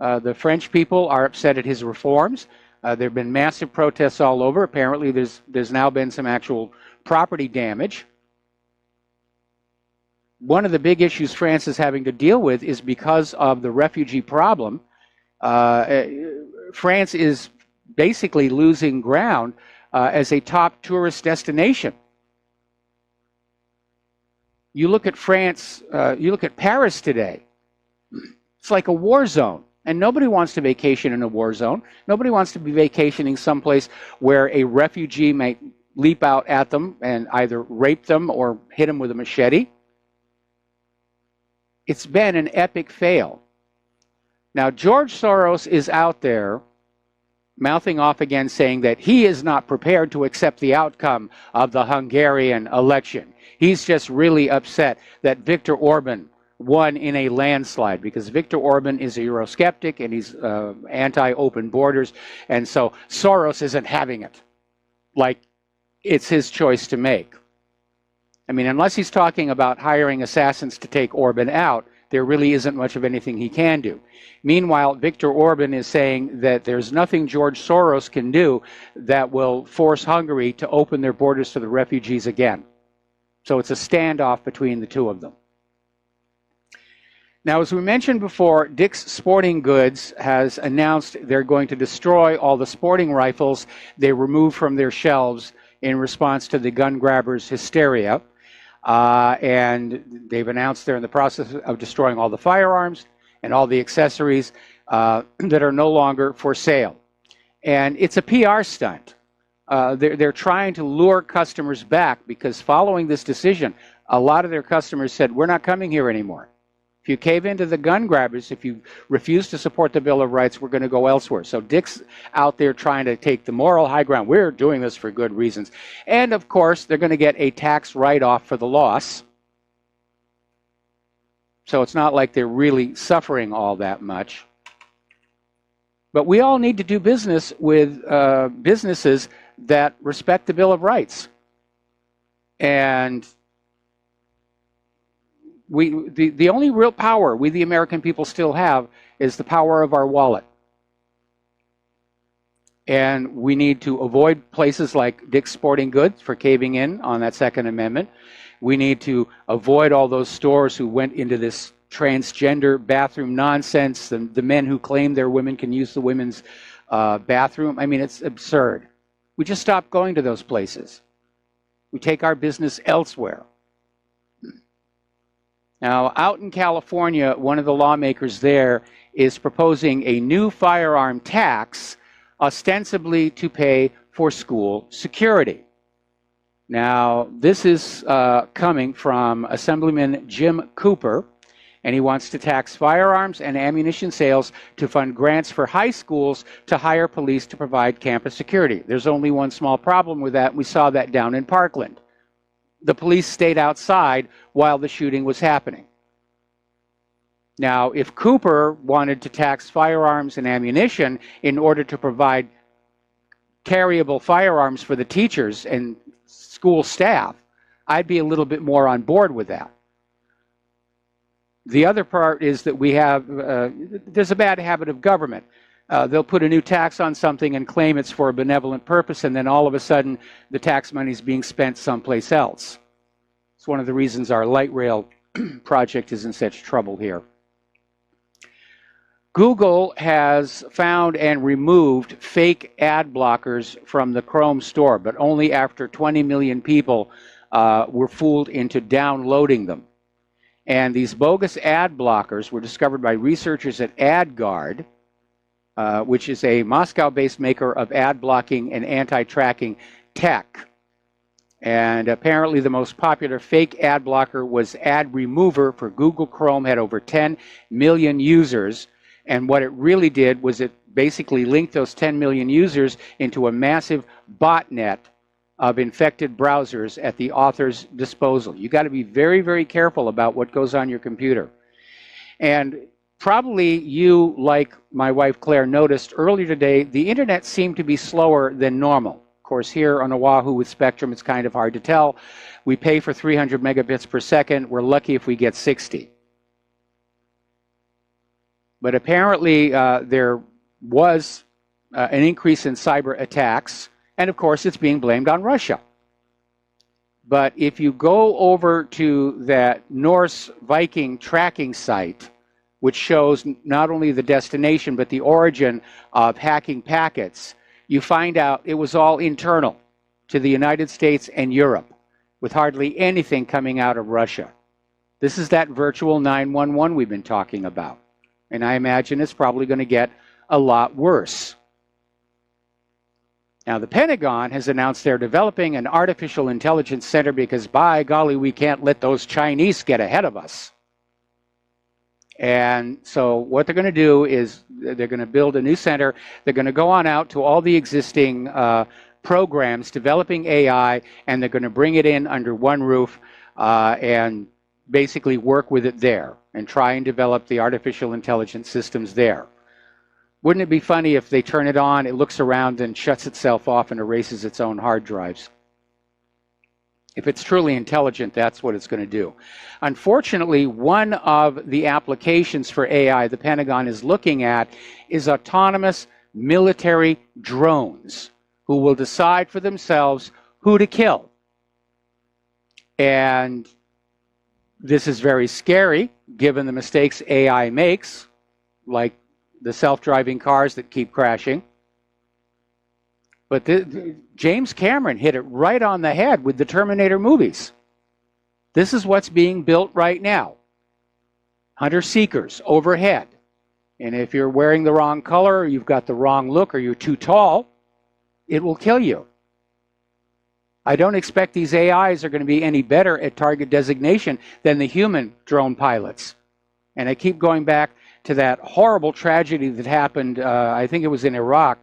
The French people are upset at his reforms. There have been massive protests all over. Apparently, there's now been some actual property damage. One of the big issues France is having to deal with is because of the refugee problem. France is basically losing ground as a top tourist destination. You look at France, you look at Paris today, it's like a war zone. And nobody wants to vacation in a war zone. Nobody wants to be vacationing someplace where a refugee may leap out at them and either rape them or hit them with a machete. It's been an epic fail. Now, George Soros is out there mouthing off again, saying that he is not prepared to accept the outcome of the Hungarian election. He's just really upset that Viktor Orban won in a landslide, because Viktor Orban is a Eurosceptic and he's anti-open borders, and so Soros isn't having it. Like, it's his choice to make. I mean, unless he's talking about hiring assassins to take Orban out, there really isn't much of anything he can do. Meanwhile, Viktor Orban is saying that there's nothing George Soros can do that will force Hungary to open their borders to the refugees again. So it's a standoff between the two of them. Now, as we mentioned before, Dick's Sporting Goods has announced they're going to destroy all the sporting rifles they removed from their shelves in response to the gun grabbers' hysteria. And they've announced they're in the process of destroying all the firearms and all the accessories that are no longer for sale. And it's a PR stunt. They're trying to lure customers back, because following this decision, a lot of their customers said, we're not coming here anymore. If you cave into the gun grabbers, if you refuse to support the Bill of Rights, we're going to go elsewhere. So Dick's out there trying to take the moral high ground. We're doing this for good reasons. And, of course, they're going to get a tax write-off for the loss. So it's not like they're really suffering all that much. But we all need to do business with businesses that respect the Bill of Rights. And the only real power we, the American people, still have is the power of our wallet. And we need to avoid places like Dick's Sporting Goods for caving in on that Second Amendment. We need to avoid all those stores who went into this transgender bathroom nonsense, the men who claim their women can use the women's bathroom. I mean, it's absurd. We just stop going to those places. We take our business elsewhere. Now, out in California, one of the lawmakers there is proposing a new firearm tax, ostensibly to pay for school security. Now, this is coming from Assemblyman Jim Cooper, and he wants to tax firearms and ammunition sales to fund grants for high schools to hire police to provide campus security. There's only one small problem with that. We saw that down in Parkland. The police stayed outside while the shooting was happening. Now, if Cooper wanted to tax firearms and ammunition in order to provide carryable firearms for the teachers and school staff, I'd be a little bit more on board with that. The other part is that we have, there's a bad habit of government. They'll put a new tax on something and claim it's for a benevolent purpose, and then all of a sudden the tax money is being spent someplace else. It's one of the reasons our light rail project is in such trouble here. Google has found and removed fake ad blockers from the Chrome store, but only after 20 million people were fooled into downloading them. And these bogus ad blockers were discovered by researchers at AdGuard, which is a Moscow-based maker of ad blocking and anti-tracking tech. And apparently the most popular fake ad blocker was Ad Remover for Google Chrome, had over 10 million users. And what it really did was it basically linked those 10 million users into a massive botnet of infected browsers at the author's disposal. You got to be very, very careful about what goes on your computer. And probably you, like my wife Claire, noticed earlier today, the internet seemed to be slower than normal. Of course, here on Oahu with Spectrum, it's kind of hard to tell. We pay for 300 megabits per second. We're lucky if we get 60. But apparently there was an increase in cyber attacks, and of course it's being blamed on Russia. But if you go over to that Norse Viking tracking site, which shows not only the destination but the origin of hacking packets, you find out it was all internal to the United States and Europe, with hardly anything coming out of Russia. This is that virtual 911 we've been talking about. And I imagine it's probably going to get a lot worse. Now, the Pentagon has announced they're developing an artificial intelligence center because, by golly, we can't let those Chinese get ahead of us. And so what they're going to do is they're going to build a new center. They're going to go on out to all the existing programs developing AI, and they're going to bring it in under one roof and basically work with it there and try and develop the artificial intelligence systems there. Wouldn't it be funny if they turn it on, it looks around and shuts itself off and erases its own hard drives? If it's truly intelligent, that's what it's going to do. Unfortunately, one of the applications for AI the Pentagon is looking at is autonomous military drones who will decide for themselves who to kill. And this is very scary, given the mistakes AI makes, like the self-driving cars that keep crashing. But James Cameron hit it right on the head with the Terminator movies. This is what's being built right now. Hunter-seekers overhead. And if you're wearing the wrong color, or you've got the wrong look, or you're too tall, it will kill you. I don't expect these AIs are going to be any better at target designation than the human drone pilots. And I keep going back to that horrible tragedy that happened, I think it was in Iraq,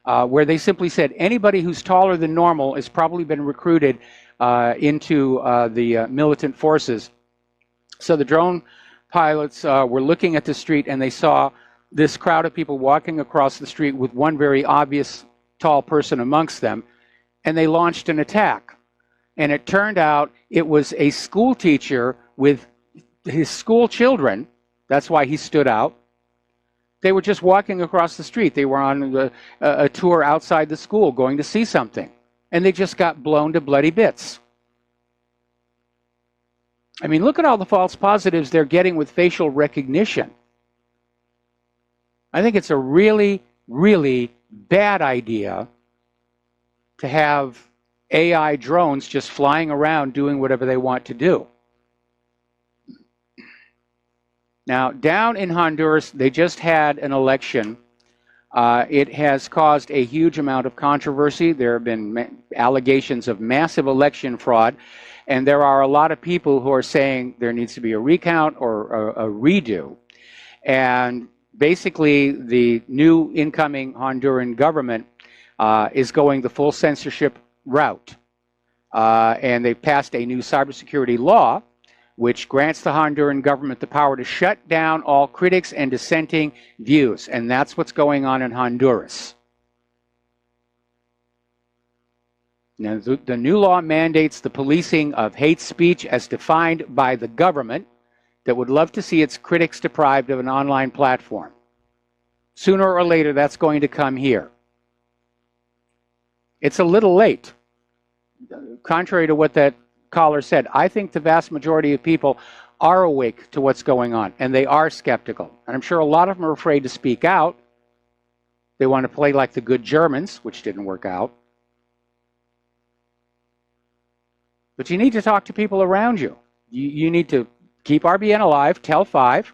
where they simply said anybody who's taller than normal has probably been recruited into the militant forces. So the drone pilots were looking at the street, and they saw this crowd of people walking across the street with one very obvious tall person amongst them, and they launched an attack. And it turned out it was a school teacher with his school children. That's why he stood out. They were just walking across the street. They were on a tour outside the school going to see something. And they just got blown to bloody bits. I mean, look at all the false positives they're getting with facial recognition. I think it's a really, really bad idea to have AI drones just flying around doing whatever they want to do. Now, down in Honduras, they just had an election. It has caused a huge amount of controversy. There have been allegations of massive election fraud, and there are a lot of people who are saying there needs to be a recount or a redo. And basically, the new incoming Honduran government is going the full censorship route. And they've passed a new cybersecurity law which grants the Honduran government the power to shut down all critics and dissenting views. And that's what's going on in Honduras. Now, the new law mandates the policing of hate speech as defined by the government that would love to see its critics deprived of an online platform. Sooner or later, that's going to come here. It's a little late. Contrary to what that caller said, I think the vast majority of people are awake to what's going on, and they are skeptical. And I'm sure a lot of them are afraid to speak out. They want to play like the good Germans, which didn't work out. But you need to talk to people around you. You need to keep RBN alive, tell 5,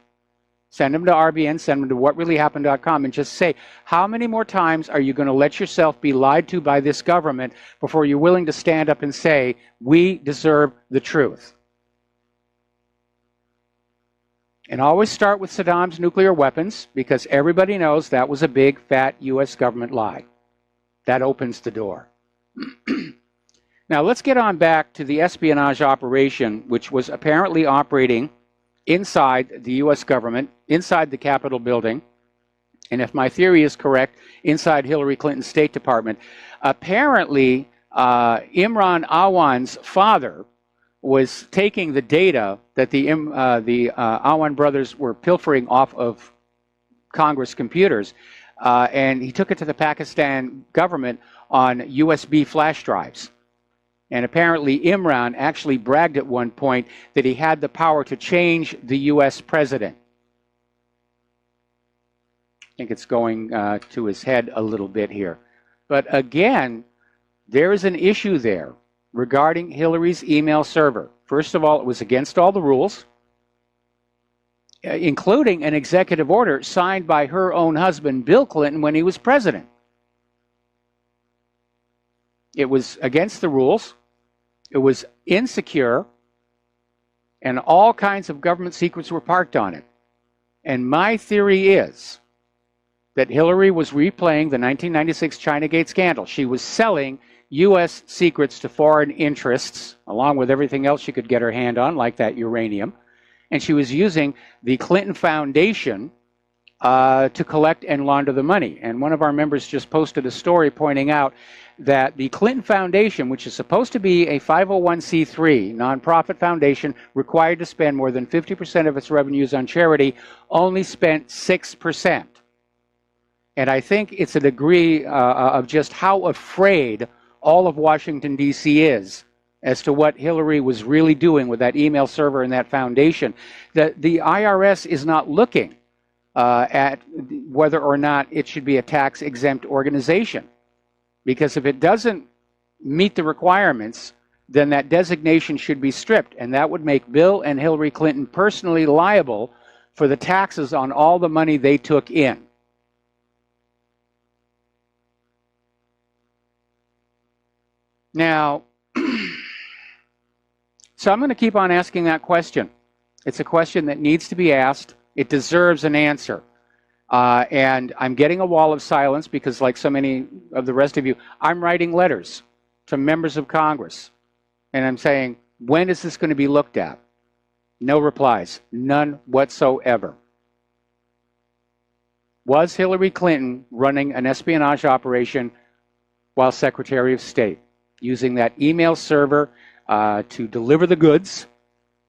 send them to RBN, send them to whatreallyhappened.com, and just say, how many more times are you going to let yourself be lied to by this government before you're willing to stand up and say, we deserve the truth? And always start with Saddam's nuclear weapons, because everybody knows that was a big, fat U.S. government lie. That opens the door. Now, let's get on back to the espionage operation, which was apparently operating inside the U.S. government, inside the Capitol building, and if my theory is correct, inside Hillary Clinton's State Department. Apparently, Imran Awan's father was taking the data that the Awan brothers were pilfering off of Congress computers, and he took it to the Pakistan government on USB flash drives. And apparently Imran actually bragged at one point that he had the power to change the U.S. president. I think it's going to his head a little bit here. But again, there is an issue there regarding Hillary's email server. First of all, it was against all the rules, including an executive order signed by her own husband, Bill Clinton, when he was president. It was against the rules. It was insecure. And all kinds of government secrets were parked on it. And my theory is that Hillary was replaying the 1996 Chinagate scandal. She was selling U.S. secrets to foreign interests, along with everything else she could get her hand on, like that uranium. And she was using the Clinton Foundation to collect and launder the money. And one of our members just posted a story pointing out that the Clinton Foundation, which is supposed to be a 501c3 nonprofit foundation required to spend more than 50% of its revenues on charity, only spent 6%. And I think it's a degree of just how afraid all of Washington, D.C. is as to what Hillary was really doing with that email server and that foundation. That the IRS is not looking at whether or not it should be a tax-exempt organization. Because if it doesn't meet the requirements, then that designation should be stripped. And that would make Bill and Hillary Clinton personally liable for the taxes on all the money they took in. Now, so I'm going to keep on asking that question. It's a question that needs to be asked. It deserves an answer. And I'm getting a wall of silence because, like so many of the rest of you, I'm writing letters to members of Congress. And I'm saying, when is this going to be looked at? No replies. None whatsoever. Was Hillary Clinton running an espionage operation while Secretary of State, using that email server to deliver the goods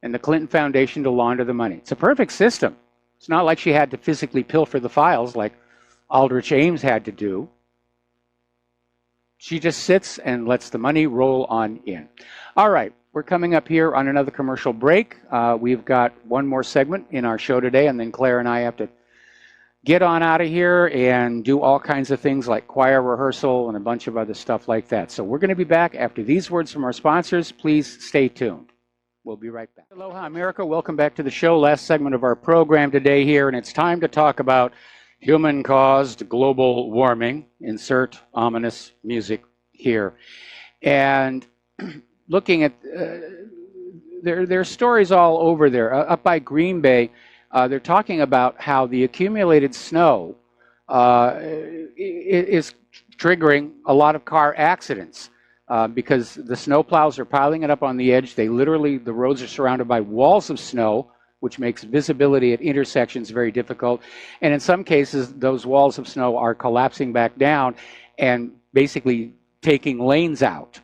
and the Clinton Foundation to launder the money? It's a perfect system. It's not like she had to physically pilfer the files like Aldrich Ames had to do. She just sits and lets the money roll on in. All right, we're coming up here on another commercial break. We've got one more segment in our show today, and then Claire and I have to get on out of here and do all kinds of things like choir rehearsal and a bunch of other stuff like that. So we're going to be back after these words from our sponsors. Please stay tuned. We'll be right back. Aloha, America. Welcome back to the show. Last segment of our program today here, and it's time to talk about human-caused global warming. Insert ominous music here. And looking at, there are stories all over there. Up by Green Bay, they're talking about how the accumulated snow is triggering a lot of car accidents because the snow plows are piling it up on the edge. The roads are surrounded by walls of snow, which makes visibility at intersections very difficult. And in some cases, those walls of snow are collapsing back down and basically taking lanes out,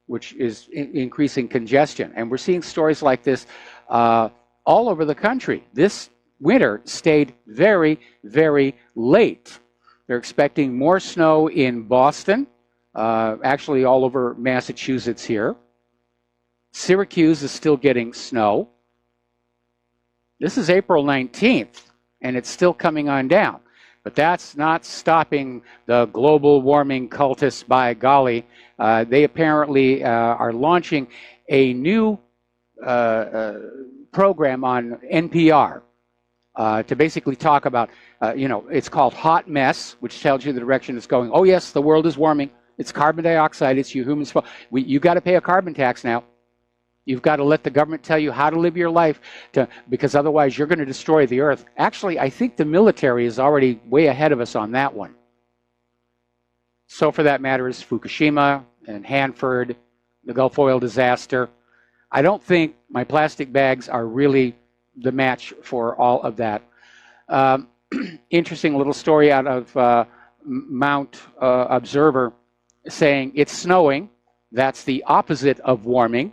which is increasing congestion. And we're seeing stories like this all over the country. This winter stayed very, very late. They're expecting more snow in Boston, actually all over Massachusetts here. Syracuse is still getting snow. This is April 19th, and it's still coming on down. But that's not stopping the global warming cultists, by golly. They apparently are launching a new program on NPR to basically talk about, it's called Hot Mess, which tells you the direction it's going. Oh, yes, the world is warming. It's carbon dioxide. It's you humans' fault. You got to pay a carbon tax now. You've got to let the government tell you how to live your life, because otherwise you're going to destroy the earth. Actually, I think the military is already way ahead of us on that one. So for that matter is Fukushima and Hanford, the Gulf oil disaster. I don't think my plastic bags are really the match for all of that. Interesting little story out of Mount Observer saying it's snowing. That's the opposite of warming.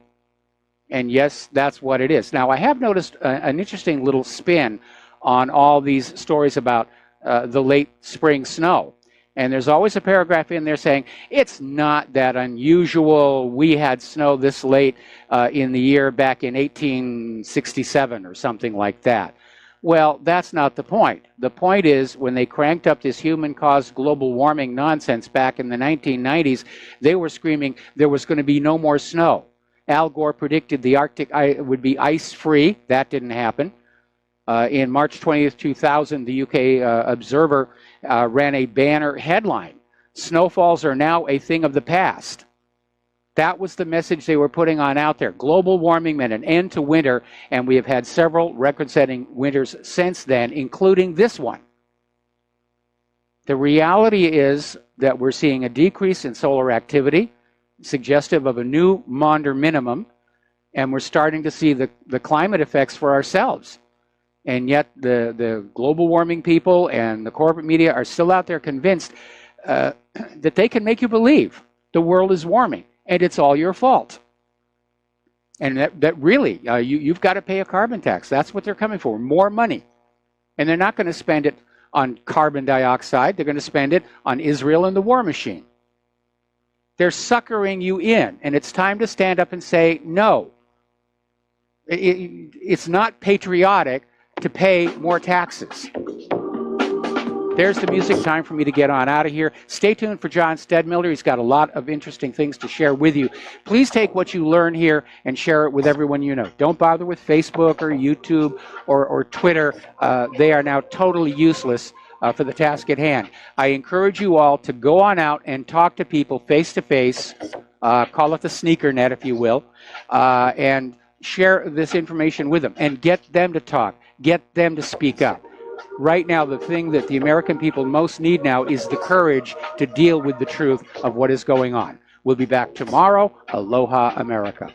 And yes, that's what it is. Now, I have noticed an interesting little spin on all these stories about the late spring snow. And there's always a paragraph in there saying, it's not that unusual. We had snow this late in the year back in 1867 or something like that. Well, that's not the point. The point is, when they cranked up this human-caused global warming nonsense back in the 1990s, they were screaming there was going to be no more snow. Al Gore predicted the Arctic would be ice-free. That didn't happen. In March 20th, 2000, the UK Observer ran a banner headline, "Snowfalls are now a thing of the past." That was the message they were putting on out there. Global warming meant an end to winter, and we have had several record-setting winters since then, including this one. The reality is that we're seeing a decrease in solar activity, suggestive of a new Maunder minimum, and we're starting to see the climate effects for ourselves. And yet the global warming people and the corporate media are still out there convinced that they can make you believe the world is warming, and it's all your fault. And that really, you've got to pay a carbon tax. That's what they're coming for, more money. And they're not going to spend it on carbon dioxide. They're going to spend it on Israel and the war machine. They're suckering you in, and it's time to stand up and say, no. It's not patriotic to pay more taxes. There's the music. Time for me to get on out of here. Stay tuned for John Stedmiller. He's got a lot of interesting things to share with you. Please take what you learn here and share it with everyone you know. Don't bother with Facebook or YouTube or Twitter. They are now totally useless for the task at hand. I encourage you all to go on out and talk to people face to face. Call it the sneaker net, if you will, and share this information with them and get them to talk, get them to speak up. Right now, the thing that the American people most need now is the courage to deal with the truth of what is going on. We'll be back tomorrow. Aloha, America.